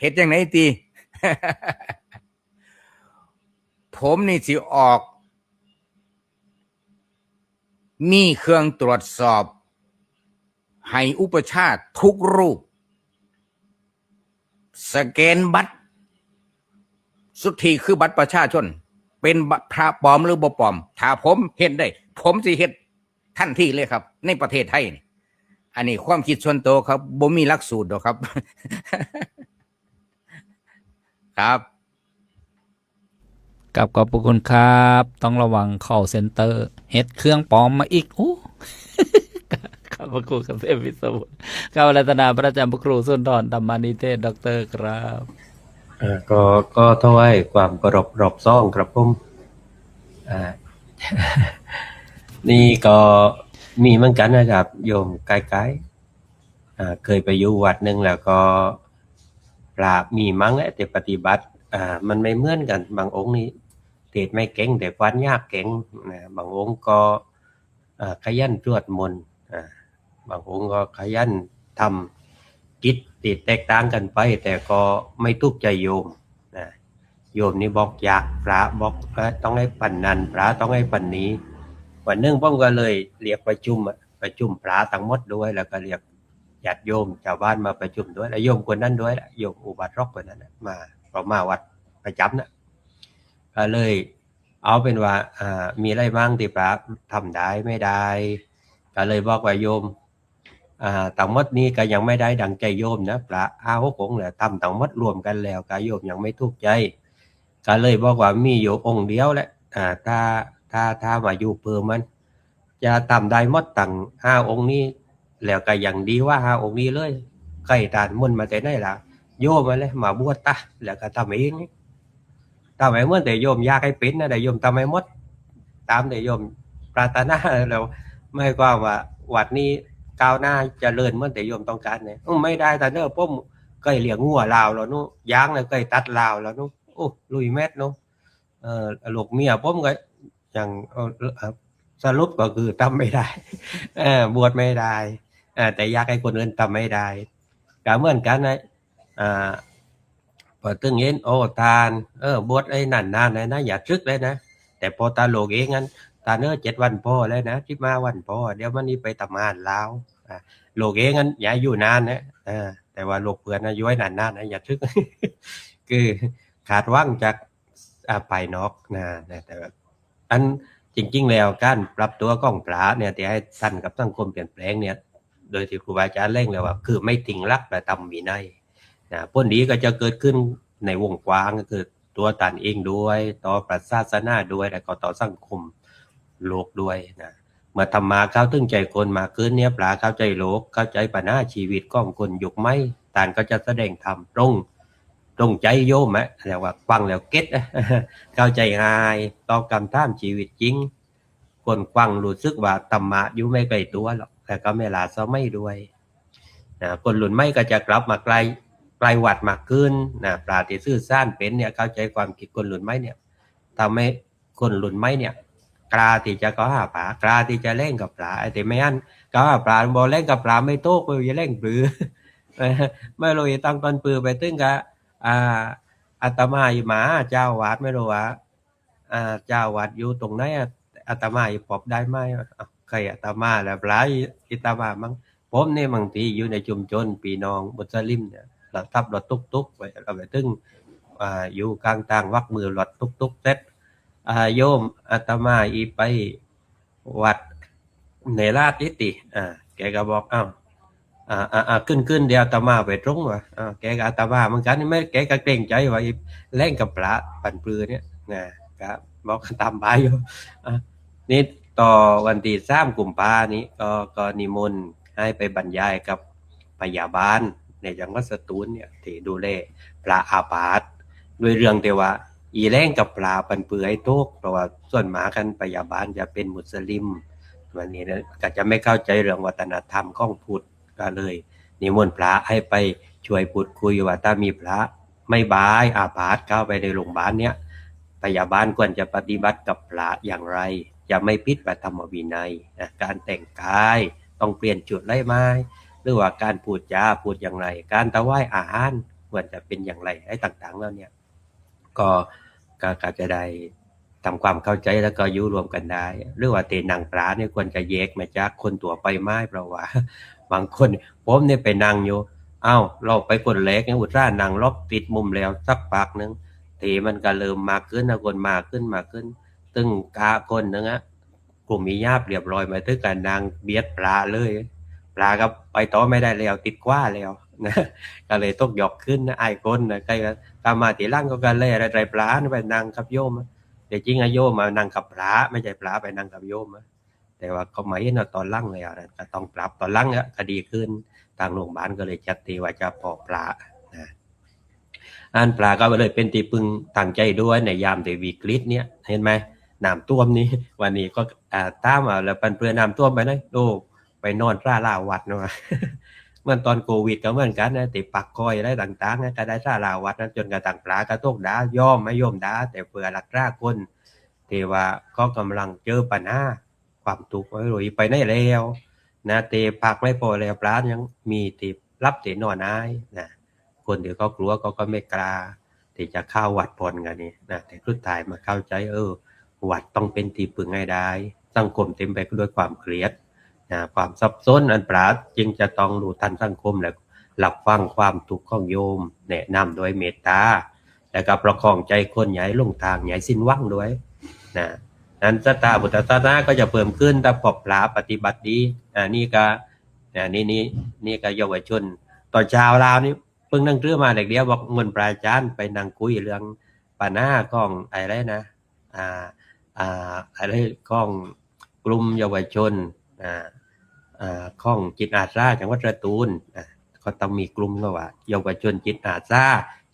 S3: เฮ็ดจังไหนติ ผมนี่สิออกมีเครื่องตรวจสอบให้อุปชฌาย์ทุกรูปสแกนบัตรสุทธิคือบัตรประชาชนเป็นพระปลอมหรือบ่ปลอมถ้าผมเฮ็ดได้ผมสิเฮ็ดทันทีเลยครับในประเทศไทยนี่อันนี้ความคิดส่วนตัวครับบ่มีหลักสูตรดอกครับ ครับ
S2: กับขอบพระคุณครับต้องระวังเข้าเซ็นเตอร์เฮ็ดเครื่องปลอมมาอีกโอ้ ขอบพระคุณครับเอพิโซดข้ารัตนาพระอาจารย์พระครูสุนทรธรรมานิเทศดรครับ
S4: ก็ถวายความเคารพรอบซ่องครับผมนี่ก็มีเหมือนกันนะครับโยมใกล้ๆเคยไปอยู่วัดนึงแล้วก็พระมีมั้งแหละแต่ปฏิบัติมันไม่เหมือนกันบางองค์นี่เทศไม่เก่งแต่ฟันยากเก่งนะบางองค์ก็ขยันสวดมนต์บางองค์ก็ขยันทำกิจติดแตกต่างกันไปแต่ก็ไม่ทุกข์ใจโยมนะโยมนี่บอกอยากพระบอกต้องให้ปันนั้นพระต้องให้ปันนี้วันนึงผมก็เลยเรียกประชุมพระทั้งหมดด้วยแล้วก็เรียกญาติโยมชาวบ้านมาประชุมด้วยแล้วโยมคนนั้นด้วยแหละโยมอุบาสกคนนั้นมาเพราะมาวัดประจำนะก็เลยเอาเป็นว่ามีอะไรบ้างที่พระทำได้ไม่ได้ก็เลยบอกว่าโยมทั้งหมดนี้ก็ยังไม่ได้ดังใจโยมนะพระ5-6 องค์เนี่ยทำทั้งหมดรวมกันแล้วก็โยมยังไม่ถูกใจก็เลยบอกว่ามีโยมองค์เดียวแหละถ้ามาอยู่เพิ่มมันจะทำได้หมดตั้ง5 องค์นี้แล้วก็อย่างดีว่า5 องค์นี้เลยใกล้ตานมุ่นมาแต่ไหนล่ะโยมมาเลยมาบวชตะแล้วก็ทำเองทำไมเมื่อแต่โยมอยากให้เป็นนะแต่โยมทำไมหมดตามแต่โยมปรารถนาแล้วไม่ก็ว่าวัดนี้ก้าวหน้าเจริญเมื่อแต่โยมต้องการเนี่ยไม่ได้แต่เนอะผมใกล้เลี้ยงงัวลาวแล้วนู้ย่างแล้วใกล้ตัดลาวแล้วนู้โอ้ลุยแมทนู้ลูกเมียผมก็อย่างสรุปก็คือทำไม่ได้บวชไม่ได้แต่อยากให้คนอื่นทำไม่ได้ก็เหมือนกันนะ พอตึงเห็นโอ้ตาลบวชไอ้นั่นนานเลยนะอย่าทึกเลยนะแต่พอตาโลกเองงั้นตา7 วันพอแล้วนะ15 วันพอเดี๋ยวมันนี่ไปทำงานแล้วโลกเองงั้นอย่าอยู่นานนะแต่ว่าโลกเพื่อนนะย้อยนานนะอย่าทึก คือขาดว่างจากภายนอกนะแต่ว่าอันจริงๆแล้วการปรับตัวของพระเนี่ยที่ให้ทันกับสังคมเปลี่ยนแปลงเนี่ยโดยที่ครูบาอาจารย์เร่งเลยว่าคือไม่ทิ้งหลักและทำวินัยนะผลดีก็จะเกิดขึ้นในวงกว้างก็คือตัวตันเองด้วยต่อศาสนาด้วยแล้วก็ต่อสังคมโลกด้วยนะเมื่อธรรมะเข้าถึงใจคนมากขึ้นเนี่ยปลาเข้าใจโลกเข้าใจปัญหาชีวิตของคนยุคใหม่ตานก็จะแสดงธรรมตรงใจโยมเรียกว่าฟังแล้วเก็ตเข้าใจง่ายตอบคำถามชีวิตจริงคนฟังรู้สึกว่าธรรมะอยู่ไม่ไกลตัวหรอกแต่ก็ไม่ลาซ้อไม่ด้วยนะคนรุ่นใหม่ก็จะกลับมาไกลวัดมากขึ้นนะปราที่ซื่อซ่านเป็นเนี่ยเข้าใจความคิดคนรุ่นใหม่เนี่ยทำให้คนรุ่นใหม่เนี่ยกล้าที่จะก็หาปลากล้าที่จะเล่นกับปลาไอ้ที่ไม่อันก็หาปลาบอเล่นกับปลาไม่โต๊ะไปจะเล่นปลือ ไม่รู้ตั้งตอนปือไปตึ้งกะอาตมาอยู่หมาเจ้าวัดไม่รู้ว่าเจ้าวัดอยู่ตรงไหนอาตมาอยู่ปอบได้ไหมใครอาตมาแล้วปลายอาตมามั้งผมเนี่ยบางทีอยู่ในชุมชนปีน้องมุสลิมเนี่ยเราทับรถตุ๊กไปเราไปตึ้งอยู่กลางทางวักมือรถตุ๊กเสร็จโยมอาตมาอีไปวัดเนราชนิติแกก็บอกขึ้นเดียวอาตมาไปตรงว่ะแกก็อาตมาเหมือนกันไม่แกก็เกรงใจว่าเล่นกับพระปั่นปลือเนี่ยนะครับบอกตามบายอยู่นี่ต่อวันที่3 กุมภานี้ก็นิมนต์ให้ไปบรรยายกับพยาบาลในจังหวัดสตูลเนี่ยที่ดูแลพระอาพาธด้วยเรื่องที่ว่าอีแรงกับปลาปั่นปลือให้ทุกเพราะว่าส่วนหมากันพยาบาลจะเป็นมุสลิมวันนี้นะก็จะไม่เข้าใจเรื่องวัฒนธรรมของพุทธก็เลยนิมนต์พระให้ไปช่วยพูดคุยว่าถ้ามีพระไม่บายอาพาธเข้าไปในโรงพยาบาลเนี้ยพยาบาลควรจะปฏิบัติกับพระอย่างไรจะไม่ผิดพระธรรมวินัยการแต่งกายต้องเปลี่ยนจุดไล่ไม้หรือว่าการพูดอย่างไรการถวายอาหารควรจะเป็นอย่างไรให้ต่างๆแล้วเนี่ยก็จะได้ทำความเข้าใจแล้วก็อยู่รวมกันได้หรือว่าเตนังปลาเนี่ยควรจะแยกมาจากคนตัวไปไม้เพราะว่าบางคนผมเนี่ยไปนั่งอยู่เราไปคนเล็กอุตส่าห์นั่งลบติดมุมแล้วสักพักนึงทีมันก็เริ่มมากขึ้นคนมากขึ้นตึงกาคนนึงกลุ่มมีญาติเรียบร้อยมาถึงการนางเบียดปลาเลยปลาก็ไปต่อไม่ได้แล้วติดกว่าแล้วนะก็เลยต้องยกขึ้นไอ้คนนะใครตามมาทีหลังก็กันเลยอะไรปลาไปนั่งกับโยมแต่จริงโยมมานั่งกับปลาไม่ใช่ปลาไปนั่งกับโยมแต่ว่าเขาหมายตอนล่างเลยจะต้องปรับตอนล่างก็ดีขึ้นทางโรงพยาบาลก็เลยจัดตีว่าจะพอปลาอันปลาก็เลยเป็นตีพึงตั้งใจด้วยในยามที่วิกฤตเนี่ยเห็นไหมน้ำท่วมนี้วันนี้ก็ตามแล้วปันเปลือน้ำท่วมไปนะไปนอนร่าลาวัดเนาะเมื่อตอนโควิดก็เหมือนกันนะติดปักคอยอะไรต่างๆก็ได้ร่าลาวัดนะจนกระทั่งปลากระตกด่าย่อมไม่ย่อมด่าแต่เพื่อหลักร่าคนที่ว่าก็กำลังเจอปัญหาความทุกข์ไม่รู้ไปไหนแล้วนะเตพักไม่พอแล้วปลายังมีติรับเตนอนายนะคนเดี๋ยวก็กลัวก็ไม่กล้าที่จะเข้าวัดพรกันนี่นะแต่สุดท้ายมาเข้าใจวัดต้องเป็นที่พึ่งให้ได้สังคมเต็มไปด้วยความเครียดนะความซับซ้อนอันปราดจึงจะต้องรู้ทันสังคมและหลับฟังความทุกข์ของโยมแนะนำโดยเมตตาและก็ประคองใจคนอย่าให้ลงทางอย่าให้สิ้นหวังด้วยนะนั้นศรัทธาพุทธศาสนาก็จะเพิ่มขึ้นถ้าปปลาปฏิบัติดีนี่ก็นี่ก็เยาวชนต่อชาวลาวนี่เพิ่งนั่งเรื่องมาเด็กเดียวบอกเงินปลาจานไปนั่งคุยเรื่องปัญหาของอะไรนะอะไรของกลุ่มเยาวชนของจิตอาสาจังหวัดสตูลก็ต้องมีกลุ่มก็ว่าเยาวชนจิตอาสา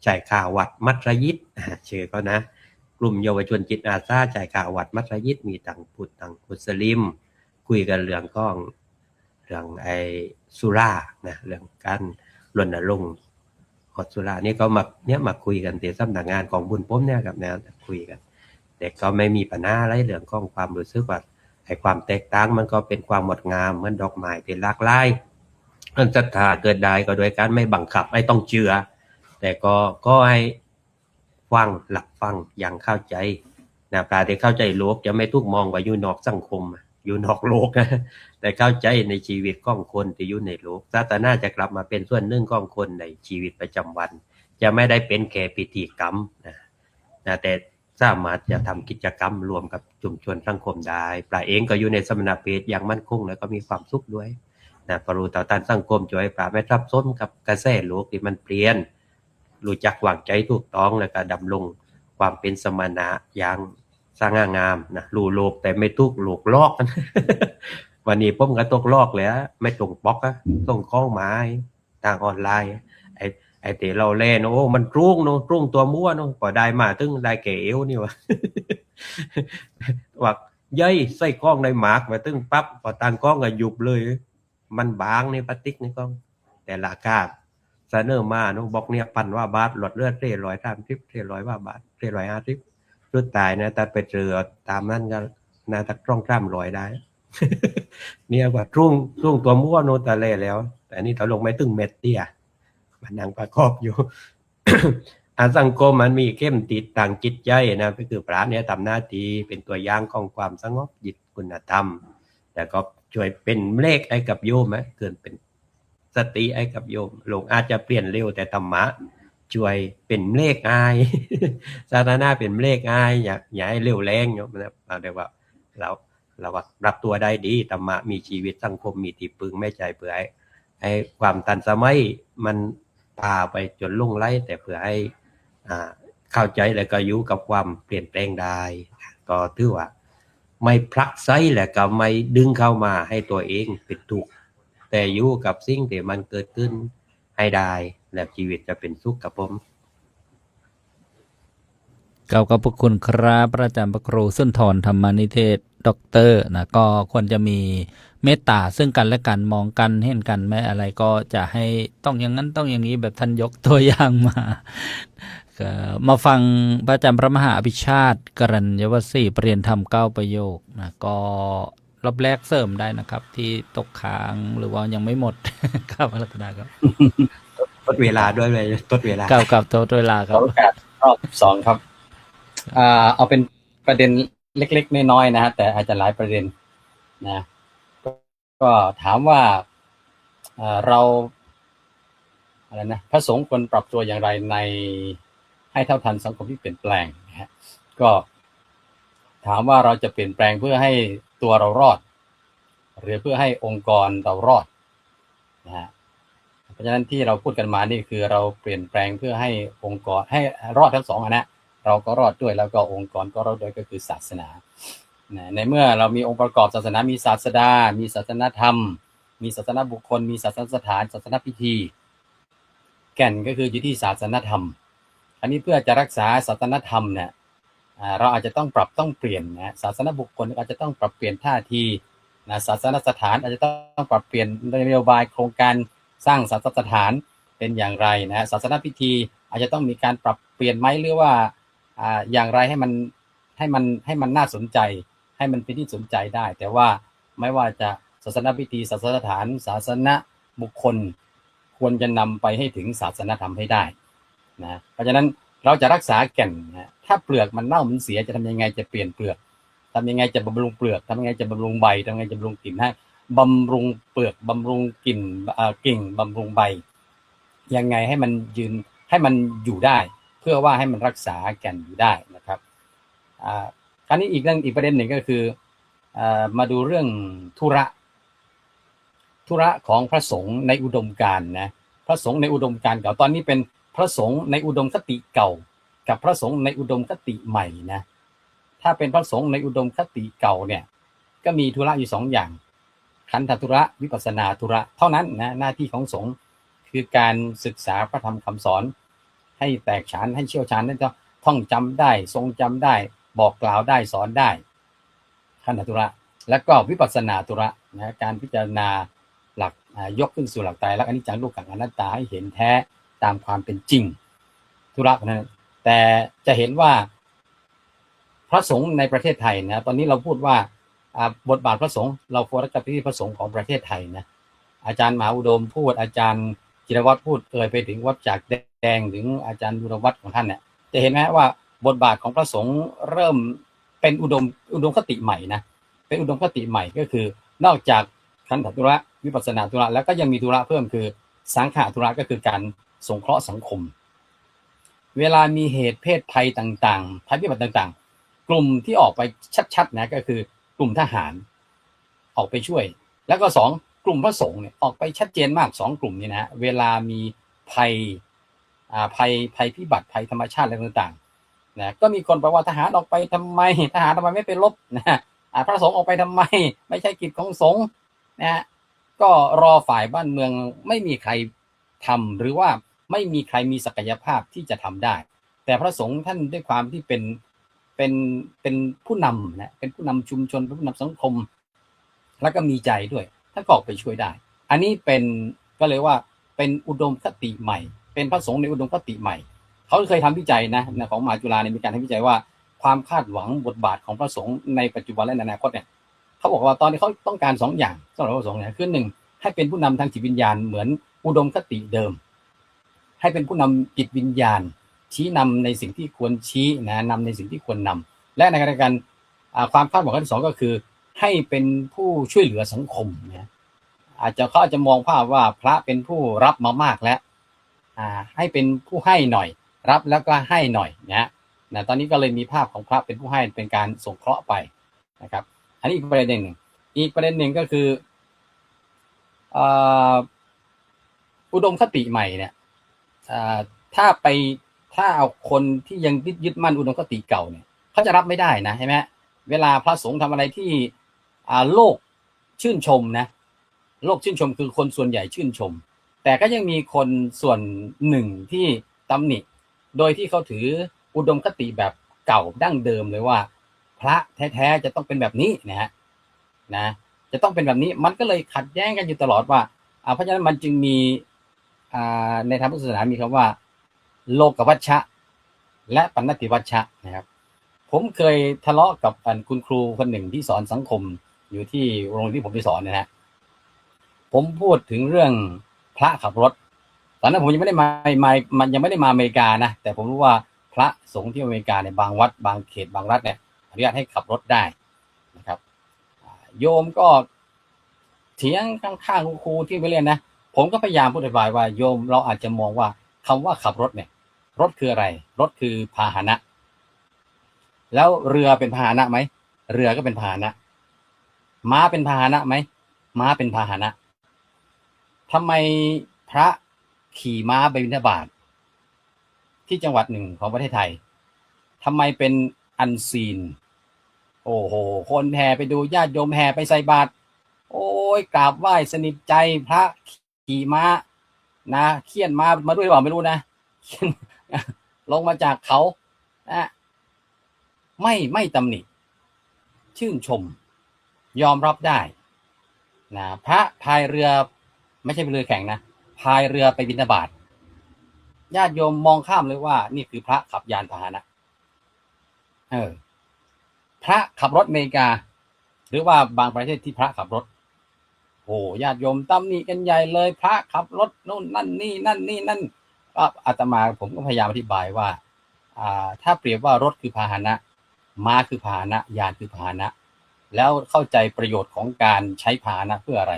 S4: ชายข่าววัดมัสยิดชื่อเขานะกลุ่มเยาวชนจิตอาสาชายข่าววัดมัสยิดมีต่างพุทธต่างมุสลิมคุยกันเรื่องของเรื่องไอ้สุรานะเรื่องการรณรงค์อดสุรานี่ก็มาคุยกันที่สำนักงานของบุญพ้มเนี่ยครับนะคุยกันแต่ก็ไม่มีปัญหาอะไรเรื่องของความรู้สึกว่าไอ้ความแตกต่างมันก็เป็นความงดงามเหมือนดอกไม้ที่หลากหลายศรัทธาเกิดได้ก็โดยการไม่บังคับไม่ต้องเชื่อ แต่ก็ให้ฟังหลักฟังอย่างเข้าใจนะปลาที่เข้าใจโลกจะไม่ทุกมองว่าอยู่นอกสังคมอยู่นอกโลกนะแต่เข้าใจในชีวิตของคนที่อยู่ในโลกศาสนาจะกลับมาเป็นส่วนหนึ่งของคนในชีวิตประจำวัน จะไม่ได้เป็นแค่พิธีกรรมนะแต่สามารถจะทำกิจกรรมรวมกับชุมชนสังคมได้ปลาเองก็อยู่ในสมณเพศอย่างมั่นคงแล้วก็มีความสุขด้วยนะปรูต่อต้านสังคมช่วยปลาไม่ทับซ้นกับกระแสโลกที่มันเปลี่ยนรู้จักวางใจถูกต้องแล้วก็ดำรงความเป็นสมณะอย่างสง่างามนะรู้โลกแต่ไม่ทุกโลกลอก วันนี้ผมก็ตกลอกเลยไม่ตรงปอกส่งข้องหมายทางออนไลน์ไอ้เต๋เราเล่นโอ้มันตรุ้งตัวมั่วเนาะพอได้มาถึงได้เก๋วนี่วะ ว่าย่อยใส่กล้องในหมากมาตึงปั๊บพอตั้งกล้องก็หยุบเลยมันบางในพลาสติกในกล้องแต่ราคาเสนอมาเนาะบอกเนี่ย1,000 ว่าบาทลดเลือด430 400 ว่าบาท450สุดท้ายนะแต่ไปเจอตามนั้นก็น่าจะต้อง300ได้ เนี่ยว่าตรุ้งตัวมั่วโนตะเล่แล้วแต่นี่เราลงไม่ถึงเม็ดเตี้ยมันนั่งประกอบอยู่ สังคมมันมีเข้มติดทางจิตใจนะก็คือพระเนี่ยทำหน้าที่เป็นตัวอย่างของความสงบจิตคุณธรรมแต่ก็ช่วยเป็นเลขให้กับโยมนะเกินเป็นสติให้กับโยมหลวงอาจจะเปลี่ยนเร็วแต่ธรรมะช่วยเป็นเลขอาย ศาสนาเป็นเลขอายอย่าให้เร็วแรงโยมนะเราเรียกว่าเรารับตัวได้ดีธรรมะมีชีวิตสังคมมีที่พึ่งไม่ใจเพื่อให้ความทันสมัยมันพาไปจนลุ่งไล่แต่เพื่อให้เข้าใจแล้วก็อยู่กับความเปลี่ยนแปลงได้ก็ถือว่าไม่พลักไสและก็ไม่ดึงเข้ามาให้ตัวเองเป็นทุกข์แต่อยู่กับสิ่งที่มันเกิดขึ้นให้ได้และชีวิตจะเป็นสุขกับผม
S2: ขอบพระคุณครับพระอาจารย์พระครูสุนทรธรรมานิเทศด็อกเตอร์นะก็ควรจะมีเมตตาซึ่งกันและกันมองกันเห็นกันไม่อะไรก็จะให้ต้องอย่างนั้นต้องอย่างนี้แบบท่านยกตัวอย่างมาฟังพระอาจารย์พระมหาอภิชาติกรัญยวสีเปลี่ยนธรรม9 ประโยคนะก็รอบแรกเสริมได้นะครับที่ตกค้างหรือว่ายังไม่หมด ครับพระรัตนาครับ
S4: ทดเวลาด้วยเลยทดเวลา
S2: กับทดเวลาครับ
S5: รอบ2ครับเอาเป็นประเด็นเล็กๆน้อยๆนะฮะแต่อาจจะหลายประเด็นนะก็ถามว่าเราอะไรนะพระสงฆ์ควรปรับตัวอย่างไรในให้เท่าทันสังคมที่เปลี่ยนแปลงนะฮะก็ถามว่าเราจะเปลี่ยนแปลงเพื่อให้ตัวเรารอดหรือเพื่อให้องค์กรเรารอดนะฮะเพราะฉะนั้นที่เราพูดกันมานี่คือเราเปลี่ยนแปลงเพื่อให้องค์กรให้รอดทั้งสองนะเราก็รอดด้วยแล้วก็องค์กรก็รอดด้วยก็คือศาสนาในเมื่อเรามีองค์ประกอบศาสนามีศาสดามีศาสนธรรมมีศาสนบุคคลมีศาสนสถานศาสนพิธีแก่นก็คืออยู่ที่ศาสนธรรมอันนี้เพื่อจะรักษาศาสนธรรมเนี่ยเราอาจจะต้องปรับต้องเปลี่ยนนะศาสนบุคคลอาจจะต้องปรับเปลี่ยนท่าทีนะศาสนสถานอาจจะต้องปรับเปลี่ยนนโยบายโครงการสร้างศาสนสถานเป็นอย่างไรนะศาสนพิธีอาจจะต้องมีการปรับเปลี่ยนไหมหรือว่าอย่างไรให้มันน่าสนใจให้มันเป็นที่สนใจได้แต่ว่าไม่ว่าจะศาสนพิธีศาสนสถานศาสนบุคคลควรจะนำไปให้ถึงศาสนธรรมให้ได้นะเพราะฉะนั้นเราจะรักษาแก่นนะถ้าเปลือกมันเน่ามันเสียจะทำยังไงจะเปลี่ยนเปลือกทำยังไงจะบำรุงเปลือกทำยังไงจะบำรุงใบทำยังไงจะบำรุงกิ่งให้บำรุงเปลือกบำรุงกิ่งบำรุงใบยังไงให้มันยืนให้มันอยู่ได้เพื่อว่าให้มันรักษาแก่นอยู่ได้นะครับคราวนี้อีกประเด็นหนึ่งก็คือมาดูเรื่องธุระของพระสงฆ์ในอุดมการณ์นะพระสงฆ์ในอุดมการณ์เก่าตอนนี้เป็นพระสงฆ์ในอุดมคติเก่ากับพระสงฆ์ในอุดมคติใหม่นะถ้าเป็นพระสงฆ์ในอุดมคติเก่าเนี่ยก็มีธุระอยู่2อย่างขันธธุระวิปัสสนาธุระเท่านั้นนะหน้าที่ของสงฆ์คือการศึกษาพระธรรมคำสอนให้แตกฉานให้เชี่ยวชาญนั้นท่องจำได้ทรงจำได้บอกกล่าวได้สอนได้ขันธธุระแล้วก็วิปัสสนาธุระนะการพิจารณาหลักยกขึ้นสู่หลักไตรลักษณ์อนิจจังทุกขังอนัตตาให้เห็นแท้ตามความเป็นจริงธุระนั้นแต่จะเห็นว่าพระสงฆ์ในประเทศไทยนะตอนนี้เราพูดว่าบทบาทพระสงฆ์เราโฟกัสไปที่พระสงฆ์ของประเทศไทยนะอาจารย์มหาอุดมพูดอาจารย์จิรวัตรพูดไปถึงวัดจากแด ดงถึงอาจารย์บุรวัตรของท่านเนี่ยจะเห็นไหมว่าบทบาทของพระสงฆ์เริ่มเป็นอุดมคติใหม่นะเป็นอุดมคติใหม่ก็คือนอกจากขันธธุระวิปัสสนาธุระแล้วก็ยังมีธุระเพิ่มคือสังขะธุระก็คือการสงเคราะห์สังคมเวลามีเหตุเพศภัยต่างๆภัยพิบัติต่างๆกลุ่มที่ออกไปชัดๆนะก็คือกลุ่มทหารออกไปช่วยแล้วก็2กลุ่มพระสงฆ์เนี่ยออกไปชัดเจนมาก2กลุ่มนี้นะเวลามีภัยพิบัติภัยธรรมชาติอะไรต่างๆนะก็มีคนบอกว่าทหารออกไปทำไมทหารทำไมไม่ไปรบนะพระสงฆ์ออกไปทำไมไม่ใช่กิจของสงฆ์นะก็รอฝ่ายบ้านเมืองไม่มีใครทำหรือว่าไม่มีใครมีศักยภาพที่จะทำได้แต่พระสงฆ์ท่านด้วยความที่เป็นผู้นำนะเป็นผู้นำชุมชนเป็นผู้นำสังคมแล้วก็มีใจด้วยท่านก็ออกไปช่วยได้อันนี้เป็นก็เลยว่าเป็นอุดมคติใหม่เป็นพระสงฆ์ในอุดมคติใหม่เขาเคยทำวิจัยนะของมหาจุฬาเนี่ยมีการทำวิจัยว่าความคาดหวังบทบาทของพระสงฆ์ในปัจจุบันและในอนาคตเนี่ยเขาบอกว่าตอนนี้เขาต้องการ2อย่างสำหรับพระสงฆ์เนี่ยคือ1ให้เป็นผู้นำทางจิตวิญญาณเหมือนอุดมคติเดิมให้เป็นผู้นำจิตวิญญาณชี้นำในสิ่งที่ควรชี้นะนำในสิ่งที่ควรนำและในขณะเดียวกันความคาดหวังที่2ก็คือให้เป็นผู้ช่วยเหลือสังคมนะเขาอาจจะมองภาพว่าพระเป็นผู้รับมามากแล้วให้เป็นผู้ให้หน่อยรับแล้วก็ให้หน่อยนะตอนนี้ก็เลยมีภาพของพระเป็นผู้ให้เป็นการสงเคราะห์ไปนะครับอันนี้อีกประเด็นหนึ่งอีกประเด็นหนึ่งก็คืออุดมคติใหม่เนี่ยถ้าเอาคนที่ยังยึดมั่นอุดมคติเก่าเนี่ยเขาจะรับไม่ได้นะใช่ไหมเวลาพระสงฆ์ทำอะไรที่โลกชื่นชมนะโลกชื่นชมคือคนส่วนใหญ่ชื่นชมแต่ก็ยังมีคนส่วนหนึ่งที่ตำหนิโดยที่เขาถืออุดมคติแบบเก่าดั้งเดิมเลยว่าพระแท้ๆจะต้องเป็นแบบนี้นะจะต้องเป็นแบบนี้มันก็เลยขัดแย้งกันอยู่ตลอดว่าเพราะฉะนั้นมันจึงมีในทางพุทธศาสนามีคำว่าโลกวัชชะและปัณณติวัชชะนะครับผมเคยทะเลาะกับคุณครูคนหนึ่งที่สอนสังคมอยู่ที่โรงเรียนที่ผมไปสอนนะฮะผมพูดถึงเรื่องพระขับรถตอนนั้นผมยังไม่ได้มาอเมริกานะแต่ผมรู้ว่าพระสงฆ์ที่อเมริกาในบางวัดบางเขตบางรัฐเนี่ยอนุญาตให้ขับรถได้นะครับโยมก็เถียงข้างๆครูที่ไปเรียนนะผมก็พยายามพูดอธิบายว่าโยมเราอาจจะมองว่าคำว่าขับรถเนี่ยรถคืออะไรรถคือพาหนะแล้วเรือเป็นพาหนะไหมเรือก็เป็นพาหนะม้าเป็นพาหนะไหมม้าเป็นพาหนะทำไมพระขี่ม้าไปบิณฑบาตที่จังหวัดหนึ่งของประเทศไทยทำไมเป็นอันซีนโอ้โหคนแห่ไปดูญาติโยมแห่ไปใส่บาตรโอ้ยกราบไหว้สนิทใจพระขี่ม้านะเคี่ยนม้ามาด้วยหรือเปล่าไม่รู้นะลงมาจากเขานะไม่ตำหนิชื่นชมยอมรับได้นะพระพายเรือไม่ใช่เรือแข่งนะพายเรือไปบิณฑบาตญาติโยมมองข้ามเลยว่านี่คือพระขับยานพาหนะพระขับรถอเมริกาหรือว่าบางประเทศที่พระขับรถโอ้ญาติโยมตำหนิกันใหญ่เลยพระขับรถนู่นนั่นนี่นั่นก็อาตมาผมก็พยายามอธิบายว่าถ้าเปรียบว่ารถคือพาหนะม้าคือพาหนะยานคือพาหนะแล้วเข้าใจประโยชน์ของการใช้พาหนะเพื่ออะไร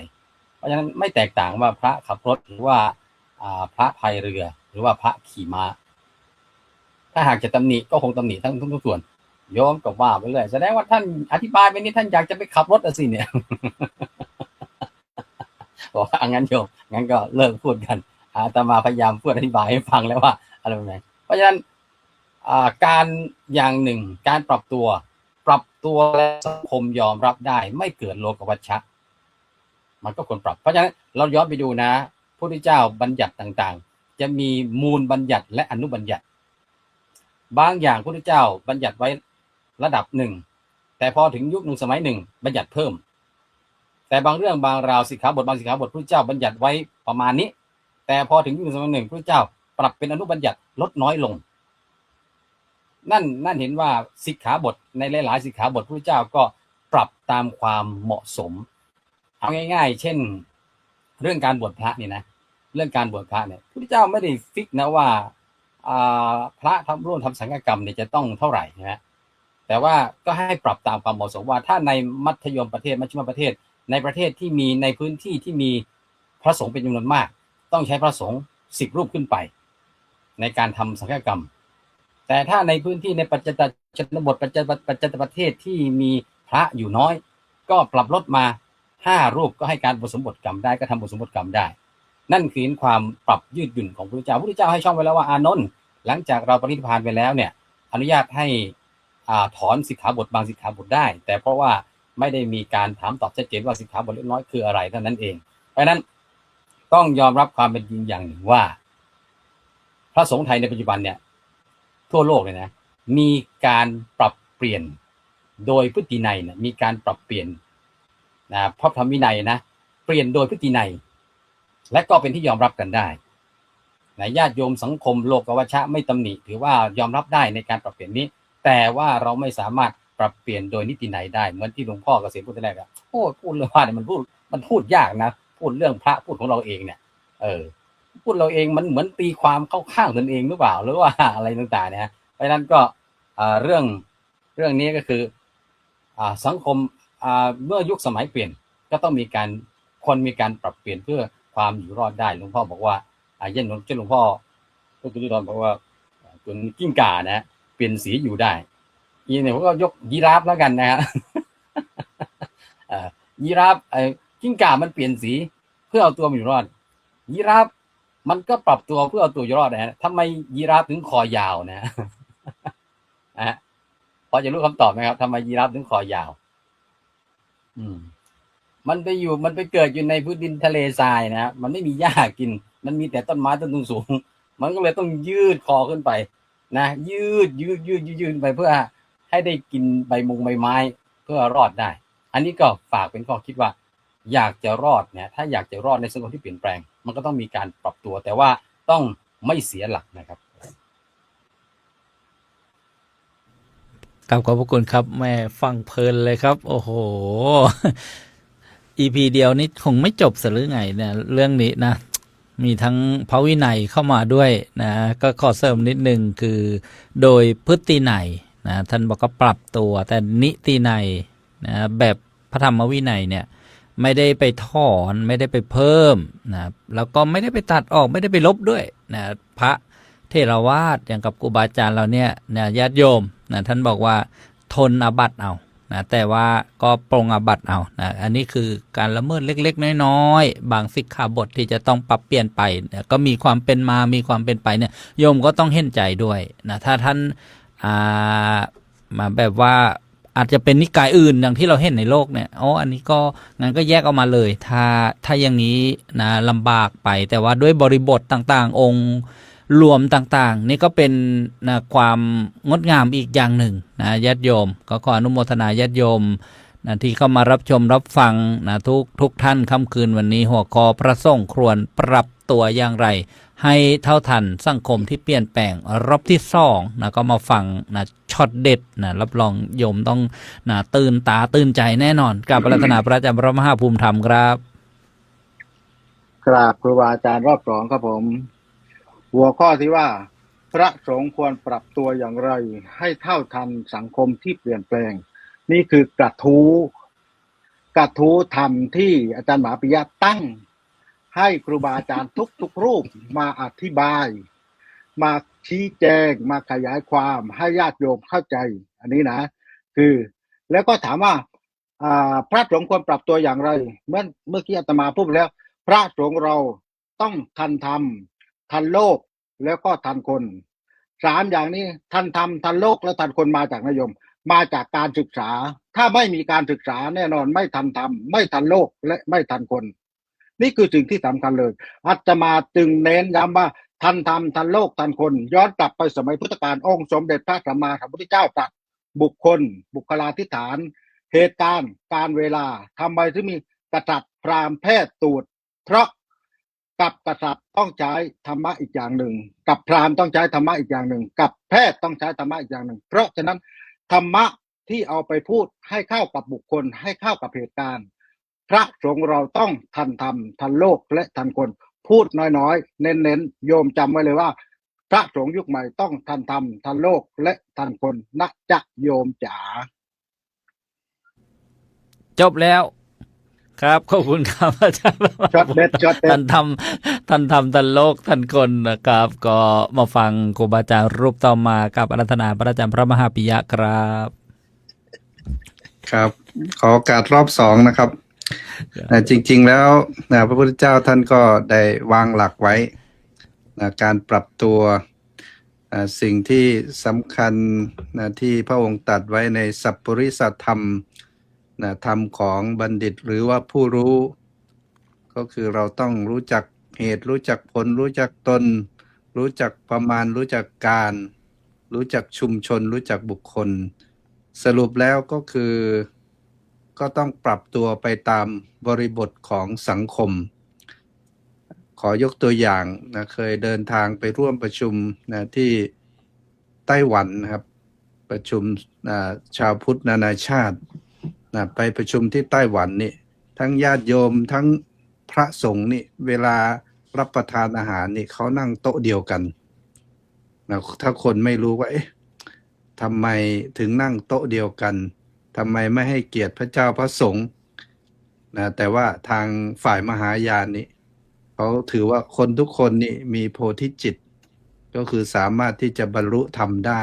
S5: เพราะฉะนั้นไม่แตกต่างว่าพระขับรถหรือว่าพระพายเรือหรือว่าพระขี่ม้าถ้าหากจะตำหนิก็คงตำหนิทั้งทุกส่วนโยมก็ว่าไปเลยแสดงว่าท่านอธิบายไปนี้ท่านอยากจะไปขับรถสิเนี่ยบอกว่างั้นโยมงั้นก็เลิกพูดกันอาตมาพยายามพูดอธิบายให้ฟังแล้วว่าอะไรแบบไหนเพราะฉะนั้นการอย่างหนึ่งการปรับตัวและสังคมยอมรับได้ไม่เกิดโลกวัชชะมันก็ควรปรับเพราะฉะนั้นเราย้อนไปดูนะพระพุทธเจ้าบัญญัติต่างๆจะมีมูลบัญญัติและอนุบัญญัติบางอย่างพระพุทธเจ้าบัญญัติไว้ระดับหนึ่งแต่พอถึงยุคหนึ่งสมัยหนึ่งบัญญัติเพิ่มแต่บางเรื่องบางราวสิกขาบทบางสิกขาบทพระพุทธเจ้าบัญญัติไว้ประมาณนี้แต่พอถึงยุคสมัยหนึ่งพระพุทธเจ้าปรับเป็นอนุบัญญัติลดน้อยลงนั่นเห็นว่าสิกขาบทในหลายๆสิกขาบทพระพุทธเจ้าก็ปรับตามความเหมาะสมเอาง่ายๆเช่นเรื่องการบวชพระนี่นะเรื่องการบวชพระเนี่ยพระพุทธเจ้าไม่ได้ฟิกนะว่า พระร่วมทำสังฆกรรมเนี่ยจะต้องเท่าไหร่นะฮะแต่ว่าก็ให้ปรับตามความเหมาะสมว่าถ้าในมัธยมประเทศมัชฌิมประเทศในประเทศที่มีในพื้นที่ที่มีพระสงฆ์เป็นจำนวนมากต้องใช้พระสงฆ์10 รูปขึ้นไปในการทำสังฆกรรมแต่ถ้าในพื้นที่ในปัจจตชนบทปัจจตประเทศที่มีพระอยู่น้อยก็ปรับลดมา5 รูปก็ให้การอุปสมบทกรรมได้ก็ทำอุปสมบทกรรมได้นั่นคือความปรับยืดหยุ่นของพระพุทธเจ้าให้ช่องไว้แล้วว่าอานนท์หลังจากเราปรินิพพานไปแล้วเนี่ยอนุญาตให้ถอนสิกขาบทบางสิกขาบทได้แต่เพราะว่าไม่ได้มีการถามตอบชัดเจนว่าสิกขาบทเล็กน้อยคืออะไรเท่านั้นเองเพราะฉะนั้นต้องยอมรับความเป็นจริงอย่างหนึ่งว่าพระสงฆ์ไทยในปัจจุบันเนี่ยทั่วโลกเลยนะมีการปรับเปลี่ยนโดยพฤตินัยนะมีการปรับเปลี่ยนนะพระธรรมวินัยนะเปลี่ยนโดยพฤตินัยและก็เป็นที่ยอมรับกันได้นะญาติโยมสังคมโลกวัชชะไม่ตำหนิถือว่ายอมรับได้ในการปรับเปลี่ยนนี้แต่ว่าเราไม่สามารถปรับเปลี่ยนโดยนิตินัยได้เหมือนที่หลวงพ่อเกษมพูดแรกอะโอ้พูดเรื่องว่าเนี่ยมันพูดยากนะพูดเรื่องพระพูดของเราเองเนี่ยพูดเราเองมันเหมือนตีความเข้าข้างตนเองหรือเปล่าหรือว่าอะไรต่างๆเนี่ยเพราะฉะนั้นก็เรื่องนี้ก็คือสังคมเมื่อยุคสมัยเปลี่ยนก็ต้องมีการปรับเปลี่ยนเพื่อความอยู่รอดได้หลวงพ่อบอกว่าเช่นหลวงพ่อพระกุฎีบอกว่าตัวกิ้งก่านะเปลี่ยนสีอยู่ได้อีเนี่ยผมก็ยกยีราฟแล้วกันนะฮะ ยีราฟกิ้งก่ามันเปลี่ยนสีเพื่อเอาตัวมันอยู่รอดยีราฟมันก็ปรับตัวเพื่อเอาตัวอยู่รอดนะฮะทำไมยีราฟถึงคอยาวนะพอจะรู้คำตอบไหมครับทำไมยีราฟถึงคอยาวมันไปเกิดอยู่ในพื้นดินทะเลทรายนะมันไม่มีหญ้ากินมันมีแต่ต้นไม้ต้นสูงมันก็เลยต้องยืดคอขึ้นไปนะยืดไปเพื่อให้ได้กินใบไม้เพื่อรอดได้อันนี้ก็ฝากเป็นข้อคิดว่าอยากจะรอดเนี่ยถ้าอยากจะรอดในสังคมที่เปลี่ยนแปลงมันก็ต้องมีการปรับตัวแต่ว่าต้องไม่เสียหลักนะครับ
S2: ขอบพระคุณครับแม่ฟังเพลินเลยครับโอ้โห EP เดียวนี้คงไม่จบหรือไงเนี่ยเรื่องนี้นะมีทั้งพระวินัยเข้ามาด้วยนะก็ขอเสริมนิดนึงคือโดยพฤตินัยนะท่านบอกก็ปรับตัวแต่นิตินัยนะแบบพระธรรมวินัยเนี่ยไม่ได้ไปถอนไม่ได้ไปเพิ่มนะแล้วก็ไม่ได้ไปตัดออกไม่ได้ไปลบด้วยนะพระเทรวาสอย่างกับครูบาอาจารย์เราเนี่ยนะญาติโยมนะท่านบอกว่าทนอาบัติเอานะแต่ว่าก็ปรงอาบัติเอานะอันนี้คือการละเมิดเล็กๆน้อยๆบางสิกขาบทที่จะต้องปรับเปลี่ยนไปนะก็มีความเป็นมามีความเป็นไปเนี่ยโยมก็ต้องเห็นใจด้วยนะถ้าท่านมาแบบว่าอาจจะเป็นนิกายอื่นอย่างที่เราเห็นในโลกเนี่ยอันนี้ก็งั้นก็แยกออกมาเลยถ้าอย่างนี้นะลำบากไปแต่ว่าด้วยบริบทต่างๆองค์รวมต่างๆนี่ก็เป็นนะความงดงามอีกอย่างหนึ่งนะญาติโยมก็ขออนุโมทนาญาติโยมนะที่เข้ามารับชมรับฟังนะทุกท่านค่ำคืนวันนี้หัวข้อพระสงฆ์ควรปรับตัวอย่างไรให้เท่าทันสังคมที่เปลี่ยนแปลงรอบที่2นะก็มาฟังนะช็อตเด็ดนะรับรองโยมต้องนะตื่นตาตื่นใจแน่นอนกับปรารถนาพระอาจารย์พระมหาภูมิธรรมครับ
S6: กราบครูบาอาจารย์รอบ2ครับผมหัวข้อที่ว่าพระสงฆ์ควรปรับตัวอย่างไรให้เท่าทันสังคมที่เปลี่ยนแปลงนี่คือกระทู้ธรรมที่อาจารย์มหาปิยะตั้งให้ครูบาอาจารย์ทุกรูปมาอธิบายมาชี้แจงมาขยายความให้ญาติโยมเข้าใจอันนี้นะคือแล้วก็ถามว่าพระสงฆ์ควรปรับตัวอย่างไรเมื่อกี้อาตมาพูดแล้วพระสงฆ์เราต้องทันธรรมทันโลกแล้วก็ทันคน3อย่างนี้ทันธรรมทันโลกและทันคนมาจากนโยมมาจากการศึกษาถ้าไม่มีการศึกษาแน่นอนไม่ทันธรรมไม่ทันโลกและไม่ทันคนนี่คือสิ่งที่สำคัญเลยอาตมาจึงเน้นย้ำว่าทันธรรมทันโลกทันคนย้อนกลับไปสมัยพุทธกาลองค์สมเด็จพระสัมมาสัมพุทธเจ้าตรัสบุคคลบุคลาธิฐานเหตุการณ์การเวลาทำไมถึงมีกษัตริย์พราหมณ์แพทย์ตูดเพราะกับกษัตริย์ต้องใช้ธรรมะอีกอย่างหนึ่งกับพราหมณ์ต้องใช้ธรรมะอีกอย่างหนึ่งกับแพทย์ต้องใช้ธรรมะอีกอย่างหนึ่งเพราะฉะนั้นธรรมะที่เอาไปพูดให้เข้ากับบุคคลให้เข้ากับเหตุการณ์พระสงฆ์เราต้องทันธรรมทันโลกและทันคนพูดน้อยๆเน้นๆโยมจำไว้เลยว่า พระสงฆ์ยุคใหม่ต้องทันธรรมทันโลกและทันคนนะจ๊ะโยมจ๋า
S2: จบแล้ว ครับขอบคุณครับอาจารย์
S6: ช็อตเด็ดช็อตเด็
S2: ท่า
S6: ด
S2: นทำท่านโลกท่านคนนะครับ ก็มาฟังครูบาอาจารย์รูปต่อมากับอารัธนาพระอาจารย์พระมหาปิยะครับ
S7: ครับขอโอกาสรอบสองนะครับจริงๆแล้วพระพุทธเจ้าท่านก็ได้วางหลักไว้การปรับตัวสิ่งที่สำคัญที่พระองค์ตรัสไว้ในสัพปริสธรรมธรรมของบัณฑิตหรือว่าผู้รู้ ก็คือเราต้องรู้จักเหตุรู้จักผลรู้จักตน รู้จักประมาณรู้จักการ รู้จักชุมชน รู้จักบุคคล สรุปแล้วก็คือก็ต้องปรับตัวไปตามบริบทของสังคม ขอยกตัวอย่างเคยเดินทางไปร่วมประชุมที่ไต้หวันนะครับประชุมชาวพุทธนานาชาติไปประชุมที่ไต้หวันนี่ทั้งญาติโยมทั้งพระสงฆ์นี่เวลารับประทานอาหารนี่เขานั่งโต๊ะเดียวกันถ้าคนไม่รู้ว่าทำไมถึงนั่งโต๊ะเดียวกันทำไมไม่ให้เกียรติพระเจ้าพระสงฆ์แต่ว่าทางฝ่ายมหายานนี่เขาถือว่าคนทุกคนนี่มีโพธิจิตก็คือสามารถที่จะบรรลุธรรมได้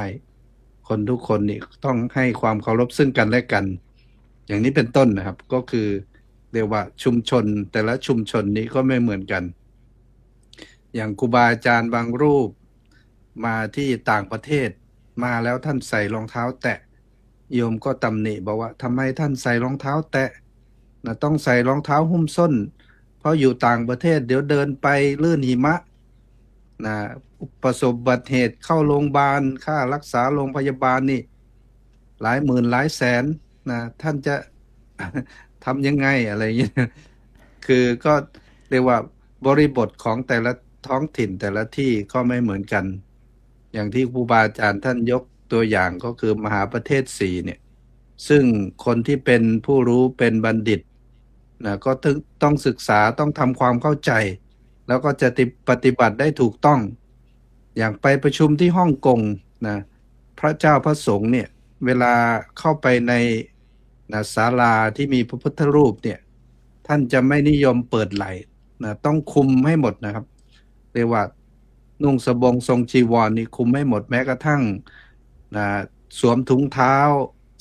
S7: คนทุกคนนี่ต้องให้ความเคารพซึ่งกันและกันอย่างนี้เป็นต้นนะครับก็คือเรียกว่าชุมชนแต่ละชุมชนนี้ก็ไม่เหมือนกันอย่างครูบาอาจารย์บางรูปมาที่ต่างประเทศมาแล้วท่านใส่รองเท้าแตะโยมก็ตำหนิบอกว่าทำไมท่านใส่รองเท้าแตะต้องใส่รองเท้าหุ้มส้นเพราะอยู่ต่างประเทศเดี๋ยวเดินไปลื่นหิมะประสบอุบัติเหตุเข้าโรงพยาบาลค่ารักษาโรงพยาบาลนี่หลายหมื่นหลายแสนท่านจะทำยังไงอะไรอย่างเงี้ยคือก็เรียกว่าบริบทของแต่ละท้องถิ่นแต่ละที่ก็ไม่เหมือนกันอย่างที่ครูบาอาจารย์ท่านยกตัวอย่างก็คือมหาประเทศ4เนี่ยซึ่งคนที่เป็นผู้รู้เป็นบัณฑิตก็ต้องศึกษาต้องทำความเข้าใจแล้วก็จะปฏิบัติได้ถูกต้องอย่างไปประชุมที่ฮ่องกงพระเจ้าพระสงฆ์เนี่ยเวลาเข้าไปในศาลาที่มีพระพุทธรูปเนี่ยท่านจะไม่นิยมเปิดไหล่ต้องคุมให้หมดนะครับเรียกว่านุ่งสบงทรงจีวรนี่คุมให้หมดแม้กระทั่งสวมถุงเท้า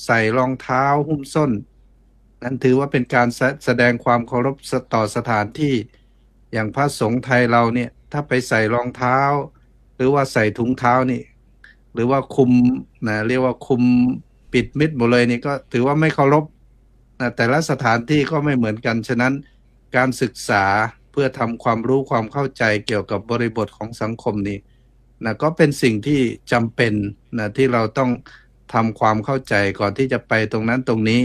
S7: ใส่รองเท้าหุ้มส้นนั่นถือว่าเป็นการแสดงความเคารพต่อสถานที่อย่างพระสงฆ์ไทยเราเนี่ยถ้าไปใส่รองเท้าหรือว่าใส่ถุงเท้านี่หรือว่าคุมเรียกว่าคุมปิดมิดหมดเลยนี่ก็ถือว่าไม่เคารพแต่ละสถานที่ก็ไม่เหมือนกันฉะนั้นการศึกษาเพื่อทำความรู้ความเข้าใจเกี่ยวกับบริบทของสังคมนี้ก็เป็นสิ่งที่จำเป็นที่เราต้องทำความเข้าใจก่อนที่จะไปตรงนั้นตรงนี้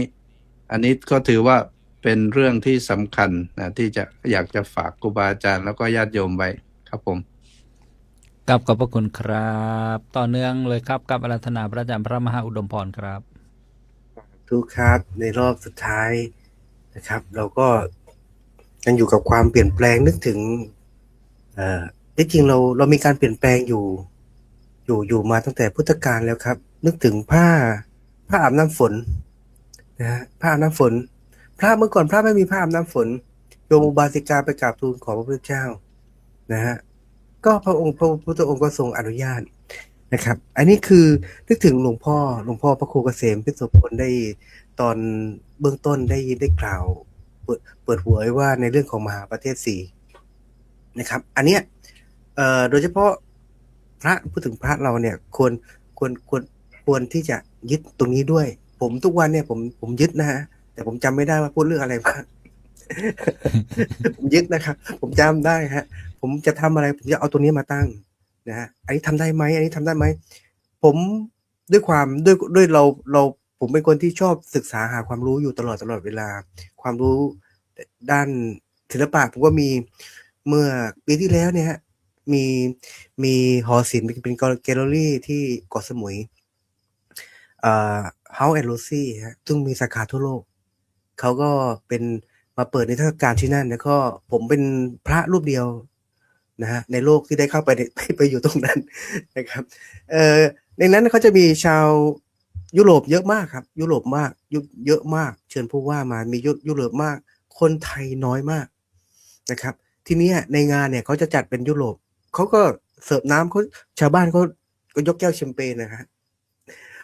S7: อันนี้ก็ถือว่าเป็นเรื่องที่สำคัญที่จะอยากจะฝากครูบาอาจารย์แล้วก็ญาติโยมไว้ครับผม
S2: กับขอบพระคุณครับต่อเนื่องเลยครับกับอาราธนาพระอาจารย์พระมหาอุดมพรครับ
S8: ทุกครับในรอบสุดท้ายนะครับเราก็ยังอยู่กับความเปลี่ยนแปลงนึกถึงที่จริงเรามีการเปลี่ยนแปลงอยู่มาตั้งแต่พุทธกาลแล้วครับนึกถึงผ้าอาบน้ำฝนนะฮะผ้าอาบน้ำฝนพระเมื่อก่อนพระไม่มีผ้าอาบน้ำฝนโยมอุบาสิกาไปกราบทูลขอพระพุทธเจ้านะฮะก็พระพุทธองค์ก็ทรงอนุญาตนะครับอันนี้คือนึกถึงหลวงพ่อพระครูเกษมพิสุทธิ์ผลได้ตอนเบื้องต้นได้กล่าวเปิดหัวไว้ว่าในเรื่องของมหาประเทศ4นะครับอันเนี้ยโดยเฉพาะพระพูดถึงพระเราเนี่ยควรที่จะยึดตรงนี้ด้วยผมทุกวันเนี่ยผมยึดนะฮะแต่ผมจำไม่ได้ว่าพูดเรื่องอะไรบ้าง ผมยึดนะครับผมจำได้ฮะผมจะทำอะไรผมจะเอาตัวนี้มาตั้งนะฮะอันนี้ทำได้ไหมอันนี้ทำได้ไหมผมด้วยเราผมเป็นคนที่ชอบศึกษาหาความรู้อยู่ตลอดเวลาความรู้ด้านศิลปะผมก็มีเมื่อปีที่แล้วเนี่ยฮะมีหอศิลป์เป็นแกลเลอรี่ที่เกาะสมุยHouse and Lucy ฮะซึ่งมีสาขาทั่วโลกเขาก็เป็นมาเปิดนิทรรศการที่นั่นแล้วก็ผมเป็นพระรูปเดียว นะฮะในโลกที่ได้เข้าไปไปอยู่ตรงนั้นนะครับในนั้นเขาจะมีชาวยุโรปเยอะมากครับยุโรปมากเยอะมากเชิญผู้ว่ามามียุโรปมากคนไทยน้อยมากนะครับทีนี้ในงานเนี่ยเขาจะจัดเป็นยุโรปเขาก็เสิร์ฟน้ำเขาชาวบ้านเขาก็ยกแก้วแชมเปญนะฮะ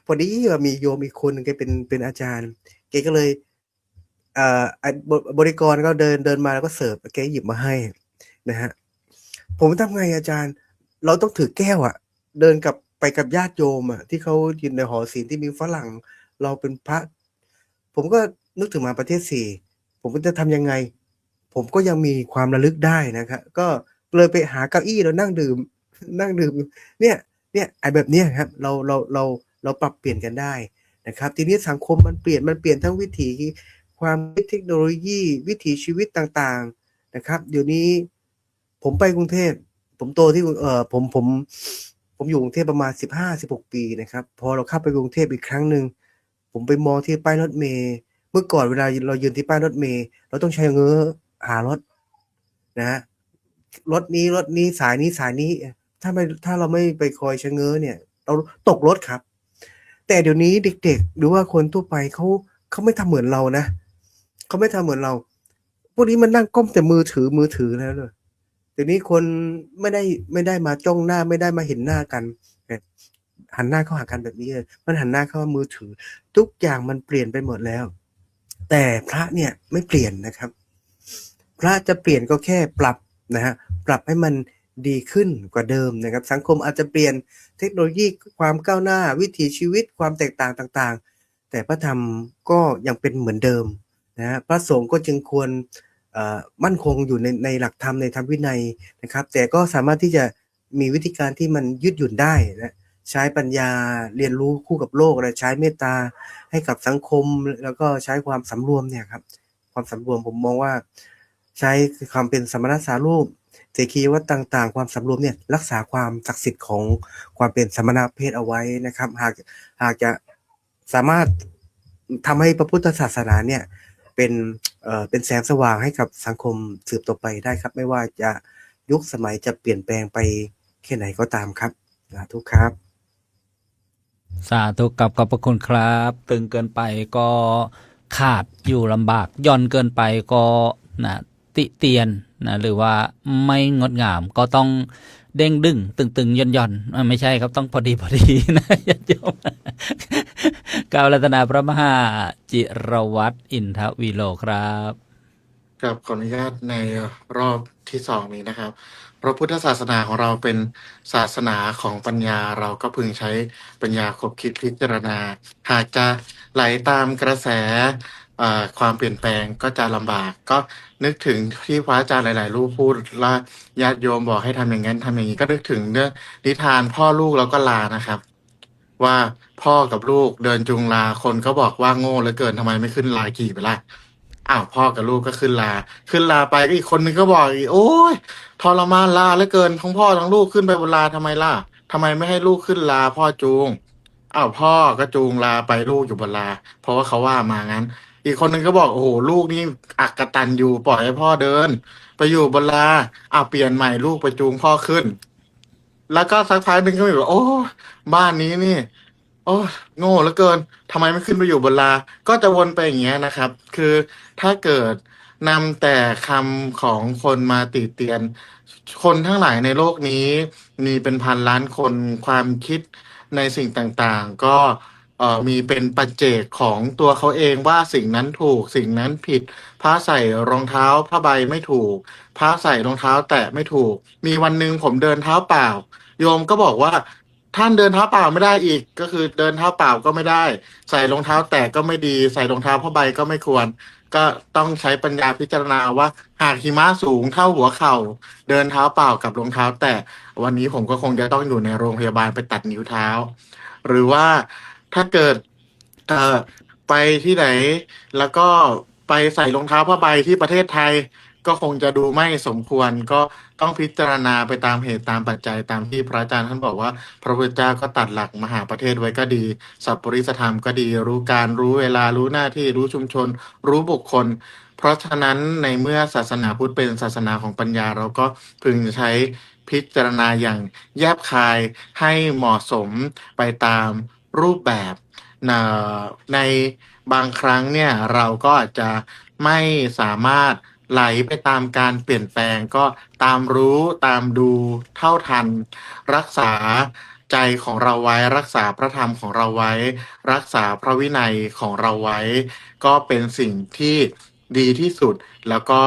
S8: พอดีมีโยมอีกคนนึงแกเป็นอาจารย์แกก็เลยบริกรก็เดินมาแล้วก็เสิร์ฟแกหยิบมาให้นะฮะผมทำไงอาจารย์เราต้องถือแก้วเดินไปกับญาติโยมที่เขายืนในหอศีลที่มีฝรั่งเราเป็นพระผมก็นึกถึงมาประเทศสี่ผมก็จะทำยังไงผมก็ยังมีความระลึกได้นะครับก็เลยไปหาเก้าอี้แล้วนั่งดื่มเนี่ยไอ้แบบเนี้ยครับเราปรับเปลี่ยนกันได้นะครับทีนี้สังคมมันเปลี่ยนทั้งวิถีความเทคโนโลยีวิถีชีวิตต่างๆนะครับเดี๋ยวนี้ผมไปกรุงเทพผมโตที่ผมอยู่กรุงเทพประมาณ15-16 ปีนะครับพอเราเข้าไปกรุงเทพอีกครั้งหนึ่งผมไปมองที่ป้ายรถเมล์เมื่อก่อนเวลาเรายืนที่ป้ายรถเมล์เราต้องใช้เงื้อหารถนะฮะรถนี้สายนี้ถ้าเราไม่ไปคอยชะเง้อเนี่ยเราตกรถครับแต่เดี๋ยวนี้เด็กๆหรือว่าคนทั่วไปเขาไม่ทำเหมือนเรานะเขาไม่ทำเหมือนเราพวกนี้มันนั่งก้มแต่มือถือแล้วเลยเดี๋ยวนี้คนไม่ได้มาจ้องหน้าไม่ได้มาเห็นหน้ากันหันหน้าเข้าหากันแบบนี้เลยมันหันหน้าเข้ามือถือทุกอย่างมันเปลี่ยนไปหมดแล้วแต่พระเนี่ยไม่เปลี่ยนนะครับพระจะเปลี่ยนก็แค่ปรับนะฮะปรับให้มันดีขึ้นกว่าเดิมนะครับสังคมอาจจะเปลี่ยนเทคโนโลยีความก้าวหน้าวิถีชีวิตความแตกต่างต่างๆแต่พระธรรมก็ยังเป็นเหมือนเดิมนะฮะพระสงฆ์ก็จึงควรมั่นคงอยู่ในหลักธรรมในธรรมวินัยนะครับแต่ก็สามารถที่จะมีวิธีการที่มันยืดหยุ่นได้นะใช้ปัญญาเรียนรู้คู่กับโลกและใช้เมตตาให้กับสังคมแล้วก็ใช้ความสำรวมเนี่ยครับความสำรวมผมมองว่าใช้ความเป็นสมณสารูปเสขีวัตรต่างๆความสำรวมเนี่ยรักษาความศักดิ์สิทธิ์ของความเป็นสมณเพศเอาไว้นะครับหากจะสามารถทำให้พระพุทธศาสนาเนี่ยเป็นแสงสว่างให้กับสังคมสืบต่อไปได้ครับไม่ว่าจะยุคสมัยจะเปลี่ยนแปลงไปแค่ไหนก็ตามครับสาธุครับ
S2: สาธุกับขอบพระคุณครับ ตึงเกินไปก็ขาดอยู่ลำบากย่อนเกินไปก็นะติเตียนนะหรือว่าไม่งดงามก็ต้องเด้งดึงตึงย่อนไม่ใช่ครับต้องพอดีนะญาติโยมกล่าวรัตนาพระมหาจิรวัตรอินทวิโลครับ
S9: ครับขออนุญาตในรอบที่สองนี้นะครับพระพุทธศาสนาของเราเป็นศาสนาของปัญญาเราก็พึงใช้ปัญญาคบคิดพิจารณา หากจะไหลตามกระแสความเปลี่ยนแปลงก็จะลำบาก ก็นึกถึงที่พระอาจารย์หลายๆรูปพูดและญาติโยมบอกให้ทำอย่างนั้นทำอย่างนี้ก็นึกถึงเรื่องนิทานพ่อลูกแล้วก็ลานะครับ ว่าพ่อกับลูกเดินจูงลาคนก็บอกว่าโง่เหลือเกินทำไมไม่ขึ้นลาขี่ไปล่ะอ้าวพ่อกับลูกก็ขึ้นลาไปก็อีกคนนึงก็บอกอีกโอ้ยทรมานลาเหลือเกินทั้งพ่อทั้งลูกขึ้นไปบนลาทำไมล่ะทำไมไม่ให้ลูกขึ้นลาพ่อจูงอ้าวพ่อก็จูงลาไปลูกอยู่บนลาเพราะว่าเขาว่ามางั้น อีกคนนึงก็บอกโอ้โหลูกนี่อักตันอยู่ปล่อยให้พ่อเดิน ไปอยู่บนลาอ้าวเปลี่ยนใหม่ลูกไปจูงพ่อขึ้น แล้วก็สักพักหนึ่งก็มีแบบโอ้บ้านนี้นี่ โอ้โง่เหลือเกินทำไมไม่ขึ้นไปอยู่บนลา ก็จะวนไปอย่างเงี้ยนะครับ คือถ้าเกิดนำแต่คำของคนมาติเตียน คนทั้งหลายในโลกนี้มีเป็นพันล้านคนความคิดในสิ่งต่างๆ ก็มีเป็นปัจเจกของตัวเขาเองว่าสิ่งนั้นถูกสิ่งนั้นผิดพระใส่รองเท้าผ้าใบไม่ถูกพระใส่รองเท้าแตะไม่ถูก มีวันหนึ่งผมเดินเท้าเปล่า โยมก็บอกว่าท่านเดินเท้าเปล่าไม่ได้อีก ก็คือเดินเท้าเปล่าก็ไม่ได้ ใส่รองเท้าแตะก็ไม่ดี ใส่รองเท้าผ้าใบก็ไม่ควร ก็ต้องใช้ปัญญาพิจารณาว่า หากหิมะสูงเท่าหัวเข่า เดินเท้าเปล่ากับรองเท้าแตะวันนี้ผมก็คงจะต้องอยู่ในโรงพยาบาลไปตัดนิ้วเท้า หรือว่าถ้าเกิดไปที่ไหน แล้วก็ไปใส่รองเท้าผ้าใบที่ประเทศไทย ก็คงจะดูไม่สมควรก็ต้องพิจารณาไปตามเหตุตามปัจจัยตามที่พระอาจารย์ท่านบอกว่า พระพุทธเจ้าก็ตัดหลักมหาประเทศไว้ก็ดี สัพปริสธรรมก็ดี รู้การรู้เวลารู้หน้าที่รู้ชุมชน รู้บุคคล เพราะฉะนั้นในเมื่อศาสนาพุทธเป็นศาสนาของปัญญาเราก็พึงใช้พิจารณาอย่างแยบคายให้เหมาะสมไปตามรูปแบบในบางครั้งเนี่ยเราก็อาจจะไม่สามารถไหลไปตามการเปลี่ยนแปลงก็ตามรู้ตามดูเท่าทันรักษาใจของเราไว้รักษาพระธรรมของเราไว้รักษาพระวินัยของเราไว้ ก็เป็นสิ่งที่ดีที่สุดแล้วก็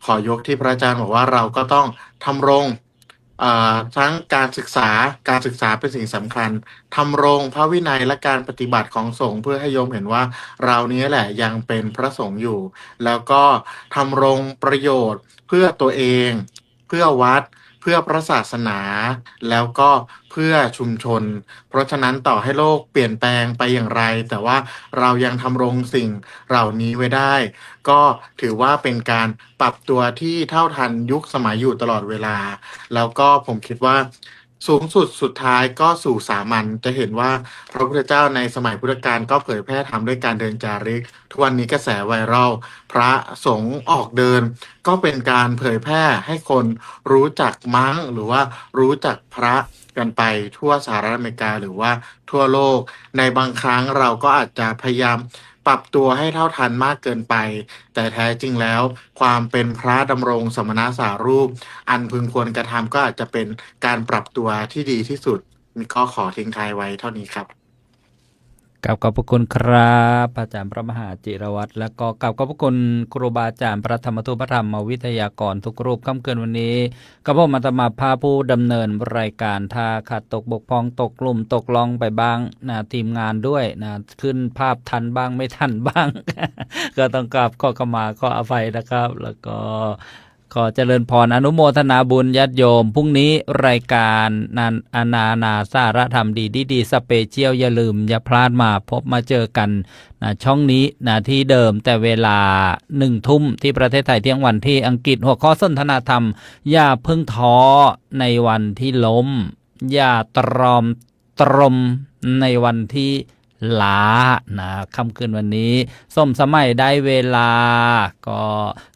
S9: ขอยกที่พระอาจารย์บอกว่าเราก็ต้องทำรงทั้งการศึกษาเป็นสิ่งสำคัญทำรงพระวินัยและการปฏิบัติของสงฆ์เพื่อให้โยมเห็นว่าเรานี้แหละยังเป็นพระสงฆ์อยู่ แล้วก็ทำรงประโยชน์เพื่อตัวเองเพื่อวัดเพื่อพระศาสนาแล้วก็เพื่อชุมชน เพราะฉะนั้นต่อให้โลกเปลี่ยนแปลงไปอย่างไร แต่ว่าเรายังทำรงสิ่งเหล่านี้ไว้ได้ ก็ถือว่าเป็นการปรับตัวที่เท่าทันยุคสมัยอยู่ตลอดเวลา แล้วก็ผมคิดว่าสูงสุดสุดท้ายก็สู่สามัญจะเห็นว่าพระพุทธเจ้าในสมัยพุทธกาลก็เผยแพร่ธรรมด้วยการเดินจาริกทุกวันนี้กระแสไวรัลพระสงฆ์ออกเดิน ก็เป็นการเผยแพร่ให้คนรู้จักมั้งหรือว่ารู้จักพระกันไปทั่วสหรัฐอเมริกาหรือว่าทั่วโลกในบางครั้งเราก็อาจจะพยายามปรับตัวให้เท่าทันมากเกินไปแต่แท้จริงแล้วความเป็นพระดำรงสมณสารูปอันพึงควรกระทำก็อาจจะเป็นการปรับตัวที่ดีที่สุดนี่ก็ขอทิ้งท้ายไว้เท่านี้ครับ
S2: กับขอบพระคุณครับอาจารย์พระมหาจิรวัตรและก็กับขอบพระคุณครูบาอาจารย์พระธรรมทูตพระธรรมวิทยากรทุกรูปค่ำคืนวันนี้กับผมอาตมาภาพผู้ดำเนินรายการถ้าขาดตกบกพร่องตกกลุ่มตกลองไปบ้างนะทีมงานด้วยนะขึ้นภาพทันบ้างไม่ทันบ้าง ก็ต้องกราบขอขมาขออภัยนะครับ แล้วก็ขอเจริญพรอนุโมทนาบุญญาติโยมพรุ่งนี้รายการนาสาระธรรมดีสเปเชียลอย่าลืมอย่าพลาดมาพบมาเจอกันนะช่องนี้นะที่เดิมแต่เวลา1 ทุ่มที่ประเทศไทยเที่ยงวันที่อังกฤษหัวข้อสนทนาธรรมอย่าเพิ่งท้อในวันที่ล้มอย่าตรมในวันที่ล้านะค่ำคืนวันนี้ส้มสมัยได้เวลาก็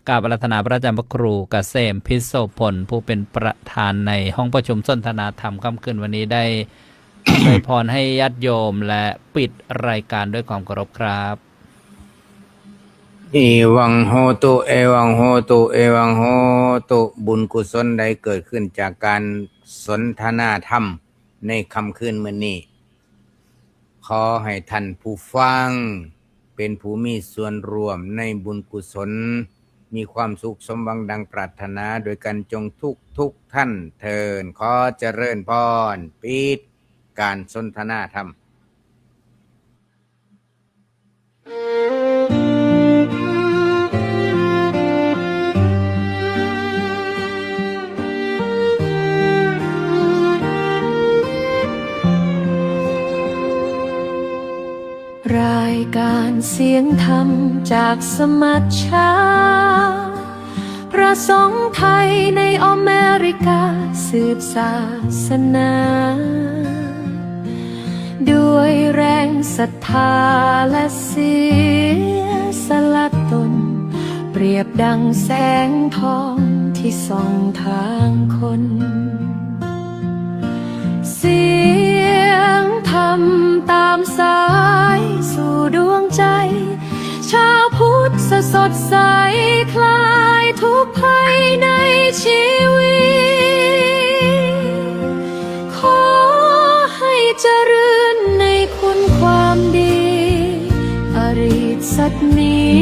S2: กราบอาราธนาพระอาจารย์พระครูเกษมพิโสพลผู้เป็นประธานในห้องประชุมสนทนาธรรมค่ำคืนวันนี้ได้ อวยพรให้ญาติโยมและปิดรายการด้วยความเคารพครับ
S3: อีวังโหตุเอวังโหตุเอวังโหตุบุญกุศลใดเกิดขึ้นจากการสนทนาธรรมในค่ำคืนมื้อนี้ขอให้ท่านผู้ฟังเป็นผู้มีส่วนร่วมในบุญกุศลมีความสุขสมหวังดังปรารถนาโดยกันจงทุกท่านเทินขอเจริญพรปิดการสนทนาธรรม
S1: รายการเสียงธรรมจากสมัชชาพระสงฆ์ไทยในอเมริกาสืบศาสนา ด้วยแรงศรัทธาและเสียสละตนเปรียบดังแสงทองที่ส่องทางคนเสียงธรรมตามสายสู่ดวงใจชาวพุทธสดใสคลายทุกภัยในชีวิตขอให้เจริญในคุณความดีอริสัตนี้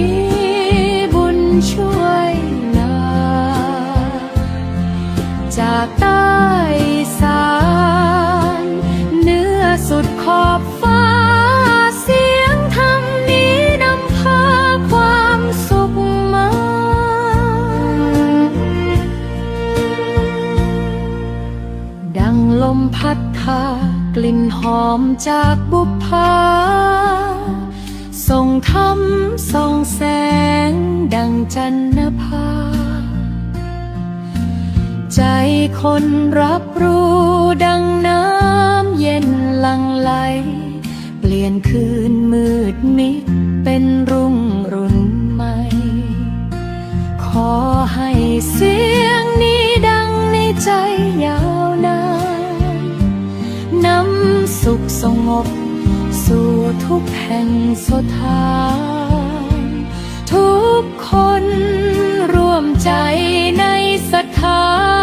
S1: บุญช่วยลาจากใต้สานเหนือสุดขอบฟ้าเสียงธรรมนี้นำพาความสุขมาดังลมพัดพากลิ่นหอมจากบุพภาส่งธรรมส่องแสงดังจันทภาใจคนรับรู้ดังน้ำเย็นหลั่งไหลเปลี่ยนคืนมืดมิดเป็นรุ่งรุ่นใหม่ ขอให้เสียงนี้ดังในใจยาวนานนำสุขสงบสู่ทุกแห่งสถานทุกคนร่วมใจในศรัทธา